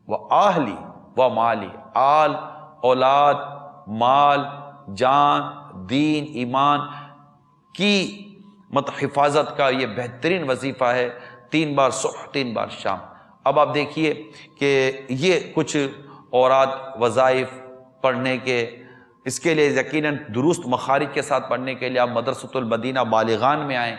و اہلی و مالی. آل، اولاد، مال، جان، دین، ایمان کی حفاظت کا یہ بہترین وظیفہ ہے. 3 بار صبح، 3 بار شام. اب آپ دیکھیے کہ یہ کچھ اوراد وظائف پڑھنے کے، اس کے لیے یقیناً درست مخارج کے ساتھ پڑھنے کے لیے آپ مدرسۃ المدینہ بالغان میں آئیں،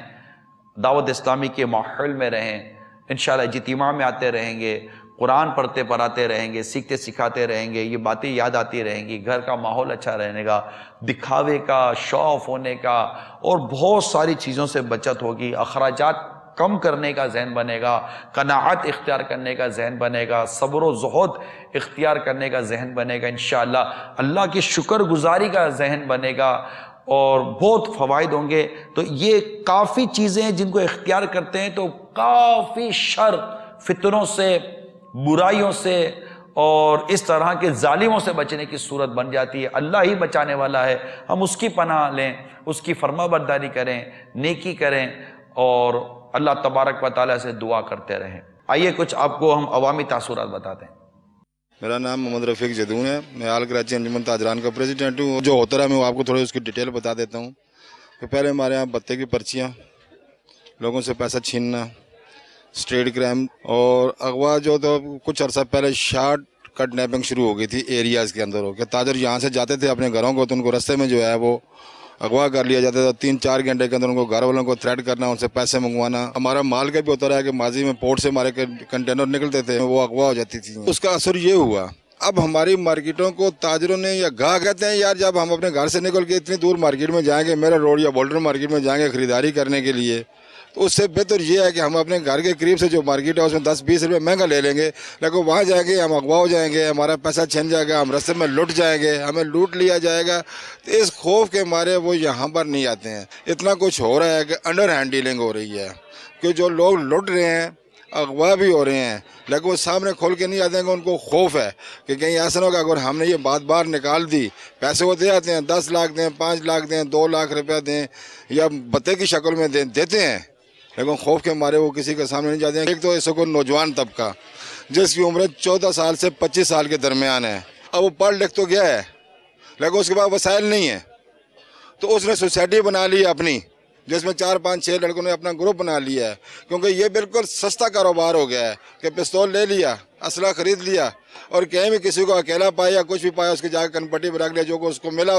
دعوت اسلامی کے ماحول میں رہیں. انشاءاللہ اجتماع میں آتے رہیں گے، قرآن پڑھتے پڑھاتے رہیں گے، سیکھتے سکھاتے رہیں گے، یہ باتیں یاد آتی رہیں گی، گھر کا ماحول اچھا رہنے گا، دکھاوے کا، شو آف ہونے کا اور بہت ساری چیزوں سے بچت ہوگی. اخراجات کم کرنے کا ذہن بنے گا، قناعت اختیار کرنے کا ذہن بنے گا، صبر و زہد اختیار کرنے کا ذہن بنے گا. انشاءاللہ اللہ کی شکر گزاری کا ذہن بنے گا، اور بہت فوائد ہوں گے. تو یہ کافی چیزیں ہیں جن کو اختیار کرتے ہیں تو کافی شر، فتنوں سے، برائیوں سے اور اس طرح کے ظالموں سے بچنے کی صورت بن جاتی ہے. اللہ ہی بچانے والا ہے، ہم اس کی پناہ لیں، اس کی فرما برداری کریں، نیکی کریں اور اللہ تبارک و تعالیٰ سے دعا کرتے رہیں. آئیے کچھ آپ کو ہم عوامی تاثرات بتاتے ہیں. میرا نام محمد رفیق جدون ہے، میں آل کراچی انجمن تاجران کا پریزیڈنٹ ہوں. جو ہوتا رہا میں وہ آپ کو تھوڑی اس کی ڈیٹیل بتا دیتا ہوں. کہ پہلے ہمارے یہاں بتے کی پرچیاں، لوگوں سے پیسہ چھیننا، اسٹریٹ کرائم اور اغوا جو تو کچھ عرصہ پہلے شارٹ کڈنیپنگ شروع ہو گئی تھی ایریاز کے اندر. ہو کہ تاجر یہاں سے جاتے تھے اپنے گھروں کو تو ان کو رستے میں جو ہے وہ اغوا کر لیا جاتا تھا. 3-4 گھنٹے کے اندر ان کو گھر والوں کو تھریٹ کرنا، ان سے پیسے منگوانا. ہمارا مال کا بھی ہوتا رہا کہ ماضی میں پورٹ سے ہمارے کنٹینر نکلتے تھے، وہ اغوا ہو جاتی تھی. اس کا اثر یہ ہوا اب ہماری مارکیٹوں کو تاجروں نے یا گاہ کہتے ہیں یار جب ہم اپنے گھر سے نکل کے اتنی دور مارکیٹ میں جائیں گے، میرا روڈ یا بولڈر مارکیٹ میں جائیں گے خریداری کرنے کے لیے، تو اس سے بہتر یہ ہے کہ ہم اپنے گھر کے قریب سے جو مارکیٹ ہے اس میں 10-20 روپے مہنگا لے لیں گے، لیکن وہاں جائیں گے ہم اغوا ہو جائیں گے، ہمارا پیسہ چھن جائے گا، ہم رستے میں لٹ جائیں گے، ہمیں لوٹ لیا جائے گا۔ تو اس خوف کے مارے وہ یہاں پر نہیں آتے ہیں۔ اتنا کچھ ہو رہا ہے کہ انڈر ہینڈ ڈیلنگ ہو رہی ہے کہ جو لوگ لٹ رہے ہیں، اغوا بھی ہو رہے ہیں، لیکن وہ سامنے کھول کے نہیں آتے ہیں کہ ان کو خوف ہے کہ کہیں ایسا نہ ہوگا اگر ہم نے یہ بات باہر نکال دی، پیسے وہ دے آتے ہیں، 10 لاکھ دیں، 5 لاکھ دیں، 2 لاکھ روپیہ دیں یا بتے کی شکل میں دیتے ہیں، لیکن خوف کے مارے وہ کسی کے سامنے نہیں جاتے ہیں۔ ایک تو اس کو نوجوان طبقہ جس کی عمر 14 سال سے 25 سال کے درمیان ہے، اب وہ پڑھ لکھ تو گیا ہے لیکن اس کے بعد وسائل نہیں ہیں، تو اس نے سوسائٹی بنا لی اپنی جس میں 4-5-6 لڑکوں نے اپنا گروپ بنا لیا ہے، کیونکہ یہ بالکل سستا کاروبار ہو گیا ہے کہ پستول لے لیا، اسلحہ خرید لیا اور کہیں بھی کسی کو اکیلا پایا یا کچھ بھی پایا اس کے جا کے کنپٹی پر رکھ لیا، جو اس کو ملا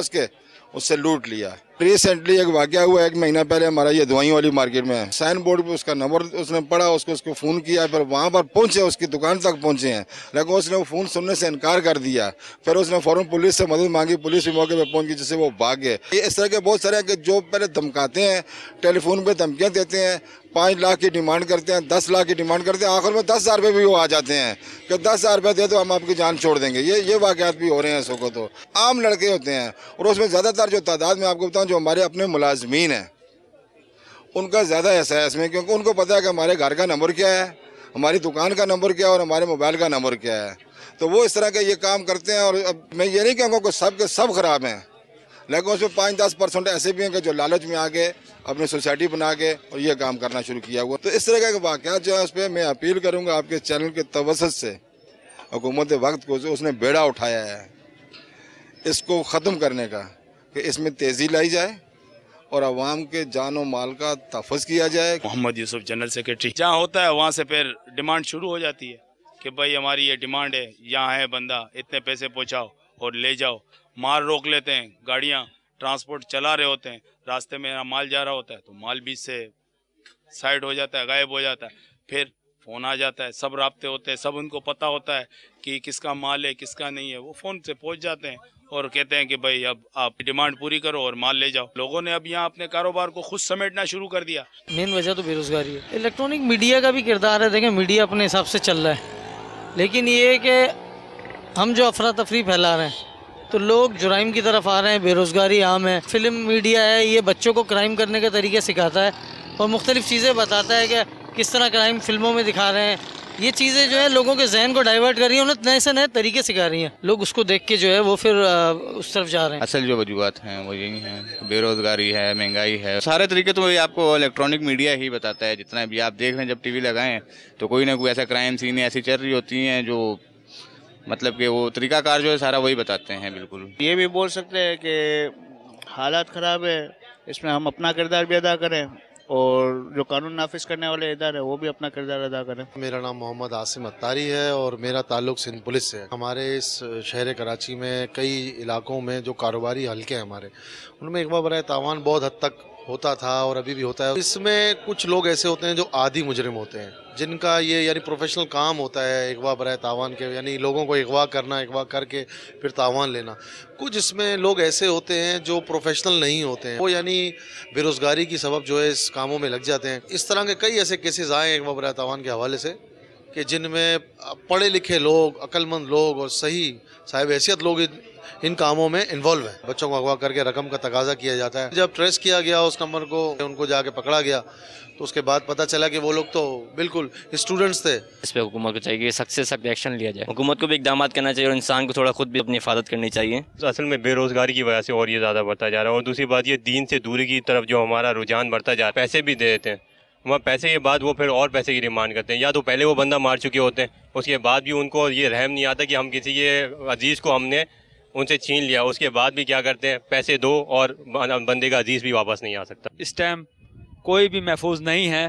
اس سے لوٹ لیا۔ ریسنٹلی ایک واقعہ ہوا 1 مہینہ پہلے ہمارا یہ دوائیوں والی مارکیٹ میں، سائن بورڈ پہ اس کا نمبر اس نے پڑھا، اس کو فون کیا، پھر وہاں پر پہنچے، اس کی دکان تک پہنچے ہیں، لیکن اس نے وہ فون سننے سے انکار کر دیا۔ پھر اس نے فوراً پولیس سے مدد مانگی، پولیس بھی موقع پہ پہنچ گئی جس سے وہ بھاگ گئے۔ یہ اس طرح کے بہت سارے ہیں کہ جو پہلے دھمکاتے ہیں، ٹیلی فون پہ دھمکیاں دیتے ہیں، 5 لاکھ کی ڈیمانڈ کرتے ہیں، 10 لاکھ کی ڈیمانڈ کرتے ہیں، آخر میں 10,000 روپے بھی وہ آ جاتے ہیں کہ 10,000 روپے دے دو ہم آپ کی جان چھوڑ دیں گے۔ یہ واقعات بھی ہو رہے ہیں اس وقت، تو عام لڑکے ہوتے ہیں، اور اس میں زیادہ تر جو تعداد میں آپ کو بتاؤں جو ہمارے اپنے ملازمین ہیں ان کا زیادہ ایسا ہے اس میں، کیونکہ ان کو پتہ ہے کہ ہمارے گھر کا نمبر کیا ہے، ہماری دکان کا نمبر کیا ہے اور ہمارے موبائل کا نمبر کیا ہے، تو وہ اس طرح کے یہ کام کرتے ہیں۔ اور اب میں یہ نہیں کہوں گا کہ سب کے سب خراب ہیں، لیکن اس میں 5-10% ایسے بھی ہیں کہ جو لالچ میں آ کے اپنی سوسائٹی بنا کے اور یہ کام کرنا شروع کیا ہوا۔ تو اس طرح کے واقعات جو ہے اس پہ میں اپیل کروں گا آپ کے چینل کے توسط سے حکومت وقت کو جو اس نے بیڑا اٹھایا ہے اس کو ختم کرنے کا، کہ اس میں تیزی لائی جائے اور عوام کے جان و مال کا تحفظ کیا جائے۔ محمد یوسف جنرل سیکریٹری، جہاں ہوتا ہے وہاں سے پھر ڈیمانڈ شروع ہو جاتی ہے کہ بھائی ہماری یہ ڈیمانڈ ہے، یہاں ہے بندہ، اتنے پیسے پہنچاؤ اور لے جاؤ۔ مال روک لیتے ہیں، گاڑیاں ٹرانسپورٹ چلا رہے ہوتے ہیں، راستے میں مال جا رہا ہوتا ہے تو مال بھی سے سائڈ ہو جاتا ہے، غائب ہو جاتا ہے، پھر فون آ جاتا ہے، سب رابطے ہوتے ہیں، سب ان کو پتہ ہوتا ہے کہ کس کا مال ہے کس کا نہیں ہے، وہ فون سے پہنچ جاتے ہیں اور کہتے ہیں کہ بھائی اب آپ ڈیمانڈ پوری کرو اور مال لے جاؤ۔ لوگوں نے اب یہاں اپنے کاروبار کو خود سمیٹنا شروع کر دیا۔ مین وجہ تو بے روزگاری ہے۔ الیکٹرانک میڈیا کا بھی کردار ہے، دیکھیں میڈیا اپنے حساب سے چل رہا ہے، لیکن یہ ہے کہ ہم جو افراتفری پھیلا رہے ہیں تو لوگ جرائم کی طرف آ رہے ہیں، بے روزگاری عام ہے۔ فلم میڈیا ہے، یہ بچوں کو کرائم کرنے کے طریقے سکھاتا ہے اور مختلف چیزیں بتاتا ہے کہ کس طرح کرائم فلموں میں دکھا رہے ہیں۔ یہ چیزیں جو ہے لوگوں کے ذہن کو ڈائیورٹ کر رہی ہیں، انہیں نئے سے نئے طریقے سکھا رہی ہیں، لوگ اس کو دیکھ کے جو ہے وہ پھر اس طرف جا رہے ہیں۔ اصل جو وجوہات ہیں وہ یہی ہیں، بے روزگاری ہے، مہنگائی ہے، سارے طریقے تو آپ کو الیکٹرانک میڈیا ہی بتاتا ہے۔ جتنا بھی آپ دیکھ رہے ہیں جب ٹی وی لگائیں تو کوئی نہ کوئی ایسا کرائم سین ایسی چل رہی ہوتی ہیں جو مطلب کہ وہ طریقہ کار جو ہے سارا وہی بتاتے ہیں۔ بالکل یہ بھی بول سکتے ہیں کہ حالات خراب ہے، اس میں ہم اپنا کردار بھی ادا کریں اور جو قانون نافذ کرنے والے ادارے ہیں وہ بھی اپنا کردار ادا کریں۔ میرا نام محمد عاصم اتاری ہے اور میرا تعلق سندھ پولیس سے ہے۔ ہمارے اس شہر کراچی میں کئی علاقوں میں جو کاروباری حلقے ہیں ہمارے، ان میں اغوا برائے تاوان بہت حد تک ہوتا تھا اور ابھی بھی ہوتا ہے۔ اس میں کچھ لوگ ایسے ہوتے ہیں جو عادی مجرم ہوتے ہیں، جن کا یہ یعنی پروفیشنل کام ہوتا ہے اغوا برائے تاوان کے، یعنی لوگوں کو اغوا کرنا، اغوا کر کے پھر تاوان لینا۔ کچھ اس میں لوگ ایسے ہوتے ہیں جو پروفیشنل نہیں ہوتے ہیں، وہ یعنی بے روزگاری کی سبب جو ہے اس کاموں میں لگ جاتے ہیں۔ اس طرح کے کئی ایسے کیسز آئے ہیں اغوا برائے تاوان کے حوالے سے کہ جن میں پڑھے لکھے لوگ، عقل مند لوگ اور صحیح صاحب حیثیت لوگ ان کاموں میں انوالو ہیں۔ بچوں کو اغوا کر کے رقم کا تقاضا کیا جاتا ہے۔ جب ٹریس کیا گیا اس نمبر کو، ان کو جا کے پکڑا گیا تو اس کے بعد پتہ چلا کہ وہ لوگ تو بالکل اسٹوڈنٹس تھے۔ اس پہ حکومت کو چاہیے کہ سخت سے سخت ایکشن لیا جائے، حکومت کو بھی اقدامات کرنا چاہیے اور انسان کو تھوڑا خود بھی اپنی حفاظت کرنی چاہیے۔ اصل میں بے روزگاری کی وجہ سے اور یہ زیادہ بڑھتا جا رہا ہے، اور دوسری بات یہ دین سے دوری کی طرف جو ہمارا رجحان بڑھتا جا رہا ہے۔ پیسے بھی دے دیتے ہیں، وہاں پیسے کے بعد وہ پھر اور پیسے کی ڈیمانڈ کرتے ہیں، یا تو پہلے وہ بندہ مار چکے ہوتے ہیں، اس کے بعد بھی ان کو یہ رحم نہیں آتا کہ ہم کسی یہ عزیز کو ہم نے ان سے چھین لیا، اس کے بعد بھی کیا کرتے ہیں پیسے دو اور بندے کا عزیز بھی واپس نہیں آ سکتا۔ اس ٹائم کوئی بھی محفوظ نہیں ہے،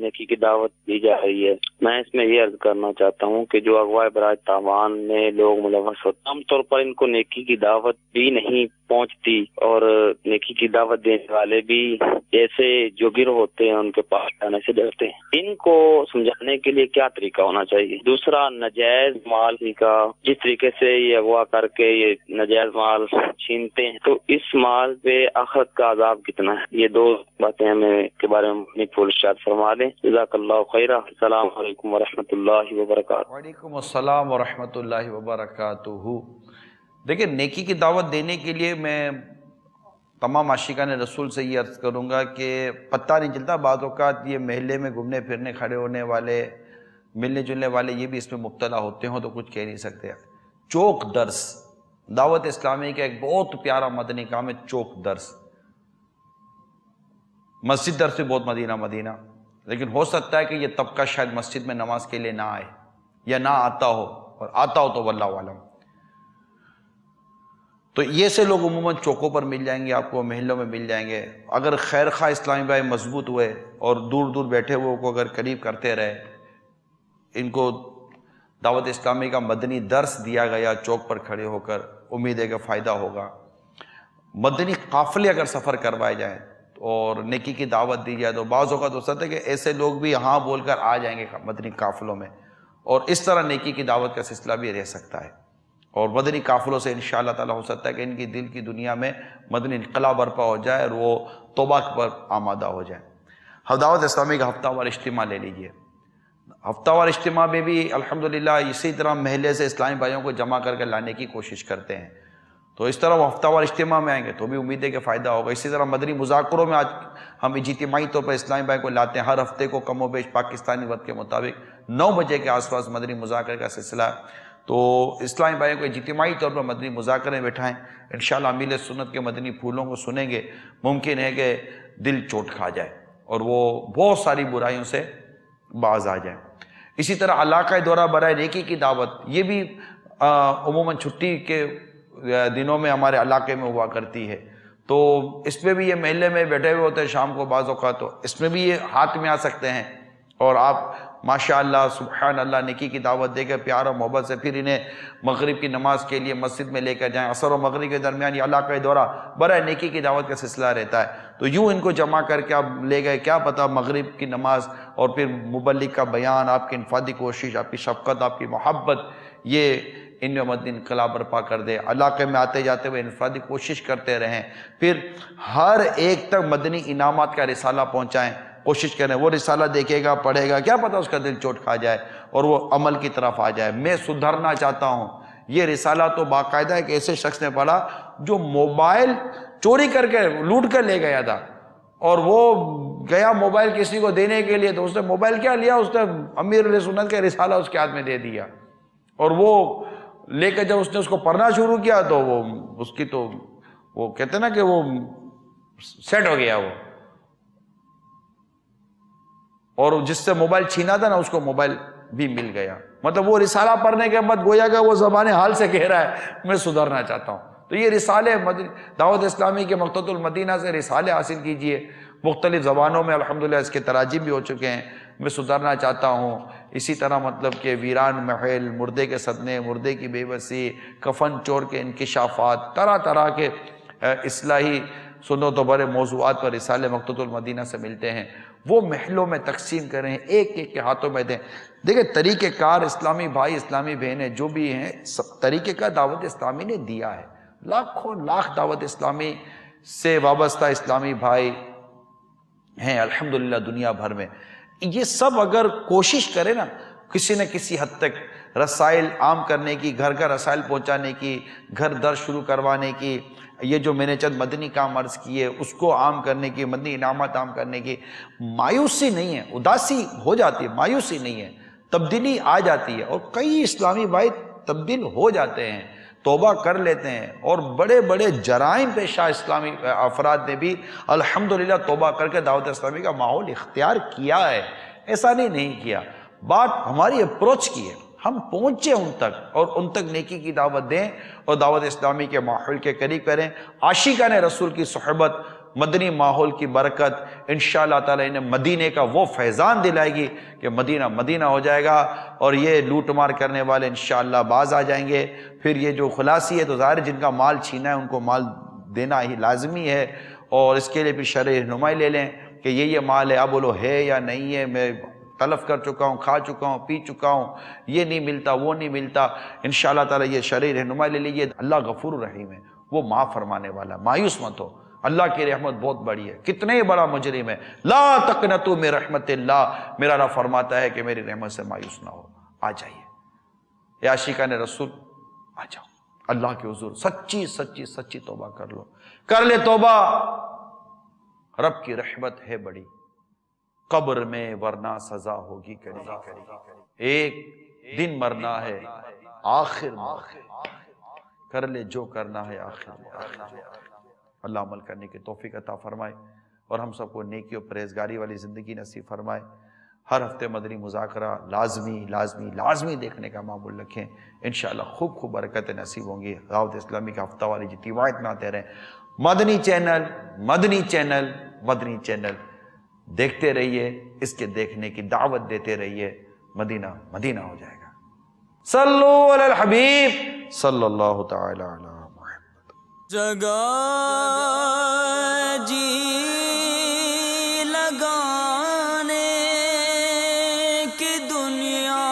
نیکی کی دعوت دی جا رہی ہے، میں اس میں یہ عرض کرنا چاہتا ہوں کہ جو اغوا برائے تاوان میں لوگ ملوث ہوتے ہیں، عام طور پر ان کو نیکی کی دعوت بھی نہیں پہنچتی، اور نیکی کی دعوت دینے والے بھی ایسے جو گروہ ہوتے ہیں ان کے پاس جانے سے ڈرتے ہیں۔ ان کو سمجھانے کے لیے کیا طریقہ ہونا چاہیے؟ دوسرا، ناجائز مال کا جس طریقے سے یہ اغوا کر کے یہ ناجائز مال چھینتے ہیں، تو اس مال پہ آخرت کا عذاب کتنا ہے؟ یہ دو باتیں ہمیں کے بارے میں اپنی پھول ارشاد فرما دیں۔ جزاک اللہ خیرہ۔ السلام علیکم ورحمۃ اللہ وبرکاتہ۔ وعلیکم السلام ورحمۃ اللہ وبرکاتہ۔ دیکھیں، نیکی کی دعوت دینے کے لیے میں تمام عاشقان رسول سے یہ عرض کروں گا کہ پتہ نہیں چلتا، بعض اوقات یہ محلے میں گھومنے پھرنے کھڑے ہونے والے، ملنے جلنے والے یہ بھی اس میں مبتلا ہوتے ہوں تو کچھ کہہ نہیں سکتے۔ چوک درس، دعوت اسلامی کا ایک بہت پیارا مدنی کام ہے چوک درس۔ مسجد درس بھی بہت مدینہ، لیکن ہو سکتا ہے کہ یہ طبقہ شاید مسجد میں نماز کے لیے نہ آئے یا نہ آتا ہو، اور آتا ہو تو واللہ عالم۔ تو یہ سے لوگ عموماً چوکوں پر مل جائیں گے، آپ کو محلوں میں مل جائیں گے۔ اگر خیر خواہ اسلامی بھائی مضبوط ہوئے اور دور دور بیٹھے ہوئے کو اگر قریب کرتے رہے، ان کو دعوت اسلامی کا مدنی درس دیا گیا چوک پر کھڑے ہو کر، امید ہے کہ فائدہ ہوگا۔ مدنی قافلے اگر سفر کروائے جائیں اور نیکی کی دعوت دی جائے تو بعض اوقات ہو سکتا ہے کہ ایسے لوگ بھی ہاں بول کر آ جائیں گے مدنی قافلوں میں، اور اس طرح نیکی کی دعوت کا سلسلہ بھی رہ سکتا ہے۔ اور مدنی قافلوں سے انشاءاللہ تعالیٰ ہو سکتا ہے کہ ان کی دل کی دنیا میں مدنی انقلاب برپا ہو جائے اور وہ توبہ پر آمادہ ہو جائیں۔ دعوت اسلامی کا ہفتہ وار اجتماع لے لیجئے۔ ہفتہ وار اجتماع میں بھی الحمدللہ اسی طرح محلے سے اسلامی بھائیوں کو جمع کر کے لانے کی کوشش کرتے ہیں، تو اس طرح وہ ہفتہ وار اجتماع میں آئیں گے تو بھی امید ہے کہ فائدہ ہوگا۔ اسی طرح مدنی مذاکروں میں آج ہم اجتماعی طور پر اسلامی بھائی کو لاتے ہیں، ہر ہفتے کو کم و بیش پاکستانی وقت کے مطابق 9 بجے کے آس پاس مدنی مذاکرے کا سلسلہ ہے، تو اسلامی بھائیوں کو اجتماعی طور پر مدنی مذاکرے بٹھائیں۔ انشاءاللہ امیل سنت کے مدنی پھولوں کو سنیں گے، ممکن ہے کہ دل چوٹ کھا جائے اور وہ بہت ساری برائیوں سے باز آ جائیں۔ اسی طرح علاقہ دورہ برائے نیکی کی دعوت، یہ بھی عموماً چھٹی کے دنوں میں ہمارے علاقے میں ہوا کرتی ہے، تو اس میں بھی یہ محلے میں بیٹھے ہوئے ہوتے ہیں شام کو بعض اوقات، تو اس میں بھی یہ ہاتھ میں آ سکتے ہیں، اور آپ ماشاءاللہ سبحان اللہ نیکی کی دعوت دے کے پیار اور محبت سے پھر انہیں مغرب کی نماز کے لیے مسجد میں لے کر جائیں۔ عصر و مغرب کے درمیان یہ علاقہ دورہ برائے نیکی کی دعوت کا سلسلہ رہتا ہے، تو یوں ان کو جمع کر کے آپ لے گئے، کیا پتہ مغرب کی نماز اور پھر مبلغ کا بیان، آپ کی انفرادی کوشش، آپ کی شفقت، آپ کی محبت، یہ ان میں مدنی انقلاب برپا کر دے۔ علاقے میں آتے جاتے ہوئے انفرادی کوشش کرتے رہیں، پھر ہر ایک تک مدنی انعامات کا رسالہ پہنچائیں، کوشش کریں وہ رسالہ دیکھے گا، پڑھے گا، کیا پتہ اس کا دل چوٹ کھا جائے اور وہ عمل کی طرف آ جائے۔ میں سدھرنا چاہتا ہوں، یہ رسالہ تو باقاعدہ ایک ایسے شخص نے پڑھا جو موبائل چوری کر کے لوٹ کر لے گیا تھا، اور وہ گیا موبائل کسی کو دینے کے لیے، تو اس نے موبائل کیا لیا، اس نے امیر علیہ سنت کا رسالہ اس کے ہاتھ میں دے دیا، اور وہ لے کے جب اس نے اس کو پڑھنا شروع کیا تو وہ اس کی تو وہ کہتے ہیں نا کہ وہ سیٹ ہو گیا وہ، اور جس سے موبائل چھینا تھا نا اس کو موبائل بھی مل گیا۔ مطلب وہ رسالہ پڑھنے کے بعد گویا کہ وہ زبان حال سے کہہ رہا ہے میں سدھرنا چاہتا ہوں۔ تو یہ رسالے دعوت اسلامی کے مقتۃ المدینہ سے رسالے حاصل کیجئے، مختلف زبانوں میں الحمدللہ اس کے تراجم بھی ہو چکے ہیں، میں سدھرنا چاہتا ہوں۔ اسی طرح مطلب کہ ویران محل، مردے کے صدمے، مردے کی بے بسی، کفن چور کے انکشافات، طرح طرح کے اصلاحی سنت و برے موضوعات پر رسالے مقتۃ المدینہ سے ملتے ہیں، وہ محلوں میں تقسیم کریں، ایک ایک کے ہاتھوں میں دیں۔ دیکھیں طریقہ کار اسلامی بھائی اسلامی بہنیں جو بھی ہیں، طریقہ کار دعوت اسلامی نے دیا ہے، لاکھوں لاکھ دعوت اسلامی سے وابستہ اسلامی بھائی ہیں الحمدللہ دنیا بھر میں۔ یہ سب اگر کوشش کرے نا کسی نہ کسی حد تک رسائل عام کرنے کی، گھر گھر رسائل پہنچانے کی، گھر در شروع کروانے کی، یہ جو میں نے چند مدنی کام عرض کیے اس کو عام کرنے کی، مدنی انعامات عام کرنے کی، مایوسی نہیں ہے، اداسی ہو جاتی ہے، مایوسی نہیں ہے، تبدیلی آ جاتی ہے، اور کئی اسلامی بھائی تبدیل ہو جاتے ہیں، توبہ کر لیتے ہیں، اور بڑے بڑے جرائم پیشہ اسلامی افراد نے بھی الحمدللہ توبہ کر کے دعوت اسلامی کا ماحول اختیار کیا ہے، ایسا نہیں کیا۔ بات ہماری اپروچ کی ہے، ہم پہنچے ان تک اور ان تک نیکی کی دعوت دیں اور دعوت اسلامی کے ماحول کے قریب کریں، عاشقان رسول کی صحبت مدنی ماحول کی برکت انشاءاللہ تعالی انہیں مدینے کا وہ فیضان دلائے گی کہ مدینہ مدینہ ہو جائے گا، اور یہ لوٹ مار کرنے والے انشاءاللہ باز آ جائیں گے۔ پھر یہ جو خلاصی ہے تو ظاہر جن کا مال چھینا ہے ان کو مال دینا ہی لازمی ہے، اور اس کے لیے بھی شرعی رہنمائی لے لیں کہ یہ مال ہے، اب بولو ہے یا نہیں ہے، میں تلف کر چکا ہوں، کھا چکا ہوں، پی چکا ہوں، یہ نہیں ملتا وہ نہیں ملتا، انشاءاللہ تعالی یہ شرعی رہنمائی لے لیجیے۔ اللہ غفور رحیم ہے، وہ معاف فرمانے والا، مایوس مت ہو، اللہ کی رحمت بہت بڑی ہے، کتنے بڑا مجرم ہے، لا تقنطوا من رحمت اللہ، میرا رب فرماتا ہے کہ میری رحمت سے مایوس نہ ہو، آ جائیے یا عاشقان رسول، آ جاؤ اللہ کے حضور، سچی سچی سچی توبہ کر لو، کر لے توبہ، رب کی رحمت ہے بڑی، قبر میں ورنہ سزا ہوگی کری، ایک دن مرنا ہے آخر میں، کر لے جو کرنا ہے آخر میں۔ اللہ عمل کرنے کی توفیق عطا فرمائے اور ہم سب کو نیکی و پرہیزگاری والی زندگی نصیب فرمائے۔ ہر ہفتے مدنی مذاکرہ لازمی لازمی لازمی دیکھنے کا معمول رکھیں، انشاءاللہ خوب خوب برکتیں نصیب ہوں گی۔ دعوت اسلامی کا ہفتہ والی جتنی روایت میں آتے رہیں، مدنی چینل مدنی چینل مدنی چینل دیکھتے رہیے، اس کے دیکھنے کی دعوت دیتے رہیے، مدینہ مدینہ ہو جائے گا۔ صلو علی الحبیب صلی اللہ تعالی علی جگہ جی لگانے کی دنیا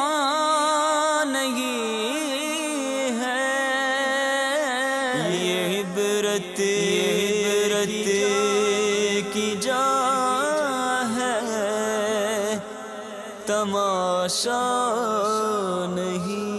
نہیں ہے، یہ عبرت کی جا ہے، تماشا نہیں۔